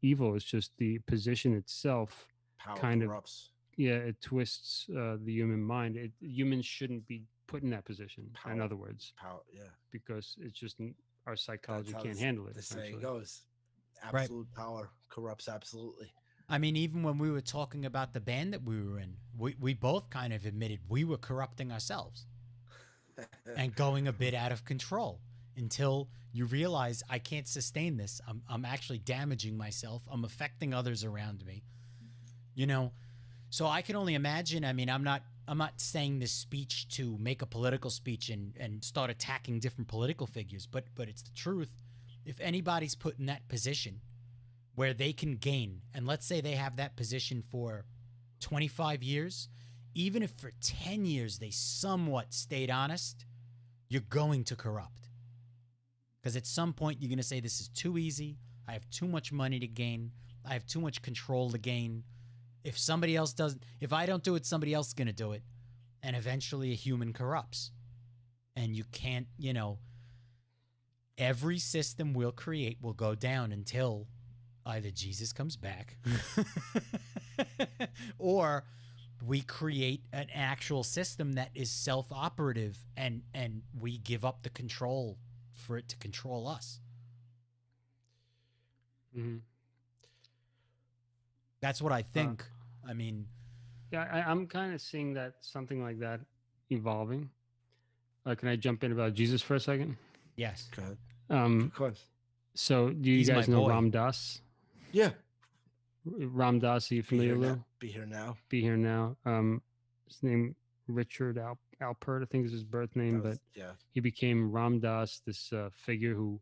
evil, it's just the position itself Power kind of, corrupts. yeah, it twists the human mind. Humans shouldn't be put in that position, in Power. other words, Power. Yeah. because it's just our psychology That's how can't handle it, the saying essentially. goes. Right. Absolute power corrupts absolutely. I mean, even when we were talking about the band that we were in, we both kind of admitted we were corrupting ourselves and going a bit out of control until you realize I can't sustain this. I'm actually damaging myself. I'm affecting others around me. So I can only imagine. I mean, I'm not saying this speech to make a political speech and start attacking different political figures, but it's the truth. If anybody's put in that position where they can gain, and let's say they have that position for 25 years, even if for 10 years they somewhat stayed honest, you're going to corrupt. Because at some point you're going to say, this is too easy. I have too much money to gain. I have too much control to gain. If somebody else doesn't, if I don't do it, somebody else is going to do it. And eventually a human corrupts. And you can't, every system we'll create will go down until either Jesus comes back or we create an actual system that is self-operative and we give up the control for it to control us. Mm-hmm. That's what I think. I mean, yeah, I'm kind of seeing that something like that evolving. Can I jump in about Jesus for a second? yes. Go ahead. Um, Of course. so do you He's guys my know boy. Ram Dass? Yeah. Ram Dass. Are you Be familiar, here now. Lou? Be here now. Be here now. His name Richard Alpert, I think is his birth That name, but was yeah. he became Ram Dass, this figure who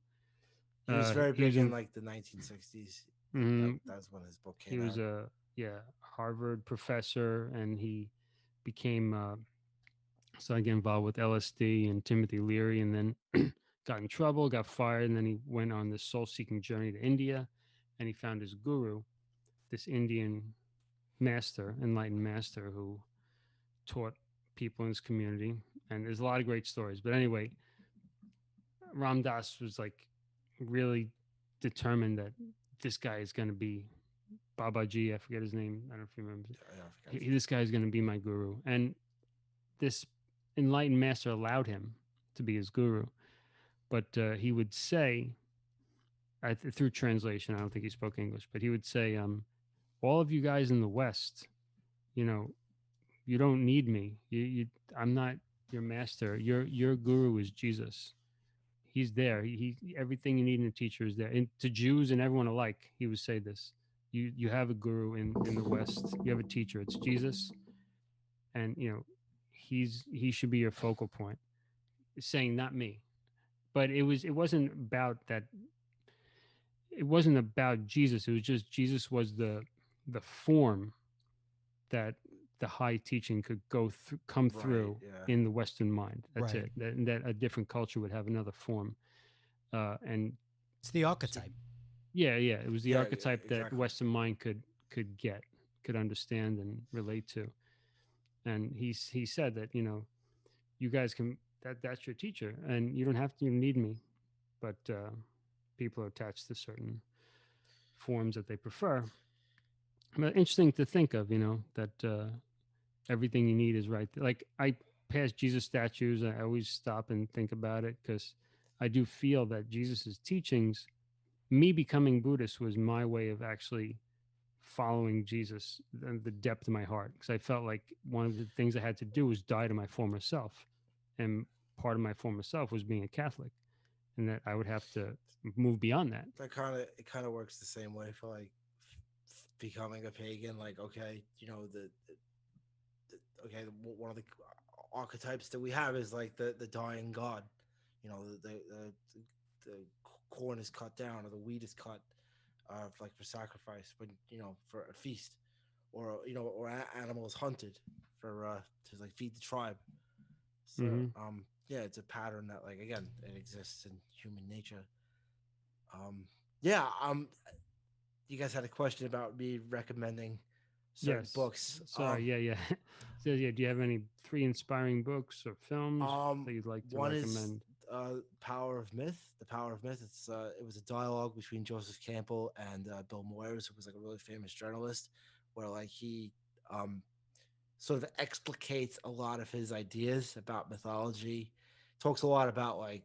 He was very he was big in in. like the 1960s. Mhm. That's when his book He came was out. a, yeah, Harvard professor, and he became started getting involved with LSD and Timothy Leary, and then got in trouble, got fired, and then he went on this soul seeking journey to India, and he found his guru, this Indian master, enlightened master, who taught people in his community. And there's a lot of great stories. But anyway, Ram Dass was like really determined that this guy is going to be Babaji. I forget his name. I don't know if you remember. I forgot. This guy is going to be my guru. And this enlightened master allowed him to be his guru. But he would say, through translation, I don't think he spoke English, but he would say, all of you guys in the West, you know, you don't need me. I'm not your master. Your guru is Jesus. He's there. Everything you need in a teacher is there. And to Jews and everyone alike, he would say this: you have a guru in the West. You have a teacher. It's Jesus, and he should be your focal point. Saying not me, but it wasn't about that. It wasn't about Jesus. It was just Jesus was the form that the high teaching could come Right. through Yeah. in the Western mind. That's Right. it. That a different culture would have another form. And It's the so, archetype. yeah, yeah, it was the Yeah. archetype that Exactly. Western mind could get, could understand and relate to. And he said that you guys can that's your teacher, and you don't have to need me, but people are attached to certain forms that they prefer. But interesting to think of, that everything you need is right there. Like I pass Jesus statues, I always stop and think about it because I do feel that Jesus's teachings, me becoming Buddhist was my way of actually following Jesus, the depth of my heart, because I felt like one of the things I had to do was die to my former self, and part of my former self was being a Catholic, and that I would have to move beyond that. That kind of works the same way for like becoming a pagan. Like okay, okay, one of the archetypes that we have is like the dying god. The corn is cut down or the wheat is cut, like for sacrifice, but for a feast, or animals hunted for to like feed the tribe. So Mm-hmm. yeah, it's a pattern that like again it exists in human nature. Um, yeah. You guys had a question about me recommending certain Yes. books. Sorry. Yeah. Yeah. So yeah. Do you have any three inspiring books or films that you'd like to One is recommend? Power of Myth. The Power of Myth. It was a dialogue between Joseph Campbell and Bill Moyers, who was like a really famous journalist, where like he um, sort of explicates a lot of his ideas about mythology. Talks a lot about like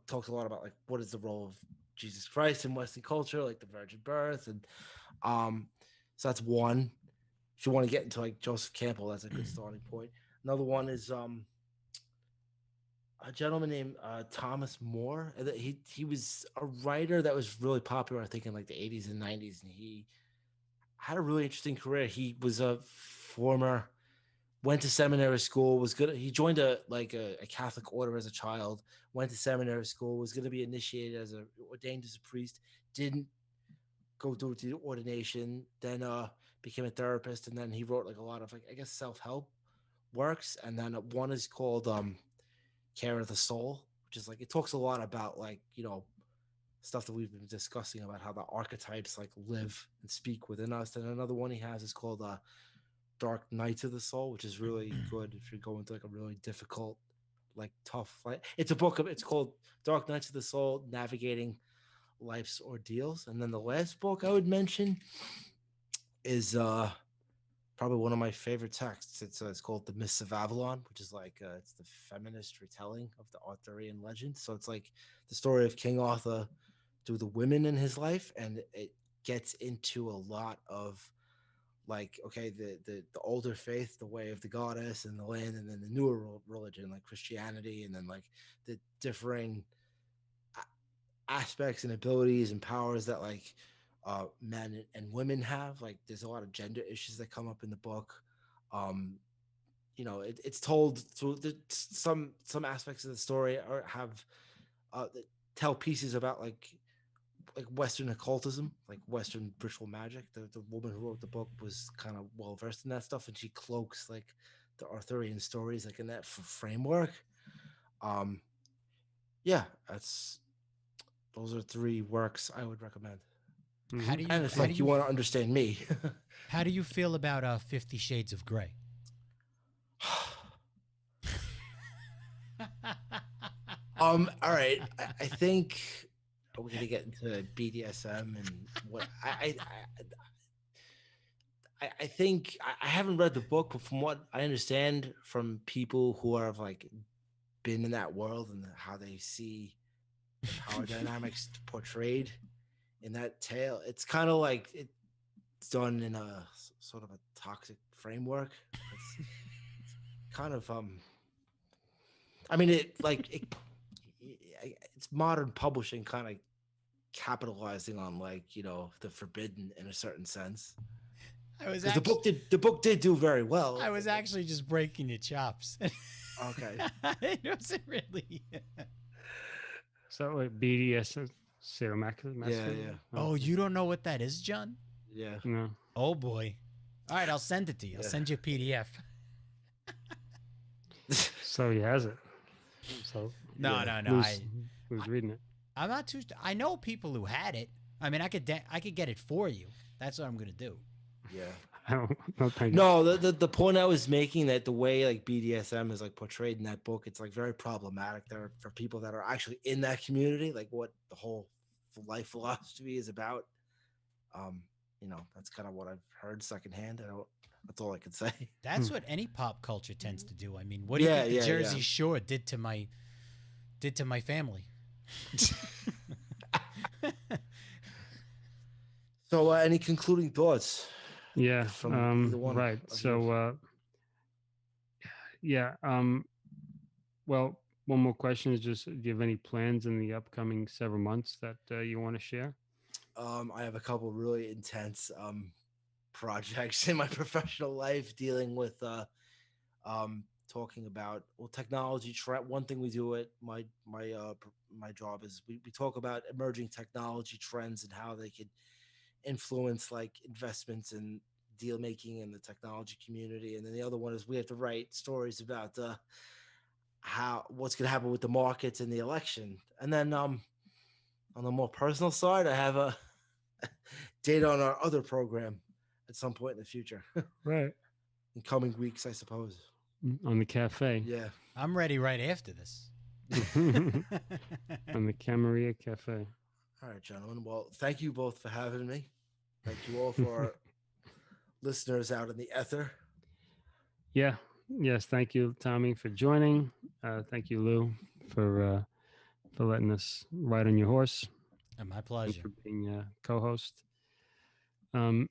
talks a lot about like what is the role of Jesus Christ in Western culture, like the virgin birth, and um, so that's one. If you want to get into like Joseph Campbell, that's a good starting point. Another one is a gentleman named Thomas More. He was a writer that was really popular, I think, in like the 80s and 90s, and he had a really interesting career. He was a former went to seminary school, was good. He joined a Catholic order as a child, went to seminary school, was going to be initiated as a ordained as a priest, didn't go through the ordination, then became a therapist, and then he wrote like a lot of like I guess self-help works, and then one is called Care of the Soul, which is like it talks a lot about like stuff that we've been discussing about how the archetypes like live and speak within us. And another one he has is called Dark Nights of the Soul, which is really good if you're going through like a really difficult, like tough. Like it's a book of it's called Dark Nights of the Soul: Navigating Life's Ordeals. And then the last book I would mention is probably one of my favorite texts. It's called The Mists of Avalon, which is like it's the feminist retelling of the Arthurian legend. So it's like the story of King Arthur through the women in his life, and it gets into a lot of like okay the older faith, the way of the goddess and the land, and then the newer religion like Christianity, and then like the differing aspects and abilities and powers that like men and women have. Like, there's a lot of gender issues that come up in the book. Um, it's told through some aspects of the story or have that tell pieces about like Western occultism, like Western ritual magic. The woman who wrote the book was kind of well versed in that stuff, and she cloaks like the Arthurian stories like in that framework. Um, yeah, that's those are three works I would recommend. How Hmm. do you And if how do like you you want to understand me, how do you feel about 50 Shades of Grey? all right, I think we're gonna get into BDSM and what I think I haven't read the book, but from what I understand from people who have like been in that world and how they see the power dynamics portrayed in that tale, it's kind of like it's done in a sort of a toxic framework. It's kind of I mean it's modern publishing kind of capitalizing on like the forbidden in a certain sense I was because actually the book did do very well. I was actually just breaking your chops. Okay. It wasn't really. So BDS Yeah, sadomasochism. yeah, Oh, you don't know what that is, John? yeah, No. Oh boy. All right, I'll send it to you. I'll yeah. send you a PDF. So he has it. So No, Yeah. no, no. who's reading it? I'm not too. I know people who had it. I mean, I could get it for you. That's what I'm gonna do. Yeah. I don't. No, thank you. No, the point I was making that the way like BDSM is like portrayed in that book, it's like very problematic there for people that are actually in that community, like what the whole life philosophy is about. Um, that's kind of what I've heard secondhand. I don't. That's all I could say. That's what any pop culture tends to do. I mean, what do you Yeah, think the yeah, Jersey yeah. Shore did to my family? So, any concluding thoughts Yeah. from either one Right. of you? So yeah. Well, one more question is just: do you have any plans in the upcoming several months that you want to share? I have a couple really intense projects in my professional life dealing with talking about technology trend. One thing we do at my job is we talk about emerging technology trends and how they could influence like investments and deal making in the technology community. And then the other one is we have to write stories about how what's going to happen with the markets in the election. And then on the more personal side, I have a date on our other program at some point in the future, Right. in coming weeks, I suppose. On the cafe. Yeah. I'm ready right after this. On the Camarilla Cafe. All right, gentlemen. Well, thank you both for having me. Thank you all for our listeners out in the ether. Yeah. Yes. Thank you, Tommy, for joining. Thank you, Lou, for letting us ride on your horse My and pleasure. for being co-host. Um,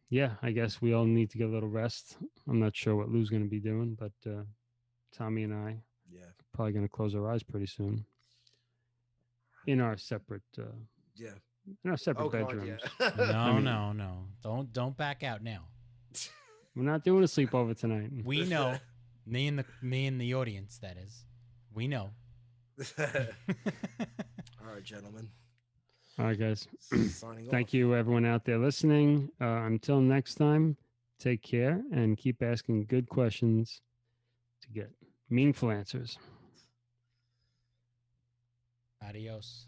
yeah, I guess we all need to get a little rest. I'm not sure what Lou's going to be doing, but Tommy and I Yeah. probably going to close our eyes pretty soon in our separate Yeah. Oh God, bedrooms. yeah. I No, mean, no, no. Don't back out now. we're not doing a sleepover tonight. We know. Me and the audience, that is. We know. All right, gentlemen. All right, guys. Signing Thank off. you, everyone out there listening. Until next time, take care and keep asking good questions to get meaningful answers. Adios.